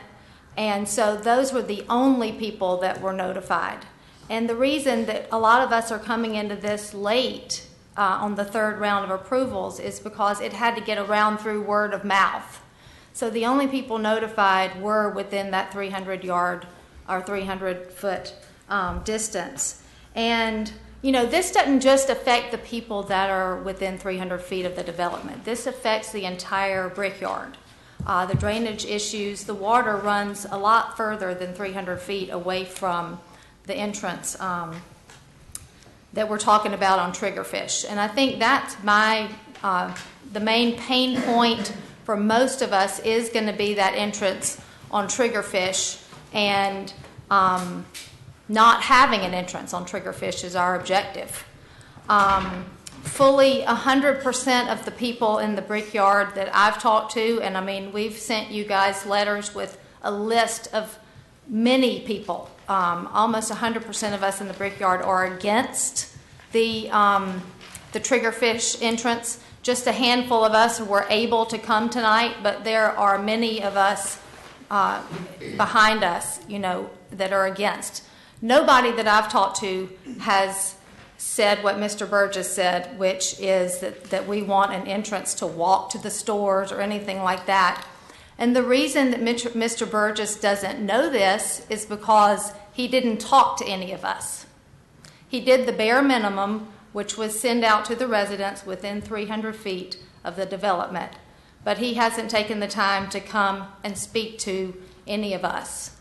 Speaker 8: And so those were the only people that were notified. And the reason that a lot of us are coming into this late on the third round of approvals is because it had to get around through word of mouth. So the only people notified were within that 300-yard or 300-foot distance. And, this doesn't just affect the people that are within 300 feet of the development. This affects the entire Brickyard. The drainage issues, the water runs a lot further than 300 feet away from the entrance that we're talking about on Triggerfish. And I think that's the main pain point for most of us is going to be that entrance on Triggerfish, and not having an entrance on Triggerfish is our objective. Fully 100% of the people in the Brickyard that I've talked to, and I mean, we've sent you guys letters with a list of many people. Almost 100% of us in the Brickyard are against the Triggerfish entrance. Just a handful of us were able to come tonight, but there are many of us behind us, that are against. Nobody that I've talked to has said what Mr. Burgess said, which is that we want an entrance to walk to the stores or anything like that. And the reason that Mr. Burgess doesn't know this is because he didn't talk to any of us. He did the bare minimum, which was send out to the residents within 300 feet of the development. But he hasn't taken the time to come and speak to any of us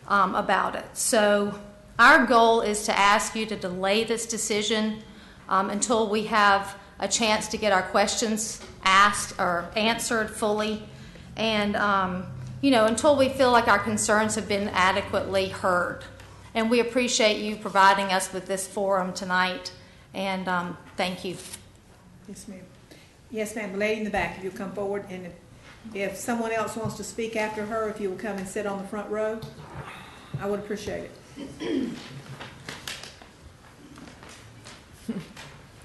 Speaker 8: about it. So our goal is to ask you to delay this decision until we have a chance to get our questions asked or answered fully, and until we feel like our concerns have been adequately heard. And we appreciate you providing us with this forum tonight, and thank you.
Speaker 1: Yes, ma'am. Yes, ma'am. The lady in the back, if you'll come forward, and if someone else wants to speak after her, if you will come and sit on the front row, I would appreciate it.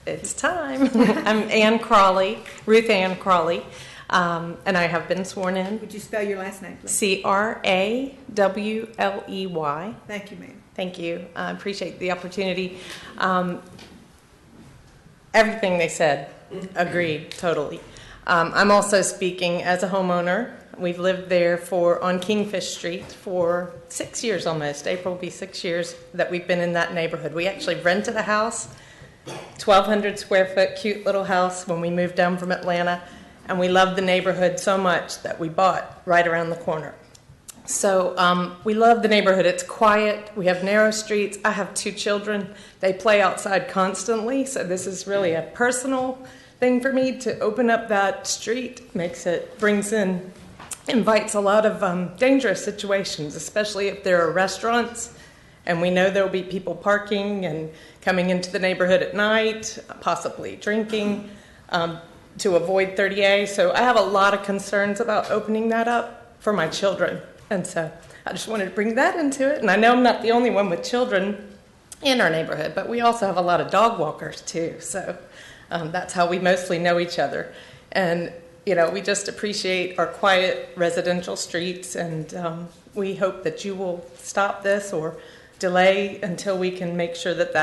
Speaker 9: It's time. I'm Ann Crawley, Ruth Ann Crawley, and I have been sworn in.
Speaker 1: Would you spell your last name, please?
Speaker 9: Crawley.
Speaker 1: Thank you, ma'am.
Speaker 9: Thank you. I appreciate the opportunity. Everything they said, agreed totally. I'm also speaking as a homeowner. We've lived there on Kingfish Street for 6 years almost. April will be 6 years that we've been in that neighborhood. We actually rented a house, 1,200 square foot, cute little house when we moved down from Atlanta. And we loved the neighborhood so much that we bought right around the corner. So we love the neighborhood. It's quiet. We have narrow streets. I have 2 children. They play outside constantly. So this is really a personal thing for me to open up that street. Invites a lot of dangerous situations, especially if there are restaurants And we know there will be people parking and coming into the neighborhood at night, possibly drinking, to avoid 30A. So I have a lot of concerns about opening that up for my children. And so I just wanted to bring that into it. And I know I'm not the only one with children in our neighborhood, but we also have a lot of dog walkers too. So that's how we mostly know each other. And, you know, we just appreciate our quiet residential streets, and we hope that you will stop this or delay until we can make sure that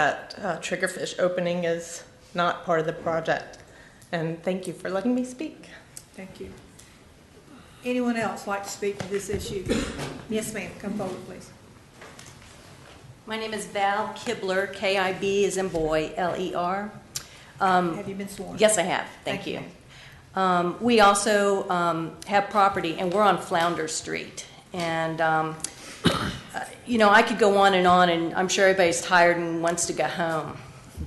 Speaker 9: Triggerfish opening is not part of the project. And thank you for letting me speak.
Speaker 4: Thank you. Anyone else like to speak to this issue? Yes, ma'am. Come forward, please.
Speaker 11: My name is Val Kibler, K-I-B as in boy, L-E-R.
Speaker 4: Have you been sworn?
Speaker 11: Yes, I have. Thank you. We also have property, and we're on Flounder Street. And, you know, I could go on, and I'm sure everybody's tired and wants to go home.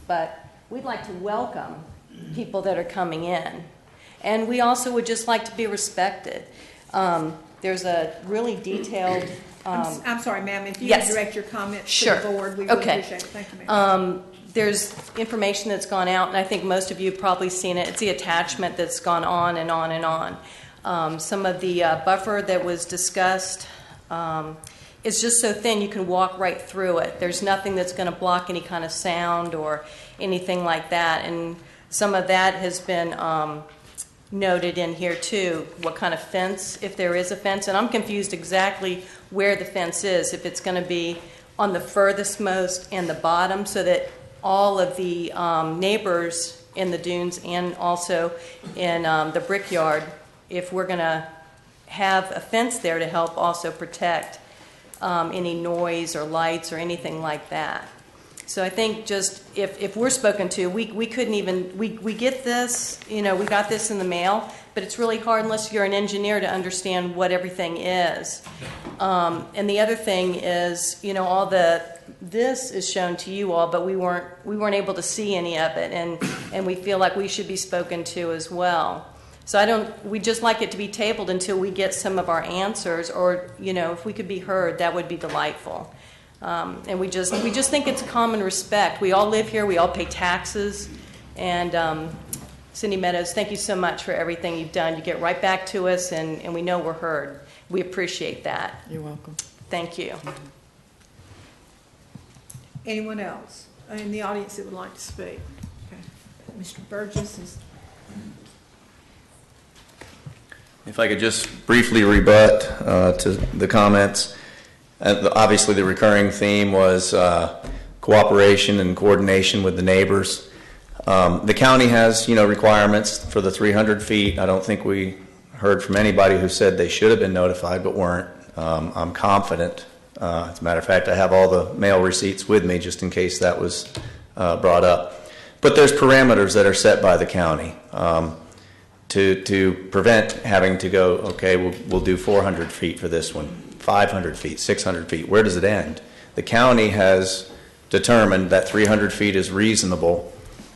Speaker 11: But we'd like to welcome people that are coming in. And we also would just like to be respected. There's a really detailed...
Speaker 4: I'm sorry, ma'am, if you
Speaker 11: yes.
Speaker 4: would direct your comments
Speaker 11: sure.
Speaker 4: to the board, we would appreciate it. Thank you, ma'am.
Speaker 11: There's information that's gone out, and I think most of you have probably seen it. It's the attachment that's gone on and on and on. Some of the buffer that was discussed is just so thin you can walk right through it. There's nothing that's going to block any kind of sound or anything like that. And some of that has been noted in here too, what kind of fence, if there is a fence. And I'm confused exactly where the fence is, if it's going to be on the furthest most and the bottom, so that all of the neighbors in the dunes and also in the Brickyard, if we're going to have a fence there to help also protect any noise or lights or anything like that. So I think just if we're spoken to, we couldn't even, we get this, you know, we got this in the mail, but it's really hard unless you're an engineer to understand what everything is. And the other thing is, you know, this is shown to you all, but we weren't able to see any of it, and we feel like we should be spoken to as well. So we'd just like it to be tabled until we get some of our answers, or, you know, if we could be heard, that would be delightful. And we just think it's common respect. We all live here, we all pay taxes, and Cindy Meadows, thank you so much for everything you've done. You get right back to us, and we know we're heard. We appreciate that.
Speaker 7: You're welcome.
Speaker 11: Thank you.
Speaker 4: Anyone else in the audience that would like to speak? Okay. Mr. Burgess is...
Speaker 17: If I could just briefly rebut to the comments. Obviously, the recurring theme was cooperation and coordination with the neighbors. The county has, you know, requirements for the 300 feet. I don't think we heard from anybody who said they should have been notified but weren't. I'm confident. As a matter of fact, I have all the mail receipts with me just in case that was brought up. But there's parameters that are set by the county to prevent having to go, okay, we'll do 400 feet for this one, 500 feet, 600 feet. Where does it end? The county has determined that 300 feet is reasonable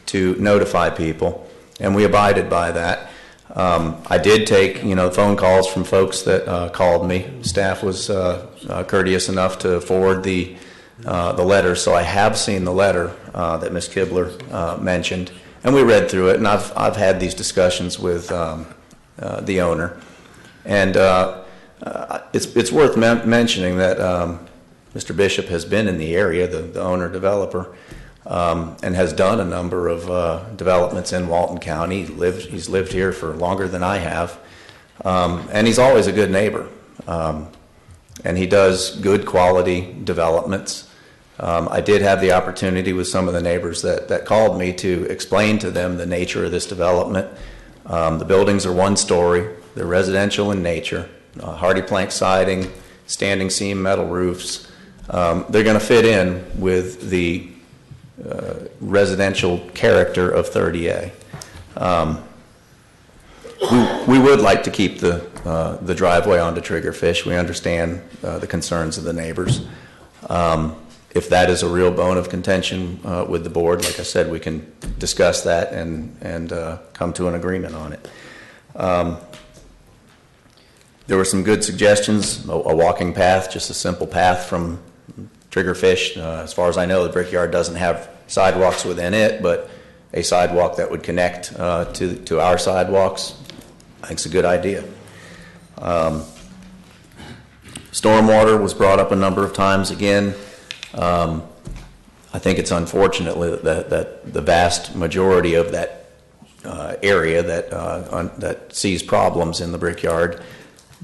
Speaker 17: to notify people, and we abided by that. I did take, you know, phone calls from folks that called me. Staff was courteous enough to forward the letter, so I have seen the letter that Ms. Kibler mentioned, and we read through it. And I've had these discussions with the owner, and it's worth mentioning that Mr. Bishop has been in the area, the owner developer. And has done a number of developments in Walton County. He's lived here for longer than I have, and he's always a good neighbor. And he does good quality developments. I did have the opportunity with some of the neighbors that called me to explain to them the nature of this development. The buildings are one story. They're residential in nature. Hardy plank siding, standing seam metal roofs. They're going to fit in with the residential character of 30A. We would like to keep the driveway onto Triggerfish. We understand the concerns of the neighbors. If that is a real bone of contention with the board, like I said, we can discuss that and come to an agreement on it. There were some good suggestions, a walking path, just a simple path from Triggerfish, as far as I know, the Brickyard doesn't have sidewalks within it, but a sidewalk that would connect to our sidewalks, I think it's a good idea. Stormwater was brought up a number of times again. I think it's unfortunate that the vast majority of that area that sees problems in the Brickyard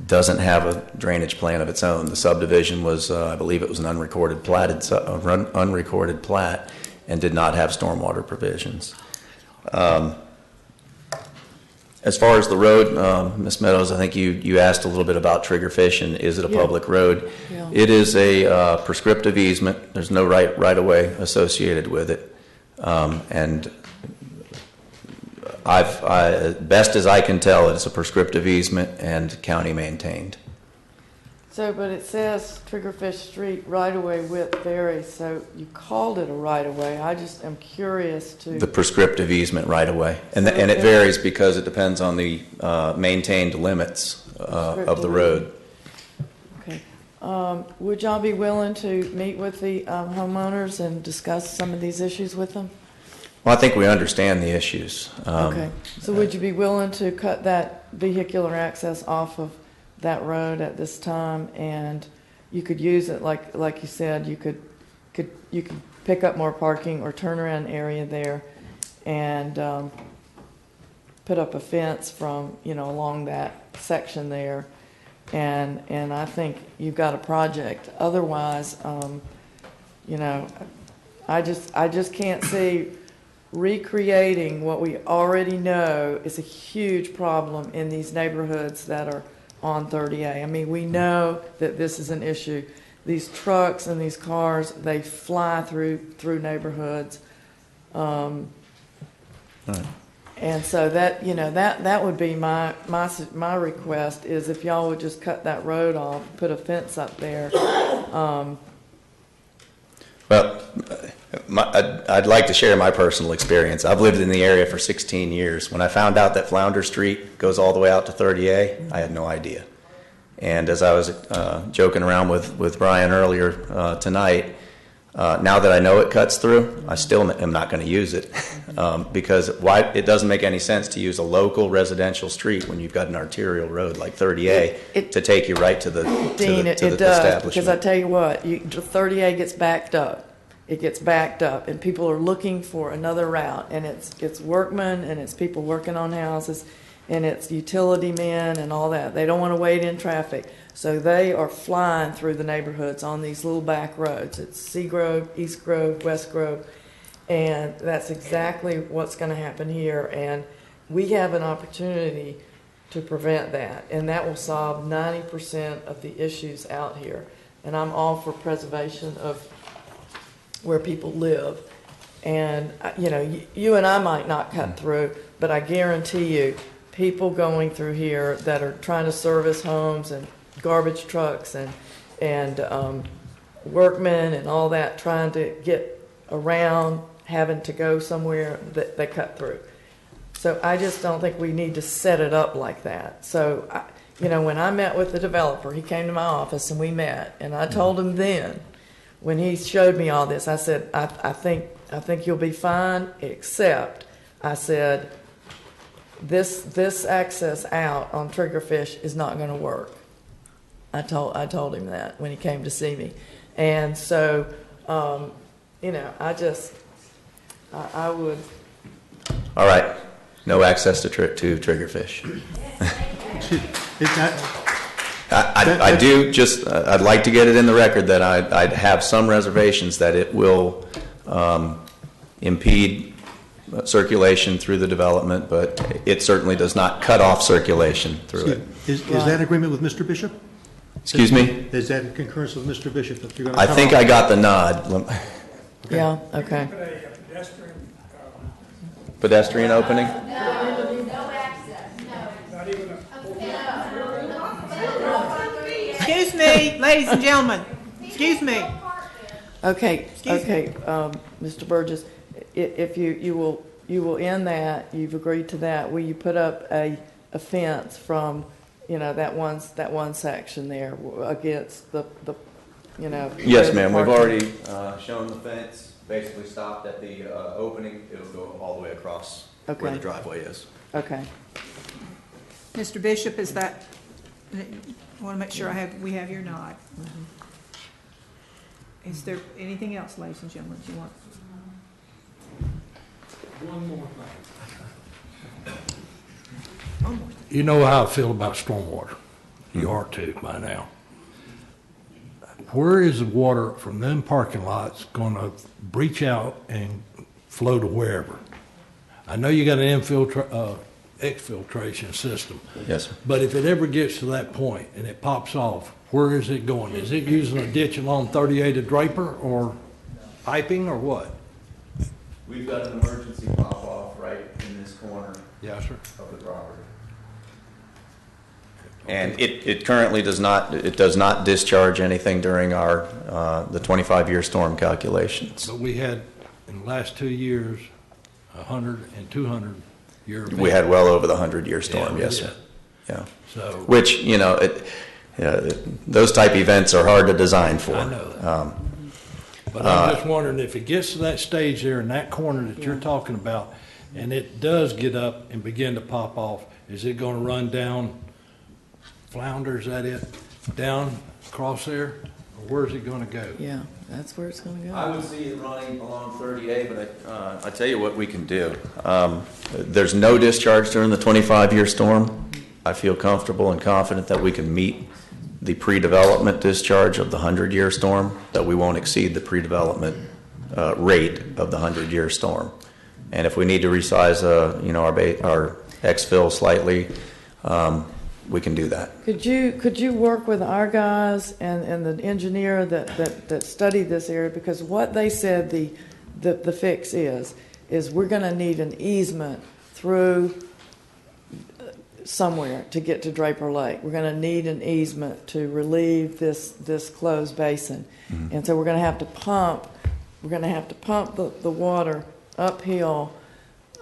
Speaker 17: doesn't have a drainage plan of its own. The subdivision was, I believe it was an unrecorded plat, and did not have stormwater provisions. As far as the road, Ms. Meadows, I think you asked a little bit about Triggerfish and is it a public road?
Speaker 7: Yeah.
Speaker 17: It is a prescriptive easement. There's no right-of-way associated with it. And best as I can tell, it's a prescriptive easement and county maintained.
Speaker 7: So, but it says Triggerfish Street right-of-way width varies, so you called it a right-of-way. I just am curious to...
Speaker 17: The prescriptive easement right-of-way. And it varies because it depends on the maintained limits of the road.
Speaker 7: Okay. Would y'all be willing to meet with the homeowners and discuss some of these issues with them?
Speaker 17: Well, I think we understand the issues.
Speaker 7: Okay. So would you be willing to cut that vehicular access off of that road at this time, and you could use it like you said, you could pick up more parking or turnaround area there, and put up a fence from along that section there, and I think you've got a project. Otherwise, I just can't see recreating what we already know is a huge problem in these neighborhoods that are on 30A. I mean, we know that this is an issue. These trucks and these cars, they fly through neighborhoods. And so that, that would be my request, is if y'all would just cut that road off, put a fence up there.
Speaker 17: Well, I'd like to share my personal experience. I've lived in the area for 16 years. When I found out that Flounder Street goes all the way out to 30A, I had no idea. And as I was joking around with Brian earlier tonight, now that I know it cuts through, I still am not going to use it because it doesn't make any sense to use a local residential street when you've got an arterial road like 30A to take you right to the
Speaker 7: Dean,
Speaker 17: to the
Speaker 7: it does,
Speaker 17: establishment.
Speaker 7: because I tell you what, 30A gets backed up. It gets backed up, and people are looking for another route, and it's workmen, and it's people working on houses, and it's utility men and all that. They don't want to wait in traffic, so they are flying through the neighborhoods on these little back roads. It's Seagrove, East Grove, West Grove, and that's exactly what's going to happen here. And we have an opportunity to prevent that, and that will solve 90% of the issues out here. And I'm all for preservation of where people live. And, you and I might not cut through, but I guarantee you, people going through here that are trying to service homes and garbage trucks and workmen and all that, trying to get around, having to go somewhere, that they cut through. So I just don't think we need to set it up like that. So, when I met with the developer, he came to my office and we met, and I told him then, when he showed me all this, I said, I think you'll be fine, except, I said, this access out on Triggerfish is not going to work. I told him that when he came to see me. And so, I would.
Speaker 17: All right. No access to Triggerfish. I'd like to get it in the record that I'd have some reservations that it will impede circulation through the development, but it certainly does not cut off circulation through it.
Speaker 12: Is that agreement with Mr. Bishop?
Speaker 17: Excuse me?
Speaker 12: Is that in concurrence with Mr. Bishop? That you're going
Speaker 17: I
Speaker 12: to
Speaker 17: think I got the nod.
Speaker 7: Yeah, okay.
Speaker 17: Pedestrian opening?
Speaker 4: Excuse me, ladies and gentlemen. Excuse me.
Speaker 7: Okay, Mr. Burgess, if you will end that, you've agreed to that, will you put up a fence from, that one section there against the you know.
Speaker 17: Yes,
Speaker 7: where the
Speaker 17: ma'am, we've
Speaker 7: parking-
Speaker 17: already shown the fence, basically stopped at the opening. It'll go all the way across where
Speaker 7: Okay.
Speaker 17: the driveway is.
Speaker 7: Okay.
Speaker 1: Mr. Bishop, is that, I want to make sure we have your nod. Is there anything else, ladies and gentlemen, you want?
Speaker 18: One more thing.
Speaker 10: You know how I feel about stormwater. You are too by now. Where is the water from them parking lots going to breach out and flow to wherever? I know you got an exfiltration system.
Speaker 17: Yes, sir.
Speaker 10: But if it ever gets to that point and it pops off, where is it going? Is it using a ditch along 38 at Draper or piping or what?
Speaker 17: We've got an emergency pop-off right in this corner.
Speaker 10: Yes, sir.
Speaker 17: Of the property. And it currently does not discharge anything during our, the 25-year storm calculations.
Speaker 10: But we had, in the last 2 years, 100 and 200 year.
Speaker 17: We had well over the 100-year storm,
Speaker 10: Yeah,
Speaker 17: yes, sir. Yeah.
Speaker 10: So.
Speaker 17: Which, you know, those type events are hard to design for.
Speaker 10: I know that. But I'm just wondering if it gets to that stage there in that corner that you're talking about, and it does get up and begin to pop off, is it going to run down Flounder, is that it? Down across there? Or where's it going to go?
Speaker 7: Yeah, that's where it's going to go.
Speaker 17: I would see it running along 30A, but I tell you what we can do. There's no discharge during the 25-year storm. I feel comfortable and confident that we can meet the pre-development discharge of the 100-year storm, that we won't exceed the pre-development rate of the 100-year storm. And if we need to resize, our exfil slightly, we can do that.
Speaker 7: Could you work with our guys and the engineer that studied this area? Because what they said the fix is we're going to need an easement through somewhere to get to Draper Lake. We're going to need an easement to relieve this closed basin. Mm-hmm. And so we're going to have to pump the water uphill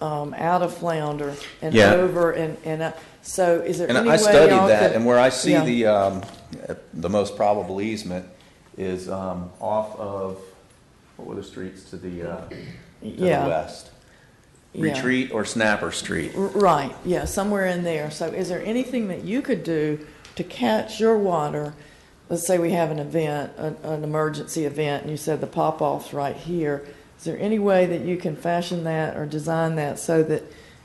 Speaker 7: out of Flounder and over and up. So is there any way
Speaker 17: I studied
Speaker 7: y'all
Speaker 17: that,
Speaker 7: could,
Speaker 17: and where I see
Speaker 7: yeah.
Speaker 17: the most probable easement is off of, what were the streets to the west?
Speaker 7: Yeah.
Speaker 17: Retreat or Snapper Street.
Speaker 7: Right, yeah, somewhere in there. So is there anything that you could do to catch your water? Let's say we have an event, an emergency event, and you said the pop-off's right here. Is there any way that you can fashion that or design that so that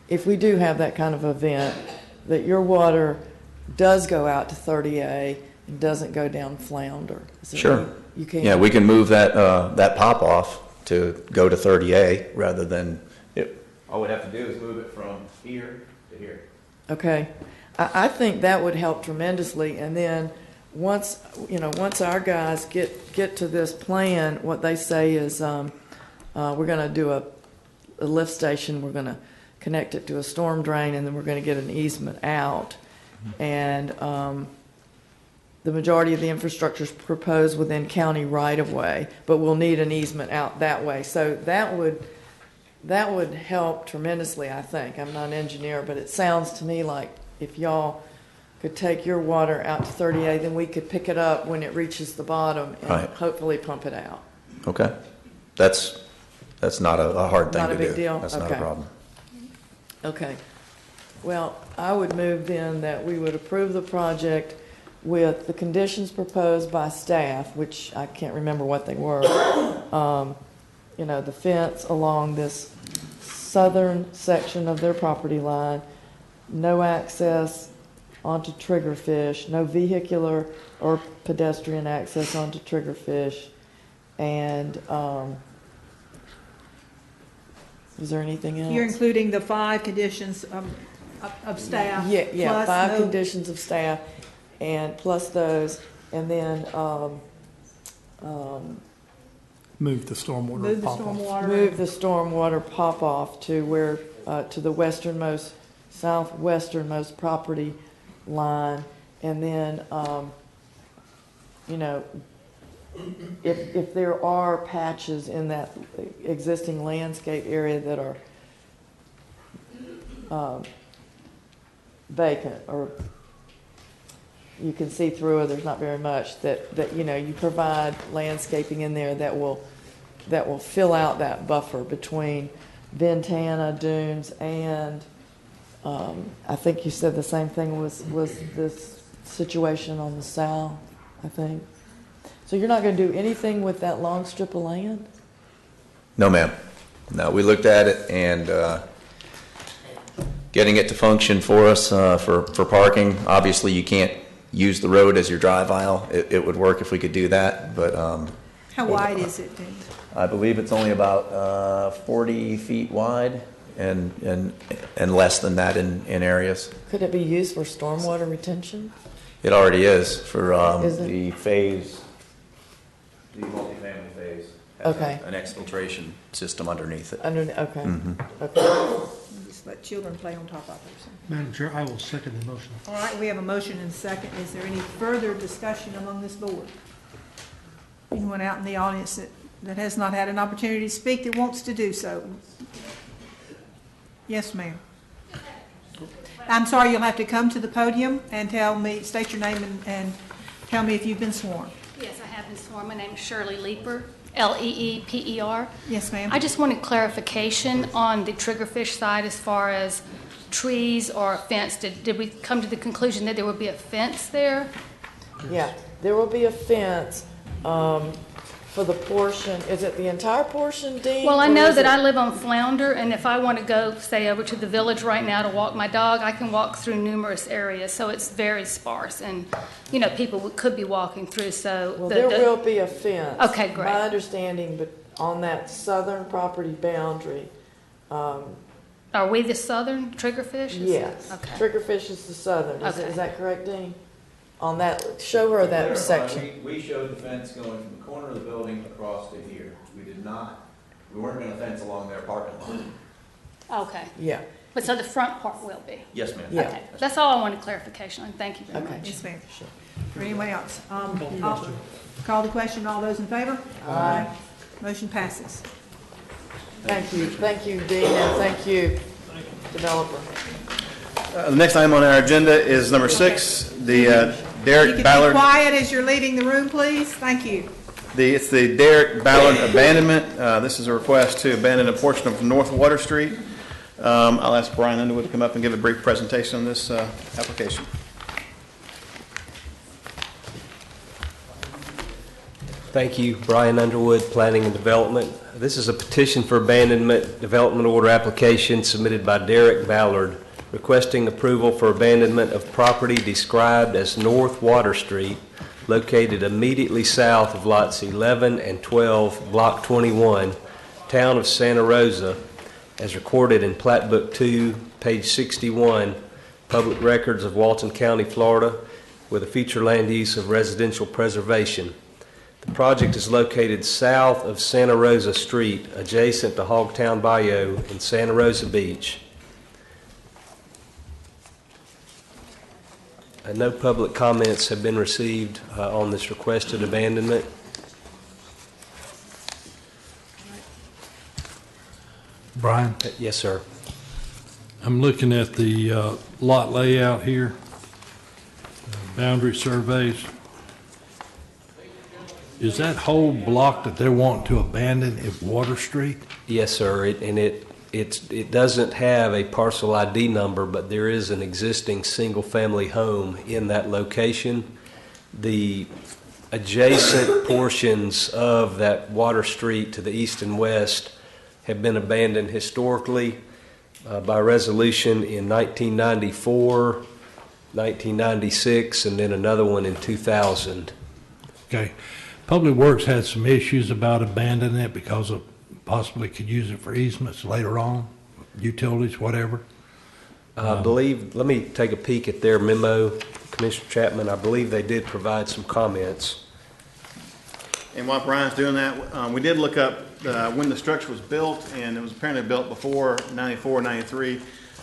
Speaker 7: if we do have that kind of event, that your water does go out to 30A and doesn't go down Flounder?
Speaker 17: Sure.
Speaker 7: You can.
Speaker 17: Yeah, we can move that pop-off to go to 30A rather than, all we'd have to do is move it from here to here.
Speaker 7: Okay. I think that would help tremendously. And then once our guys get to this plan, what they say is we're going to do a lift station. We're going to connect it to a storm drain, and then we're going to get an easement out. And the majority of the infrastructure is proposed within county right-of-way, but we'll need an easement out that way. So that would help tremendously, I think. I'm not an engineer, but it sounds to me like if y'all could take your water out to 38, then we could pick it up when it reaches the bottom and hopefully pump it out.
Speaker 17: Okay. That's not a hard thing to do.
Speaker 7: Not a big deal?
Speaker 17: That's not a problem.
Speaker 7: Okay. Well, I would move then that we would approve the project with the conditions proposed by staff, which I can't remember what they were. The fence along this southern section of their property line, no access onto triggerfish, no vehicular or pedestrian access onto triggerfish, and is there anything else?
Speaker 1: You're including the 5 conditions of staff?
Speaker 7: Yeah,
Speaker 1: plus
Speaker 7: 5 conditions of staff, and plus those, and then
Speaker 3: move the stormwater pop-off.
Speaker 7: Move the stormwater pop-off to where, to the southwesternmost property line. And then, if there are patches in that existing landscape area that are vacant or, you can see through it, there's not very much, that you provide landscaping in there that will fill out that buffer between Ventana, Dunes, and I think you said the same thing was this situation on the south, I think. So you're not going to do anything with that long strip of land?
Speaker 17: No, ma'am. No, we looked at it, and getting it to function for us for parking. Obviously, you can't use the road as your drive aisle. It would work if we could do that, but
Speaker 1: How wide is it, Dean?
Speaker 17: I believe it's only about 40 feet wide, and less than that in areas.
Speaker 7: Could it be used for stormwater retention?
Speaker 17: It already is for
Speaker 7: Is it?
Speaker 17: the phase, the multifamily phase. Has
Speaker 7: Okay.
Speaker 17: An exfiltration system underneath it.
Speaker 7: Okay.
Speaker 17: Mhm.
Speaker 7: Okay.
Speaker 1: Just let children play on top of it.
Speaker 12: Madam Chair, I will second the motion.
Speaker 1: All right, we have a motion and a second. Is there any further discussion among this board? Anyone out in the audience that has not had an opportunity to speak that wants to do so? Yes, ma'am. I'm sorry, you'll have to come to the podium and state your name and tell me if you've been sworn.
Speaker 13: Yes, I have been sworn. My name is Shirley Leeper, Leeper.
Speaker 1: Yes, ma'am.
Speaker 13: I just wanted clarification on the Triggerfish side as far as trees or a fence. Did we come to the conclusion that there would be a fence there?
Speaker 7: Yeah, there will be a fence for the portion. Is it the entire portion, Dean?
Speaker 13: Well, I
Speaker 7: or
Speaker 13: know
Speaker 7: is
Speaker 13: that
Speaker 7: it-
Speaker 13: I live on Flounder, and if I want to go, say, over to the village right now to walk my dog, I can walk through numerous areas, so it's very sparse, and, people could be walking through, so...
Speaker 7: Well, there will be a fence.
Speaker 13: Okay, great.
Speaker 7: My understanding, but on that southern property boundary,
Speaker 13: Are we the southern Triggerfish?
Speaker 7: yes.
Speaker 13: Okay.
Speaker 7: Triggerfish is the southern.
Speaker 13: Okay.
Speaker 7: Is that correct, Dean? On that, show her that section.
Speaker 17: We showed the fence going from the corner of the building across to here. We weren't going to fence along their parking lot.
Speaker 13: Okay.
Speaker 7: Yeah.
Speaker 13: But so the front part will be?
Speaker 17: Yes, ma'am.
Speaker 7: Yeah.
Speaker 13: Okay. That's all I wanted clarification on. Thank you very
Speaker 7: Okay.
Speaker 13: much.
Speaker 1: Yes, ma'am. Or anyone else? I'll call the question. All those in favor?
Speaker 7: Aye.
Speaker 1: Motion passes.
Speaker 7: Thank you, Dean, and thank you, developer.
Speaker 5: The next item on our agenda is number 6, the Derek
Speaker 1: You can
Speaker 5: Ballard.
Speaker 1: be quiet as you're leaving the room, please. Thank you.
Speaker 5: It's the Derek Ballard abandonment. This is a request to abandon a portion of North Water Street. I'll ask Brian Underwood to come up and give a brief presentation on this application.
Speaker 16: Thank you, Brian Underwood, Planning and Development. This is a petition for abandonment development order application submitted by Derek Ballard, requesting approval for abandonment of property described as North Water Street, located immediately south of lots 11 and 12, Block 21, Town of Santa Rosa, as recorded in Plat Book 2, page 61, Public Records of Walton County, Florida, with a future land use of residential preservation. The project is located south of Santa Rosa Street, adjacent to Hogtown Bayou in Santa Rosa Beach. No public comments have been received on this requested abandonment.
Speaker 10: Brian?
Speaker 16: Yes, sir.
Speaker 10: I'm looking at the lot layout here, boundary surveys. Is that whole block that they're wanting to abandon at Water Street?
Speaker 16: Yes, sir. It doesn't have a parcel ID number, but there is an existing single-family home in that location. The adjacent portions of that Water Street to the east and west have been abandoned historically by resolution in 1994, 1996, and then another one in 2000.
Speaker 10: Okay. Public Works had some issues about abandoning it because of possibly could use it for easements later on, utilities, whatever.
Speaker 16: I believe, let me take a peek at their memo, Commissioner Chapman. I believe they did provide some comments.
Speaker 5: And while Brian's doing that, we did look up when the structure was built, and it was apparently built before 94, 93,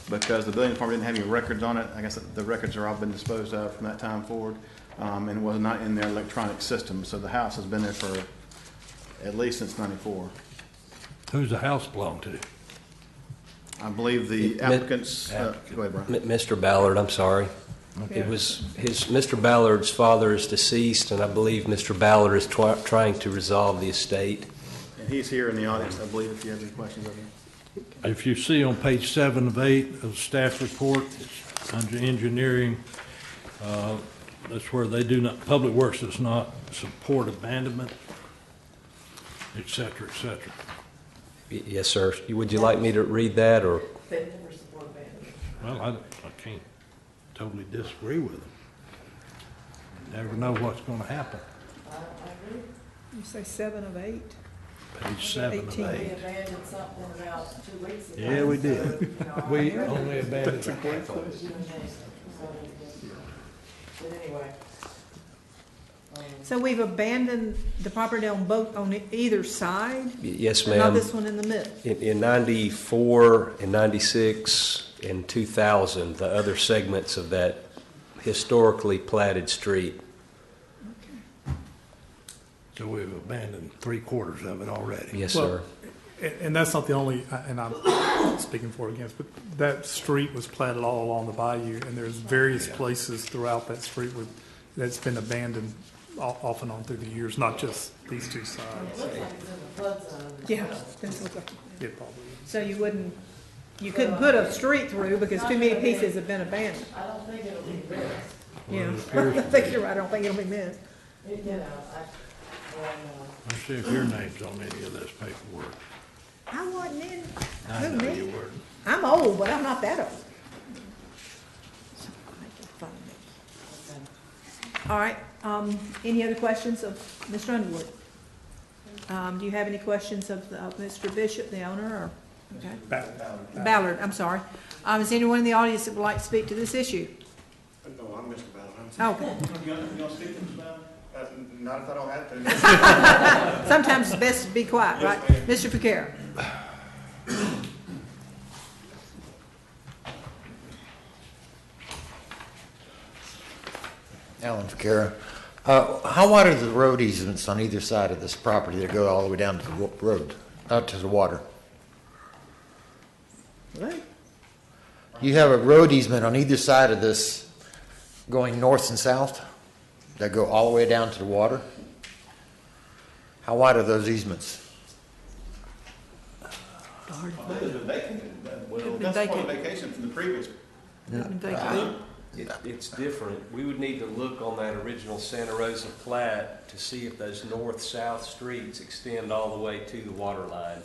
Speaker 5: because the building department didn't have any records on it. I guess the records are all been disposed of from that time forward, and it was not in their electronic system. So the house has been there for at least since 94.
Speaker 10: Who's the house belong to?
Speaker 5: I believe the applicants, go ahead, Brian.
Speaker 16: Mr. Ballard, I'm sorry. It was Mr. Ballard's father is deceased, and I believe Mr. Ballard is trying to resolve the estate.
Speaker 5: And he's here in the audience, I believe, if you have any questions of him.
Speaker 10: If you see on page 7 of 8 of the staff report, it's under engineering, that's where they do not, Public Works does not support abandonment, et cetera, et cetera.
Speaker 16: Yes, sir. Would you like me to read that, or?
Speaker 7: They never support abandonment.
Speaker 10: Well, I can't totally disagree with them. Never know what's going to happen.
Speaker 1: You say 7 of 8?
Speaker 10: Page 7 of 8.
Speaker 7: We abandoned something about 2 weeks ago.
Speaker 10: Yeah, we did.
Speaker 7: So,
Speaker 10: We only abandoned the half of it.
Speaker 7: But anyway.
Speaker 1: So we've abandoned the property on either side?
Speaker 16: Yes,
Speaker 1: But
Speaker 16: ma'am.
Speaker 1: not this one in the middle?
Speaker 16: In 94, in 96, and 2000, the other segments of that historically platted street.
Speaker 10: So we've abandoned 3/4 of it already.
Speaker 16: Yes,
Speaker 3: Well,
Speaker 16: sir.
Speaker 3: And that's not the only, and I'm speaking for or against, but that street was platted all along the bayou, and there's various places throughout that street that's been abandoned off and on through the years, not just these two sides.
Speaker 1: Yeah. This was a-
Speaker 3: It probably
Speaker 1: So you couldn't put a street through because too many pieces have been abandoned.
Speaker 7: I don't think it'll be missed.
Speaker 1: Yeah, I think you're right, I don't think it'll be missed.
Speaker 7: You know,
Speaker 10: Let's see if your name's on any of this paperwork.
Speaker 1: I wasn't in,
Speaker 10: I
Speaker 1: who,
Speaker 10: know
Speaker 1: me?
Speaker 10: you weren't.
Speaker 1: I'm old, but I'm not that old. All right, any other questions of Mr. Underwood? Do you have any questions of Mr. Bishop, the owner, or? Okay. Ballard, I'm sorry. Is anyone in the audience that would like to speak to this issue?
Speaker 5: No, I'm Mr. Ballard.
Speaker 1: Okay.
Speaker 5: You gonna speak to Mr. Ballard? Not if I don't have to.
Speaker 1: Sometimes it's best to be quiet, right? Mr. Ficarra.
Speaker 19: Alan Ficarra. How wide are the road easements on either side of this property that go all the way down to the road, out to the water?
Speaker 1: What?
Speaker 19: You have a road easement on either side of this going north and south that go all the way down to the water? How wide are those easements?
Speaker 5: Well, that's part of vacation from the previous.
Speaker 16: It's different. We would need to look on that original Santa Rosa plat to see if those north-south streets extend all the way to the water line.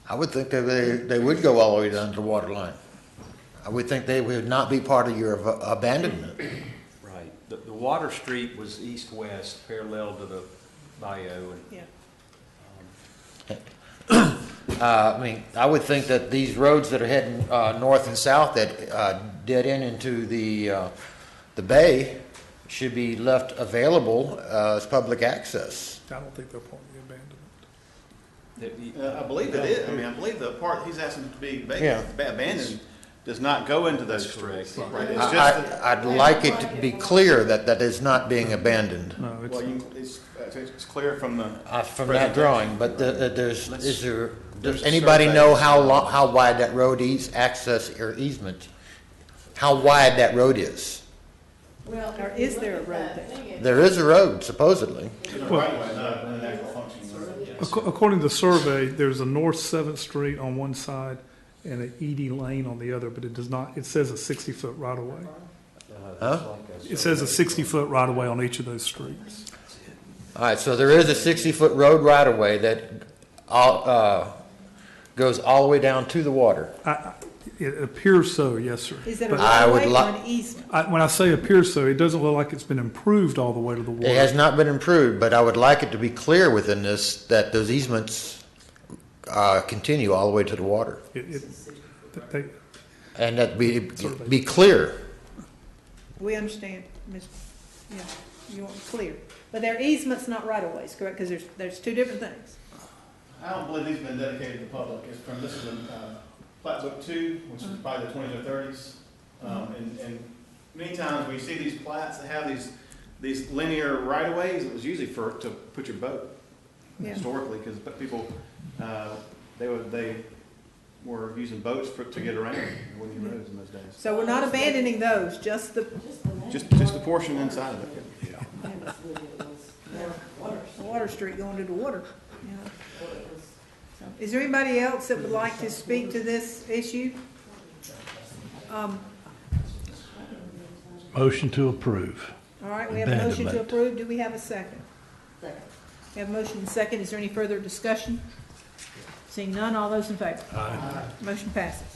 Speaker 19: I would think that they would go all the way down to the water line. I would think they would not be part of your abandonment.
Speaker 16: Right. The water street was east-west, parallel to the bayou. And,
Speaker 19: I mean, I would think that these roads that are heading north and south that dead end into the bay should be left available as public access.
Speaker 3: I don't think they're part of the abandonment.
Speaker 5: I believe it is. I mean, I believe the part he's asking to be
Speaker 19: Yeah.
Speaker 5: abandoned does not go into those streets. Right. It's just
Speaker 19: I'd like it to be clear that that is not being abandoned.
Speaker 3: No, it's,
Speaker 5: well, it's clear from the
Speaker 19: From that drawing, but does anybody know how wide that road is, access or easement? How wide that road is?
Speaker 1: Well, or is there a road there?
Speaker 19: There is a road, supposedly.
Speaker 3: according to the survey, there's a North 7th Street on one side and an Edie Lane on the other, but it does not, it says a 60-foot right-of-way.
Speaker 19: Huh?
Speaker 3: It says a 60-foot right-of-way on each of those streets.
Speaker 19: All right, so there is a 60-foot road right-of-way that goes all the way down to the water.
Speaker 3: It appears so, yes, sir.
Speaker 1: Is it a
Speaker 3: But
Speaker 1: right-of-way or an easement?
Speaker 3: when I say appears so, it doesn't look like it's been improved all the way to the water.
Speaker 19: It has not been improved, but I would like it to be clear within this that those easements continue all the way to the water. And that be clear.
Speaker 1: We understand, Ms. Yeah, you want it clear. But they're easements, not right-of-ways, correct? Because there's two different things.
Speaker 5: I don't believe these have been dedicated to the public. It's from, this is Plat Book 2, which is probably the 20s or 30s. And many times we see these plats that have these linear right-of-ways. It was usually to put your boat historically, because people, were using boats to get around. There wasn't any roads in those days.
Speaker 1: So we're not abandoning those, just the
Speaker 5: Just the portion inside of it.
Speaker 1: Water Street going to the water. Yeah. So, is there anybody else that would like to speak to this issue?
Speaker 10: Motion to approve.
Speaker 1: All right, we have a motion to
Speaker 10: Abandonment.
Speaker 1: approve. Do we have a second? Second. We have a motion and second. Is there any further discussion? Seeing none, all those in favor?
Speaker 10: Aye.
Speaker 1: Motion passes.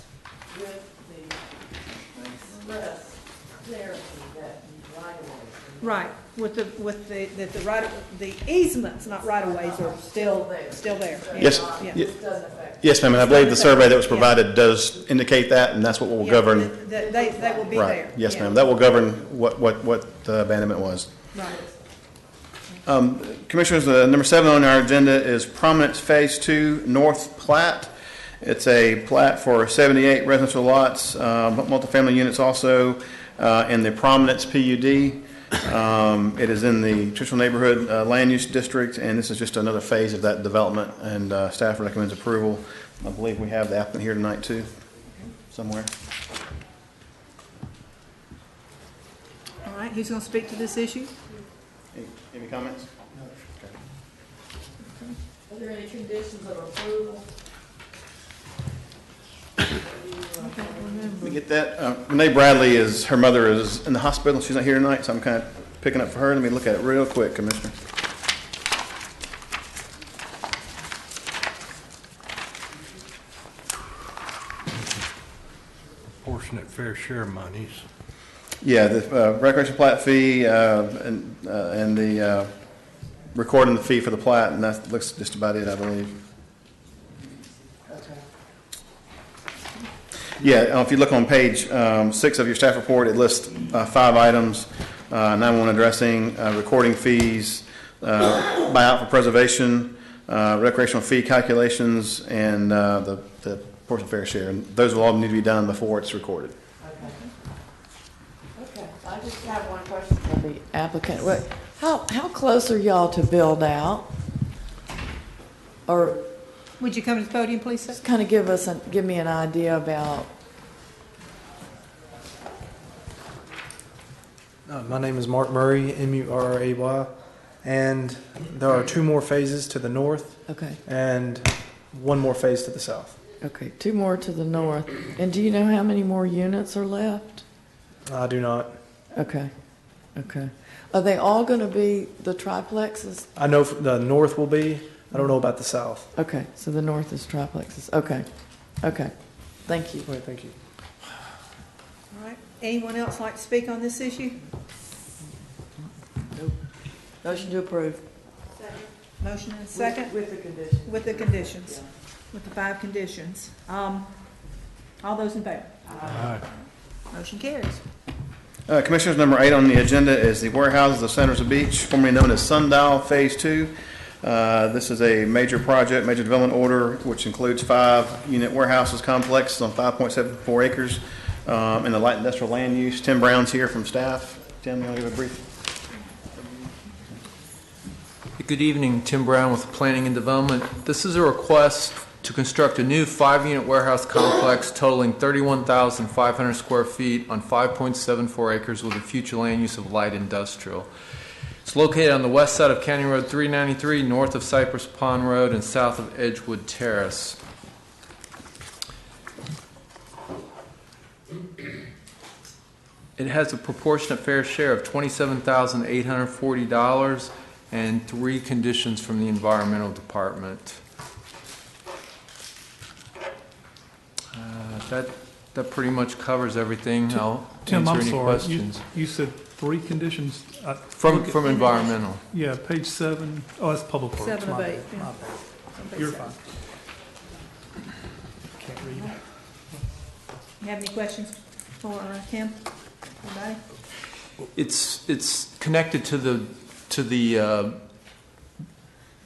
Speaker 1: Right, with the right, the easements, not right of ways, are still there.
Speaker 5: Yes,
Speaker 1: Yeah.
Speaker 5: yes, ma'am, and I believe the survey that was provided does indicate that, and that's what will
Speaker 1: Yeah,
Speaker 5: govern.
Speaker 1: They will be
Speaker 5: Right,
Speaker 1: there.
Speaker 5: yes,
Speaker 1: Yeah.
Speaker 5: ma'am, that will govern what the abandonment was.
Speaker 1: Right.
Speaker 5: Commissioners, number 7 on our agenda is Prominence Phase 2 North Plat. It's a plat for 78 residential lots, multifamily units also in the Prominence PUD. It is in the traditional neighborhood land use district, and this is just another phase of that development, and staff recommends approval. I believe we have the applicant here tonight too, somewhere.
Speaker 1: All right, who's going to speak to this issue?
Speaker 5: Any comments?
Speaker 7: Are there any conditions of approval?
Speaker 5: Let me get that. Renee Bradley is, her mother is in the hospital. She's not here tonight, so I'm kind of picking up for her. Let me look at it real quick, Commissioner.
Speaker 10: Proportionate fair share monies.
Speaker 5: Yeah, the recreation plat fee and the recording the fee for the plat, and that looks just about it, I believe. Yeah, if you look on page 6 of your staff report, it lists 5 items: 911 addressing, recording fees, buyout for preservation, recreational fee calculations, and the portion fair share. And those will all need to be done before it's recorded.
Speaker 7: Okay, I just have one question for the applicant. How close are y'all to build out? Or
Speaker 1: would you come to the podium, please, sir?
Speaker 7: Just kind of give me an idea about.
Speaker 14: My name is Mark Murray, Murray, and there are 2 more phases to the north.
Speaker 7: Okay.
Speaker 14: And 1 more phase to the south.
Speaker 7: Okay, 2 more to the north. And do you know how many more units are left?
Speaker 14: I do not.
Speaker 7: Okay. Okay. Are they all going to be the triplexes?
Speaker 14: I know the north will be. I don't know about the south.
Speaker 7: Okay, so the north is triplexes. Okay. Okay. Thank you.
Speaker 14: Right, thank you.
Speaker 1: All right. Anyone else like to speak on this issue?
Speaker 7: Nope. Motion to approve.
Speaker 1: Second. Motion and second?
Speaker 7: With the conditions.
Speaker 1: With the conditions. With the 5 conditions. All those in favor?
Speaker 10: Aye.
Speaker 1: Motion carries.
Speaker 5: Commissioners, number 8 on the agenda is the warehouses of Centers of Beach, formerly known as Sundial Phase 2. This is a major project, major development order, which includes 5-unit warehouses complexes on 5.74 acres in the light industrial land use. Tim Brown's here from staff. Tim, you want to give a brief?
Speaker 15: Good evening, Tim Brown with Planning and Development. This is a request to construct a new 5-unit warehouse complex totaling 31,500 square feet on 5.74 acres with a future land use of light industrial. It's located on the west side of County Road 393, north of Cypress Pond Road and south of Edgewood Terrace. It has a proportionate fair share of $27,840 and 3 conditions from the Environmental Department. That pretty much covers everything. I'll
Speaker 3: Tim,
Speaker 15: answer
Speaker 3: I'm
Speaker 15: any
Speaker 3: sorry.
Speaker 15: questions.
Speaker 3: You said 3 conditions?
Speaker 15: From environmental.
Speaker 3: Yeah, page 7. Oh, that's public works.
Speaker 1: 7 of
Speaker 3: My
Speaker 1: 8.
Speaker 3: bad,
Speaker 1: Yeah.
Speaker 3: my bad. You're fine. Can't read.
Speaker 1: You have any questions for Kim? Anybody?
Speaker 15: It's connected to the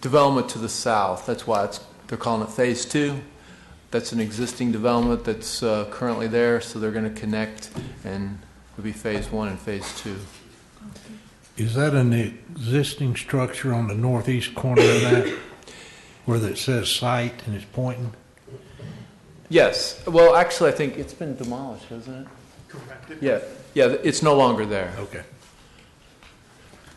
Speaker 15: development to the south. That's why they're calling it Phase 2. That's an existing development that's currently there, so they're going to connect, and it'll be Phase 1 and Phase 2.
Speaker 10: Is that an existing structure on the northeast corner of that, where it says site and it's pointing?
Speaker 15: Yes. Well, actually, I think it's been demolished, hasn't it?
Speaker 3: Correct.
Speaker 15: Yeah. Yeah, it's no longer there.
Speaker 10: Okay.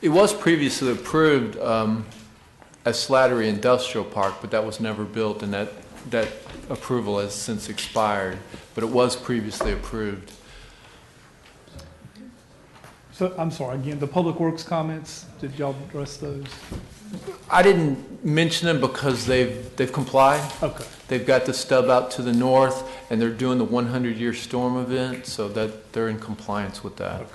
Speaker 15: It was previously approved as Slattery Industrial Park, but that was never built, and that approval has since expired. But it was previously approved.
Speaker 3: So, I'm sorry, again, the Public Works comments, did y'all address those?
Speaker 15: I didn't mention them because they've complied.
Speaker 3: Okay.
Speaker 15: They've got the stub out to the north, and they're doing the 100-year storm event, so that they're in compliance with that.
Speaker 3: Okay.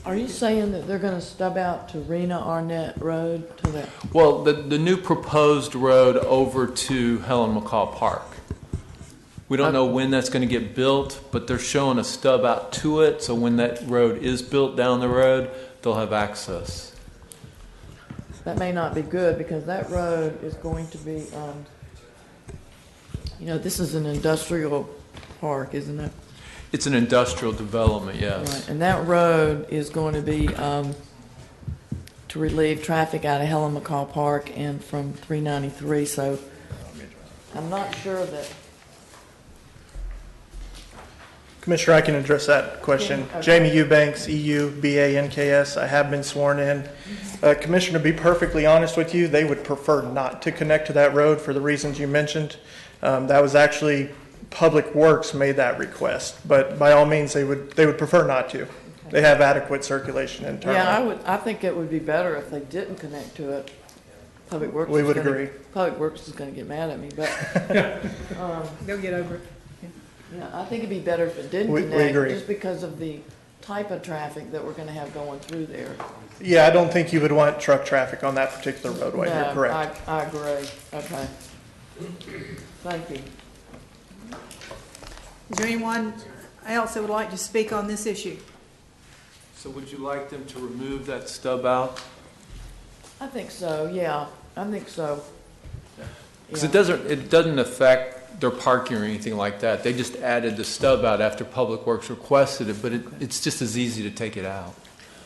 Speaker 7: Are you saying that they're going to stub out to Rena Arnett Road to that?
Speaker 15: Well, the new proposed road over to Helen McCall Park. We don't know when that's going to get built, but they're showing a stub out to it, so when that road is built down the road, they'll have access.
Speaker 7: That may not be good because that road is going to be, this is an industrial park, isn't it?
Speaker 15: It's an industrial development, yes.
Speaker 7: Right, and that road is going to be to relieve traffic out of Helen McCall Park and from 393. So I'm not sure that.
Speaker 14: Commissioner, I can address that question.
Speaker 7: Okay.
Speaker 14: Jamie Eubanks, EUBANKS. I have been sworn in. Commissioner, to be perfectly honest with you, they would prefer not to connect to that road for the reasons you mentioned. That was actually Public Works made that request, but by all means, they would prefer not to. Okay. They have adequate circulation internally.
Speaker 7: Yeah, I think it would be better if they didn't connect to it. Public Works.
Speaker 14: We would agree.
Speaker 7: Public Works is going to get mad at me, but
Speaker 1: They'll get over it.
Speaker 7: Yeah, I think it'd be better if it didn't connect.
Speaker 14: We agree.
Speaker 7: Just because of the type of traffic that we're going to have going through there.
Speaker 14: Yeah, I don't think you would want truck traffic on that particular roadway.
Speaker 7: No,
Speaker 14: You're correct.
Speaker 7: I agree. Okay. Thank you.
Speaker 1: Is there anyone else that would like to speak on this issue?
Speaker 15: So would you like them to remove that stub out?
Speaker 7: I think so, yeah. I think so.
Speaker 15: Because it doesn't affect their parking or anything like that. They just added the stub out after Public Works requested it, but it's just as easy to take it out.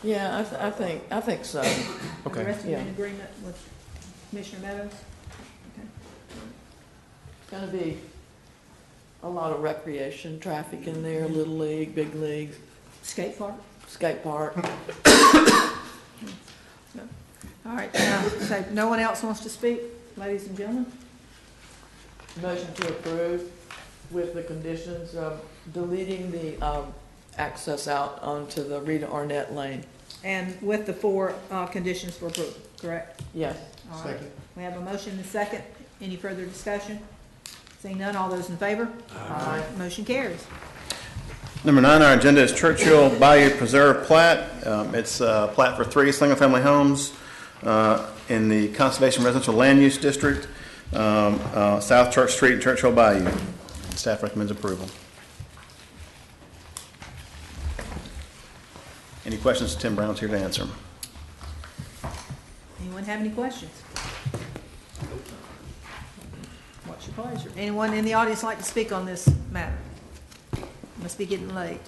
Speaker 7: Yeah, I think so.
Speaker 15: Okay.
Speaker 1: The rest of you in agreement with Commissioner Meadows? Okay.
Speaker 7: It's going to be a lot of recreation traffic in there, Little League, Big League.
Speaker 1: Skate park?
Speaker 7: Skate park.
Speaker 1: All right, so no one else wants to speak, ladies and gentlemen?
Speaker 7: Motion to approve with the conditions of deleting the access out onto the Rita Arnett Lane.
Speaker 1: And with the 4 conditions for approval, correct?
Speaker 7: Yes.
Speaker 1: All right. We have a motion and a second. Any further discussion? Seeing none, all those in favor? Aye. Motion carries.
Speaker 5: Number 9 on our agenda is Churchill Bayou Preserve plat. It's a plat for 3 single-family homes in the Conservation Residential Land Use District, South Church Street, Churchill Bayou. Staff recommends approval. Any questions? Tim Brown's here to answer them.
Speaker 1: Anyone have any questions? What's your pleasure? Anyone in the audience like to speak on this matter? Must be getting late.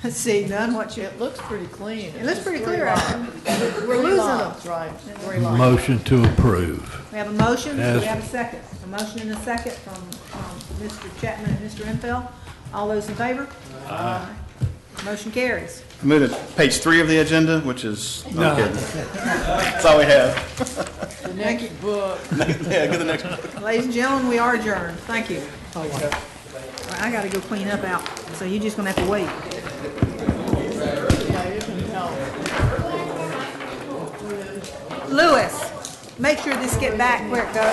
Speaker 1: Let's see, none.
Speaker 7: It looks pretty clean.
Speaker 1: It looks pretty clear out there. We're losing them.
Speaker 7: Right. 3 lots.
Speaker 10: Motion to approve.
Speaker 1: We have a motion. Do
Speaker 10: As-
Speaker 1: we have a second? A motion and a second from Mr. Chapman and Mr. Infeld. All those in favor? Aye. Motion carries.
Speaker 5: Move to page 3 of the agenda, which is no kidding. That's all we have.
Speaker 7: The next book.
Speaker 5: Yeah, get the next book.
Speaker 1: Ladies and gentlemen, we are adjourned. Thank you. I got to go clean up out, so you're just going to have to wait.
Speaker 7: Yeah, you can tell.
Speaker 1: Lewis, make sure this get back where it goes.